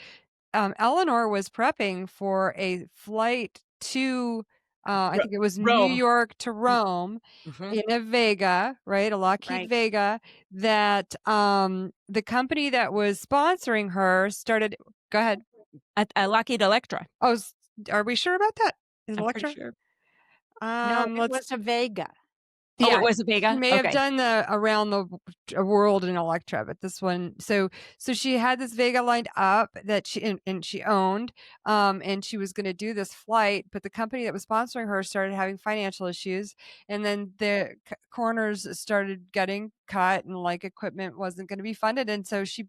Speaker 1: Eleanor was prepping for a flight to, I
Speaker 2: Ro-
Speaker 1: think it was New
Speaker 2: Rome.
Speaker 1: York to Rome
Speaker 2: Mhm.
Speaker 1: in a Vega, right? A Lockheed
Speaker 3: Right.
Speaker 1: Vega that the company that was sponsoring her started. Go ahead.
Speaker 2: At Lockheed Electra,
Speaker 1: Oh, are we sure about that? Is it
Speaker 2: I'm pretty
Speaker 1: Electra?
Speaker 2: sure.
Speaker 3: No, it
Speaker 1: Let's
Speaker 3: was a Vega.
Speaker 2: Oh,
Speaker 1: Yeah,
Speaker 2: it was a
Speaker 1: she
Speaker 2: Vega?
Speaker 1: may have
Speaker 2: Okay.
Speaker 1: done the around the world in Electra, but this one so she had this Vega lined up that and she owned, and she was gonna do this flight, but the company that was sponsoring her started having financial issues, and then the corners started getting cut and, like, equipment wasn't gonna be funded, and so she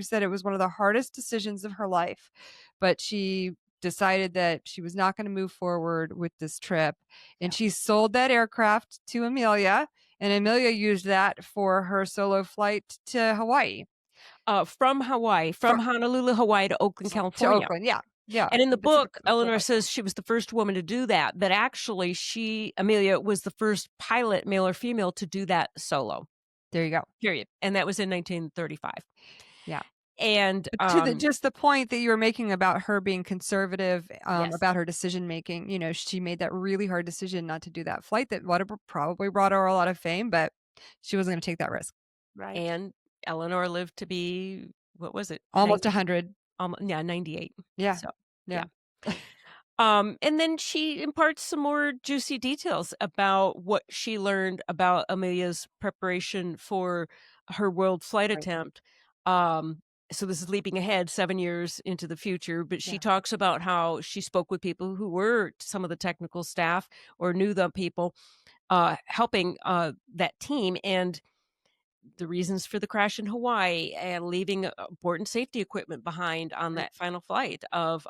Speaker 1: said it was one of the hardest decisions of her life, but she decided that she was not gonna move forward with this trip, and
Speaker 3: Yeah.
Speaker 1: she sold that aircraft to Amelia, and Amelia used that for her solo flight to Hawaii.
Speaker 2: From Hawaii, from
Speaker 1: For
Speaker 2: Honolulu, Hawaii to Oakland,
Speaker 1: to
Speaker 2: California.
Speaker 1: Oakland, yeah, yeah,
Speaker 2: And in the
Speaker 1: the Pacific
Speaker 2: book, Eleanor
Speaker 1: Northwest.
Speaker 2: says she was the first woman to do that, but actually Amelia was the first pilot, male or female, to do that solo,
Speaker 1: There you go.
Speaker 2: period. And that was in 1935.
Speaker 1: Yeah.
Speaker 2: And,
Speaker 1: But to the just the point that you were making about her being conservative,
Speaker 2: yes.
Speaker 1: about her decision making, she made that really hard decision not to do that flight that would've probably brought her a lot of fame, but she wasn't gonna take that risk.
Speaker 3: Right.
Speaker 2: And Eleanor lived to be, what was it?
Speaker 1: Almost
Speaker 2: 90,
Speaker 1: 100.
Speaker 2: yeah, 98.
Speaker 1: Yeah,
Speaker 2: So,
Speaker 1: yeah.
Speaker 2: yeah. And then she imparts some more juicy details about what she learned about Amelia's preparation for her world flight
Speaker 1: Right,
Speaker 2: attempt. Um, so this is leaping ahead 7 years into the future, but she
Speaker 1: yeah.
Speaker 2: talks about how she spoke with people who were some of the technical staff or knew the people helping that team, and the reasons for the crash in Hawaii, and leaving important safety equipment behind on
Speaker 1: Right,
Speaker 2: that final flight of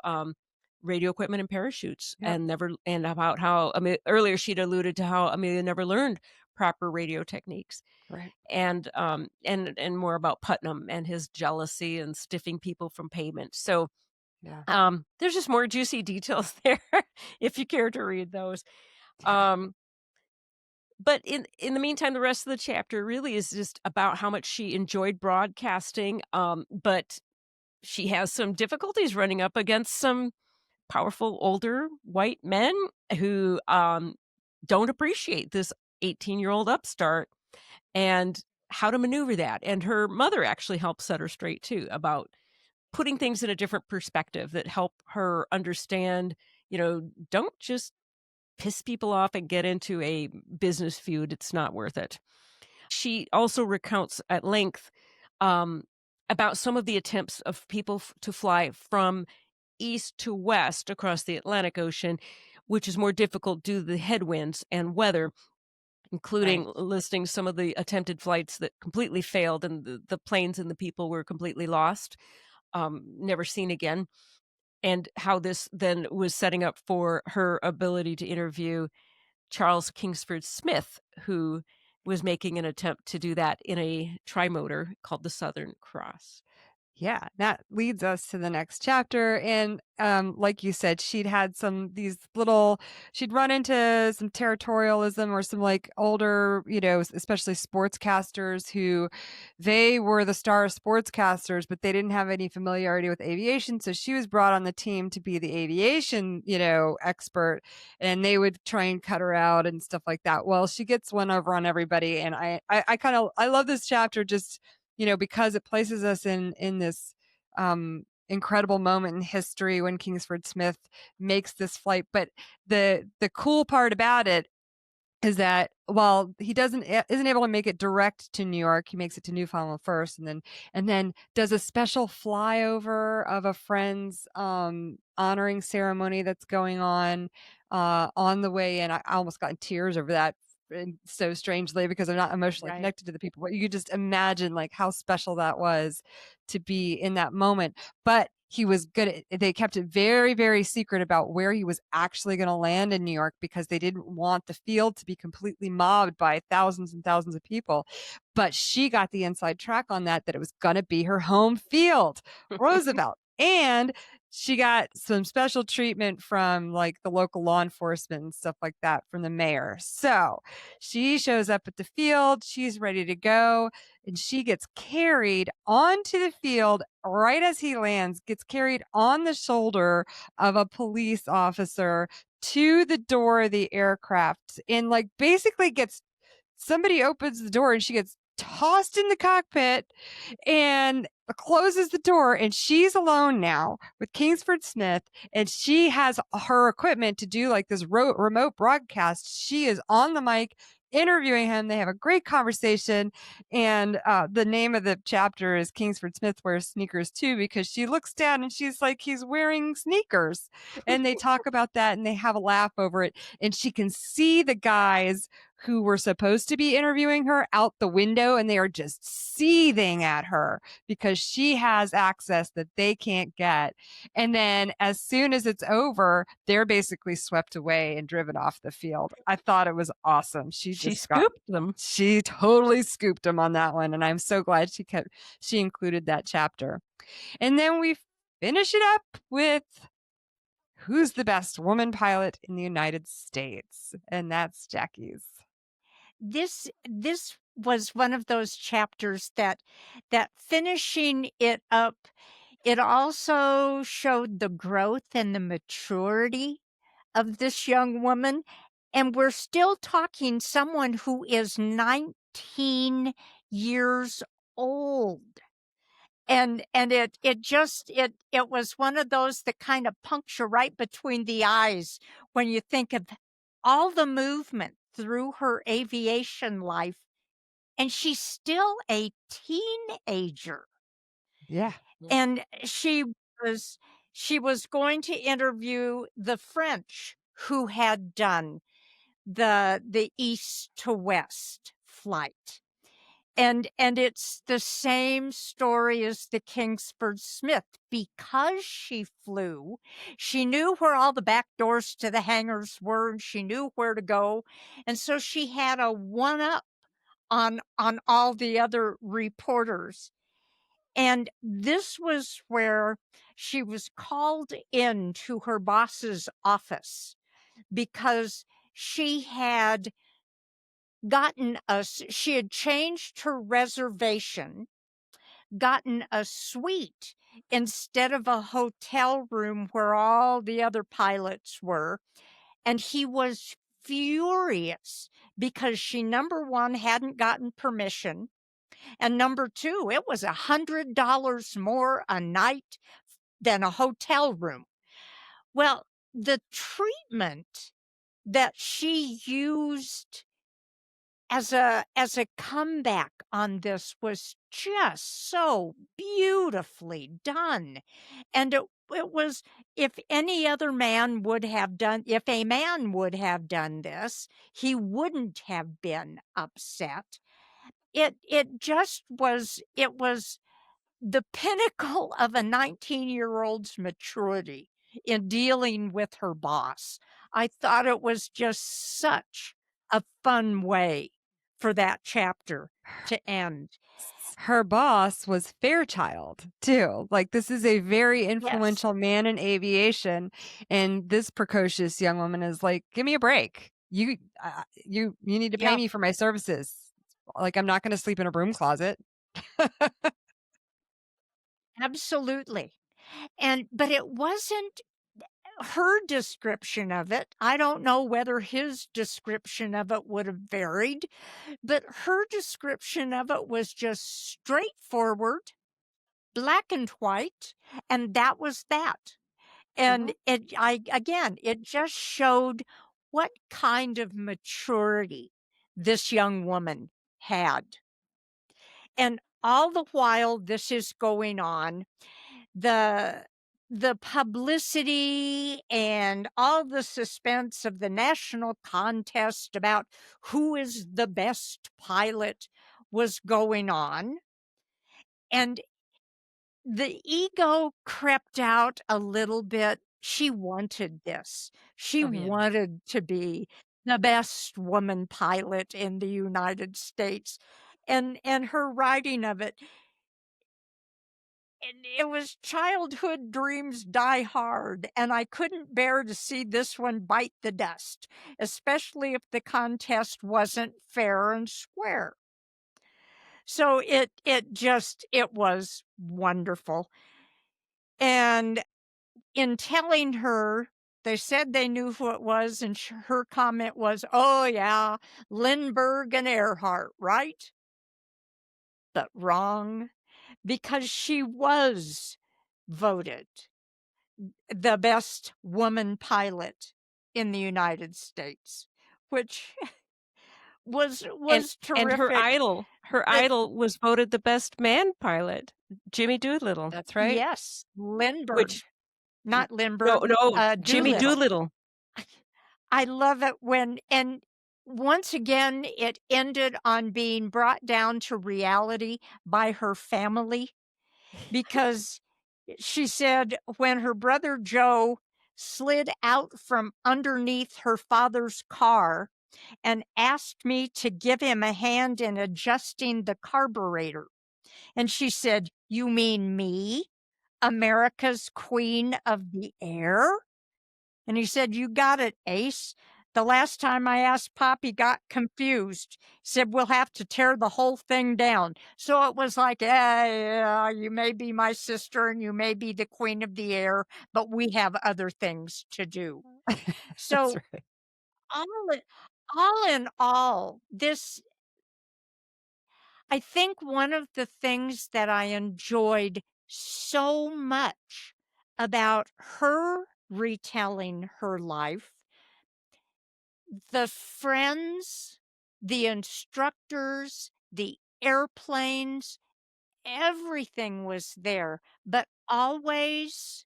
Speaker 2: radio equipment and parachutes,
Speaker 1: yep,
Speaker 2: and about how earlier she'd alluded to how Amelia never learned proper radio techniques,
Speaker 1: right,
Speaker 2: and more about Putnam and his jealousy and stiffing people from payment. So
Speaker 1: yeah.
Speaker 2: there's just more juicy details there if you care to read those. Um, but in the meantime, the rest of the chapter really is just about how much she enjoyed broadcasting, but she has some difficulties running up against some powerful older white men who don't appreciate this 18-year-old upstart, and how to maneuver that. And her mother actually helps set her straight too about putting things in a different perspective that help her understand, don't just piss people off and get into a business feud. It's not worth it. She also recounts at length um, about some of the attempts of people to fly from east to west across the Atlantic Ocean, which is more difficult due to the headwinds and weather, including
Speaker 1: Right.
Speaker 2: listing some of the attempted flights that completely failed and the planes and the people were completely lost, never seen again, and how this then was setting up for her ability to interview Charles Kingsford Smith, who was making an attempt to do that in a trimotor called the Southern Cross.
Speaker 1: Yeah, that leads us to the next chapter. And like you said, she'd run into some territorialism or some like older, especially sportscasters who they were the star sportscasters, but they didn't have any familiarity with aviation. So she was brought on the team to be the aviation, expert, and they would try and cut her out and stuff like that. Well, she gets one over on everybody. And I love this chapter just because it places us in this incredible moment in history when Kingsford Smith makes this flight. But the cool part about it is that while he isn't able to make it direct to New York, he makes it to Newfoundland first, and then does a special flyover of a friend's honoring ceremony that's going on the way. And I almost got in tears over that. And so strangely, because I'm not emotionally
Speaker 2: Right.
Speaker 1: connected to the people, but you could just imagine like how special that was to be in that moment. But he was good. They kept it very, very secret about where he was actually going to land in New York because they didn't want the field to be completely mobbed by thousands and thousands of people. But she got the inside track on that it was going to be her home field, Roosevelt. And she got some special treatment from like the local law enforcement and stuff like that from the mayor. So she shows up at the field. She's ready to go. And she gets carried onto the field right as he lands, gets carried on the shoulder of a police officer to the door of the aircraft, and like basically gets somebody opens the door and she gets tossed in the cockpit and closes the door, and she's alone now with Kingsford Smith, and she has her equipment to do like this remote broadcast. She is on the mic interviewing him. They have a great conversation, and the name of the chapter is Kingsford Smith Wears Sneakers Too, because she looks down and she's like, he's wearing sneakers, and they talk about that and they have a laugh over it, and she can see the guys who were supposed to be interviewing her out the window, and they are just seething at her because she has access that they can't get. And then as soon as it's over, they're basically swept away and driven off the field. I thought it was awesome.
Speaker 2: She scooped them.
Speaker 1: She totally scooped him on that one. And I'm so glad she included that chapter. And then we finish it up with who's the best woman pilot in the United States? And that's Jackie's.
Speaker 3: This was one of those chapters that finishing it up, it also showed the growth and the maturity of this young woman. And we're still talking someone who is 19 years old. And it was one of those that kind of puncture right between the eyes when you think of all the movement through her aviation life, and she's still a teenager.
Speaker 1: Yeah.
Speaker 3: And she was going to interview the French who had done the east to west flight. And it's the same story as the Kingsford Smith. Because she flew, she knew where all the back doors to the hangars were, and she knew where to go. And so she had a one-up on all the other reporters. And this was where she was called into her boss's office because she had she had changed her reservation, gotten a suite instead of a hotel room where all the other pilots were. And he was furious because she, number one, hadn't gotten permission. And number two, it was $100 more a night than a hotel room. Well, the treatment that she used as a comeback on this was just so beautifully done. And it was if any other man would have done if a man would have done this, he wouldn't have been upset. It just was it was the pinnacle of a 19-year-old's maturity in dealing with her boss. I thought it was just such a fun way for that chapter to end.
Speaker 1: Her boss was Fairchild too. Like, this is a very
Speaker 3: Yes.
Speaker 1: influential man in aviation, and this precocious young woman is like, "Give me a break. You need to pay
Speaker 3: Yeah,
Speaker 1: me for my services. Like, I'm not going to sleep in a broom closet."
Speaker 3: absolutely. But it wasn't her description of it. I don't know whether his description of it would have varied, but her description of it was just straightforward, black and white, and that was that. And
Speaker 1: Mhm.
Speaker 3: it just showed what kind of maturity this young woman had. And all the while this is going on, the the publicity and all the suspense of the national contest about who is the best pilot was going on, and the ego crept out a little bit. She wanted this. She
Speaker 1: Oh, yeah.
Speaker 3: wanted to be the best woman pilot in the United States, and her writing of it, and it was childhood dreams die hard, and I couldn't bear to see this one bite the dust, especially if the contest wasn't fair and square. So it was wonderful. And in telling her, they said they knew who it was, and her comment was, "Oh yeah, Lindbergh and Earhart, right?" But wrong, because she was voted the best woman pilot in the United States, which
Speaker 2: And
Speaker 3: was
Speaker 2: and
Speaker 3: terrific.
Speaker 2: her
Speaker 3: But
Speaker 2: idol was voted the best man pilot, Jimmy Doolittle,
Speaker 1: That's right.
Speaker 3: yes, Lindbergh,
Speaker 2: which n
Speaker 3: not
Speaker 2: no,
Speaker 3: Lindbergh,
Speaker 2: no, Jimmy
Speaker 3: Doolittle.
Speaker 2: Doolittle.
Speaker 3: I love it when and once again, it ended on being brought down to reality by her family, because she said when her brother Joe slid out from underneath her father's car and asked me to give him a hand in adjusting the carburetor. And she said, "You mean me, America's queen of the air?" And he said, "You got it, Ace. The last time I asked Pop, he got confused. He said, we'll have to tear the whole thing down." So it was like, yeah, you may be my sister and you may be the queen of the air, but we have other things to do.
Speaker 1: That's
Speaker 3: So
Speaker 1: right.
Speaker 3: all in, all in all, this, I think one of the things that I enjoyed so much about her retelling her life, the friends, the instructors, the airplanes, everything was there, but always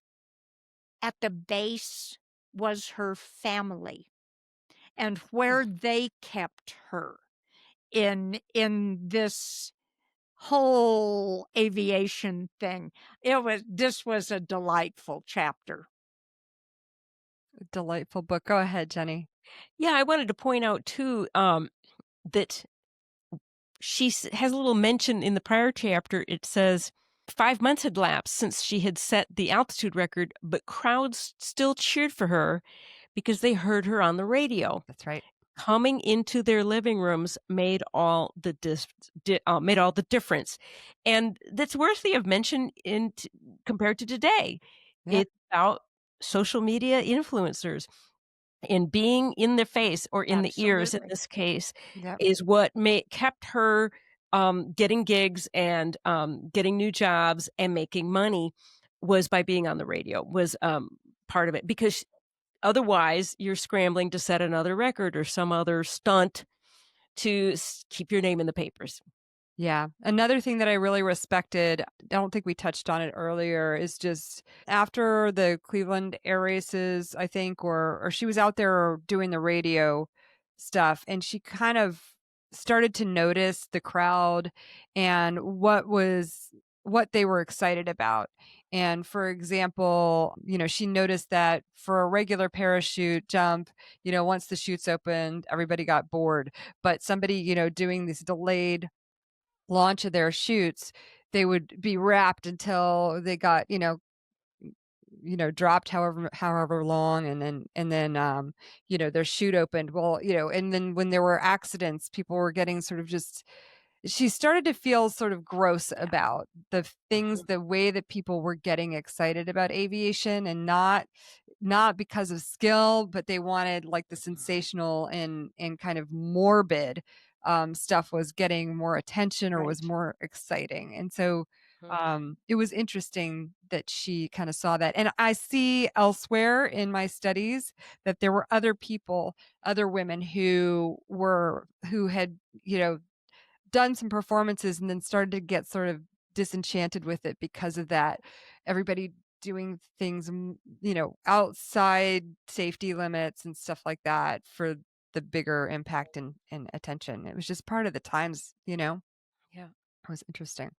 Speaker 3: at the base was her family and
Speaker 1: Yeah.
Speaker 3: where they kept her in this whole aviation thing. This was a delightful chapter.
Speaker 1: Delightful book. Go ahead, Jenny.
Speaker 2: Yeah, I wanted to point out too, that has a little mention in the prior chapter. It says 5 months had lapsed since she had set the altitude record, but crowds still cheered for her because they heard her on the radio.
Speaker 1: That's right.
Speaker 2: Coming into their living rooms made all the made all the difference, and that's worthy of mention compared to today.
Speaker 1: Yep.
Speaker 2: It's about social media influencers, and being in the face or in the ears in
Speaker 3: Absolutely.
Speaker 2: this case
Speaker 1: Yep.
Speaker 2: is what kept her getting gigs and getting new jobs and making money, was by being on the radio, was part of it, because otherwise you're scrambling to set another record or some other stunt to keep your name in the papers.
Speaker 1: Yeah. Another thing that I really respected, I don't think we touched on it earlier, is just after the Cleveland air races, I think, or she was out there doing the radio stuff, and she kind of started to notice the crowd and what they were excited about. And for example, she noticed that for a regular parachute jump, once the chutes opened, everybody got bored. But somebody, doing this delayed launch of their shoots, they would be wrapped until they got, dropped however long, and then their chute opened. Well, and then when there were accidents, people were getting sort of just she started to feel sort of gross
Speaker 2: Yeah.
Speaker 1: about the way that people were getting excited about aviation, and not because of skill, but they wanted like the sensational and kind of morbid stuff was getting more attention or was
Speaker 2: Right.
Speaker 1: more exciting. And so
Speaker 2: Mhm.
Speaker 1: it was interesting that she kind of saw that. And I see elsewhere in my studies that there were other people, other women who had, done some performances and then started to get sort of disenchanted with it because of that. Everybody doing things, outside safety limits and stuff like that for the bigger impact and attention. It was just part of the times,
Speaker 2: Yeah.
Speaker 1: it was interesting.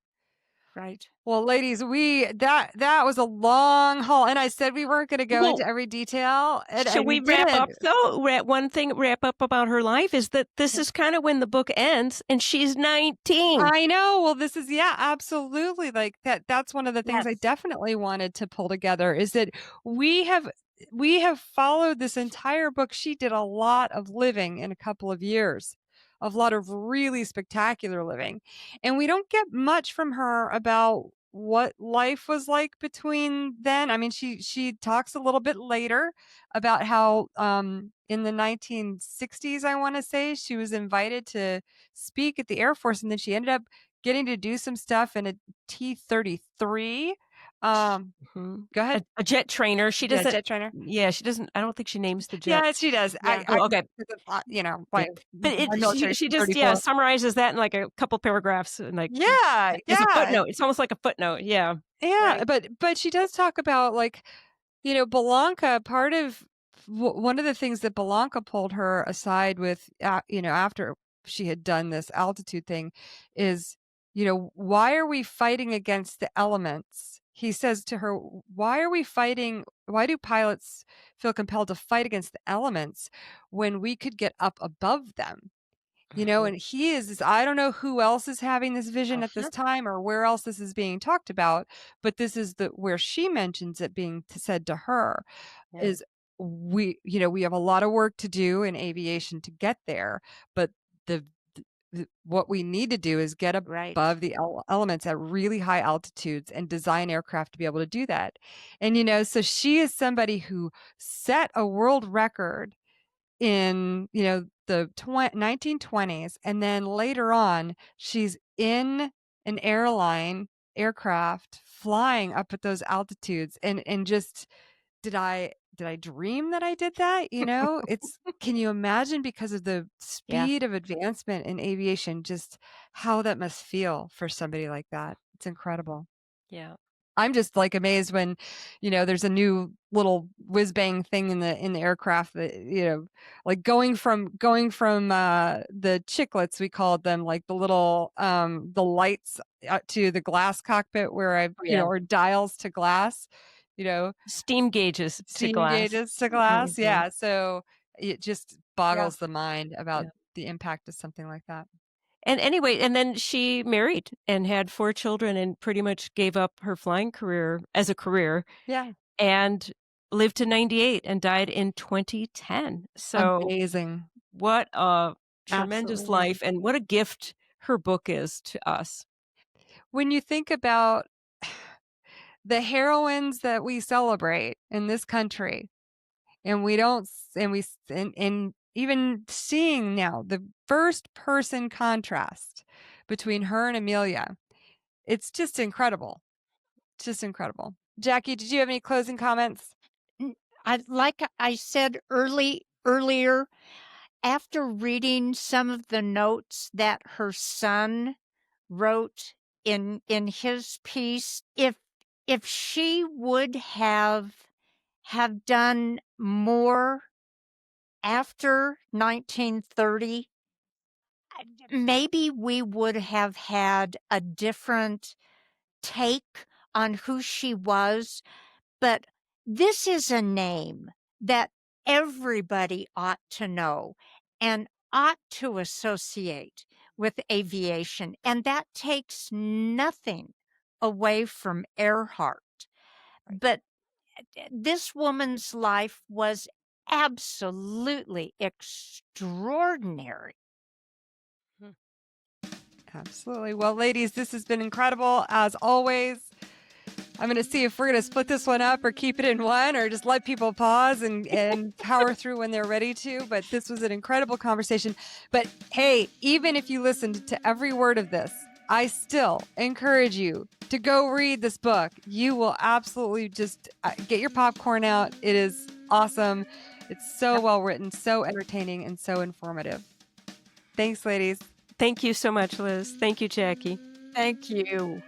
Speaker 2: Right.
Speaker 1: Well, ladies, that was a long haul, and I said we weren't going to go
Speaker 2: Well,
Speaker 1: into every detail,
Speaker 2: should
Speaker 1: and we
Speaker 2: we wrap
Speaker 1: didn't.
Speaker 2: up though? One thing wrap up about her life is that this is kind of when the book ends and she's 19.
Speaker 1: I know. Well, this is yeah, absolutely. Like that's one of the things I
Speaker 3: Yes.
Speaker 1: definitely wanted to pull together is that we have we have followed this entire book. She did a lot of living in a couple of years. A lot of really spectacular living. And we don't get much from her about what life was like between then. I mean, she talks a little bit later about how in the 1960s, I want to say, she was invited to speak at the Air Force, and then she ended up getting to do some stuff in a T-33.
Speaker 2: Mhm.
Speaker 1: Go ahead.
Speaker 2: A jet trainer. She
Speaker 1: Yeah,
Speaker 2: doesn't
Speaker 1: jet trainer.
Speaker 2: yeah, she doesn't I don't think she names the jet.
Speaker 1: Yeah, she does.
Speaker 2: Yeah.
Speaker 1: I
Speaker 2: Oh, okay. Yeah.
Speaker 1: my
Speaker 2: But
Speaker 1: my
Speaker 2: she
Speaker 1: military
Speaker 2: just, yeah,
Speaker 1: T-34.
Speaker 2: summarizes that in, like, a couple paragraphs and, like,
Speaker 1: Yeah,
Speaker 2: as a
Speaker 1: yeah,
Speaker 2: footnote. It's almost like a footnote. Yeah.
Speaker 1: yeah.
Speaker 2: Right.
Speaker 1: But she does talk about like Belanca, part of one of the things that Belanca pulled her aside with, after she had done this altitude thing is, why are we fighting against the elements? He says to her, why are we fighting? Why do pilots feel compelled to fight against the elements when we could get up above them?
Speaker 2: Mhm.
Speaker 1: And I don't know who else is having this vision at this
Speaker 2: Uh-huh.
Speaker 1: time or where else this is being talked about, but this is where she mentions it being said to her
Speaker 2: Yeah.
Speaker 1: is we have a lot of work to do in aviation to get there, but the, what we need to do is get
Speaker 2: Right.
Speaker 1: above the elements at really high altitudes and design aircraft to be able to do that. And so she is somebody who set a world record in, the 1920s, and then later on, she's in an aircraft flying up at those altitudes, and just did I dream that I did that? It's can you imagine because of the
Speaker 2: Yeah.
Speaker 1: speed of advancement in aviation, just how that must feel for somebody like that? It's incredible.
Speaker 2: Yeah.
Speaker 1: I'm just like amazed when, there's a new little whiz bang thing in the aircraft that, like going from the chiclets, we called them, like the little the lights to the glass cockpit where
Speaker 2: Oh, yeah.
Speaker 1: or dials to glass, you know,
Speaker 2: Steam gauges to
Speaker 1: steam
Speaker 2: glass.
Speaker 1: gauges to glass.
Speaker 2: Mhm.
Speaker 1: Yeah. So it just
Speaker 2: Yeah.
Speaker 1: boggles the mind about
Speaker 2: Yeah.
Speaker 1: the impact of something like that.
Speaker 2: And anyway, and then she married and had 4 children and pretty much gave up her flying career as a career
Speaker 1: Yeah.
Speaker 2: and lived to 98 and died in 2010. So,
Speaker 1: Amazing.
Speaker 2: what a
Speaker 1: Absolutely
Speaker 2: tremendous life
Speaker 1: amazing.
Speaker 2: and what a gift her book is to us.
Speaker 1: When you think about the heroines that we celebrate in this country, and we don't and we and even seeing now the first person contrast between her and Amelia, it's just incredible. It's just incredible. Jackie, did you have any closing comments?
Speaker 3: Like I said earlier, after reading some of the notes that her son wrote in his piece, if she would have done more after 1930, maybe we would have had a different take on who she was. But this is a name that everybody ought to know and ought to associate with aviation. And that takes nothing away from Earhart. But this woman's life was absolutely extraordinary.
Speaker 1: Absolutely. Well, ladies, this has been incredible as always. I'm going to see if we're going to split this one up or keep it in one or just let people pause and power through when they're ready to. But this was an incredible conversation. But hey, even if you listened to every word of this, I still encourage you to go read this book. You will absolutely just get your popcorn out. It is awesome. It's so well written, so entertaining, and so informative. Thanks, ladies.
Speaker 2: Thank you so much, Liz. Thank you, Jackie.
Speaker 3: Thank you.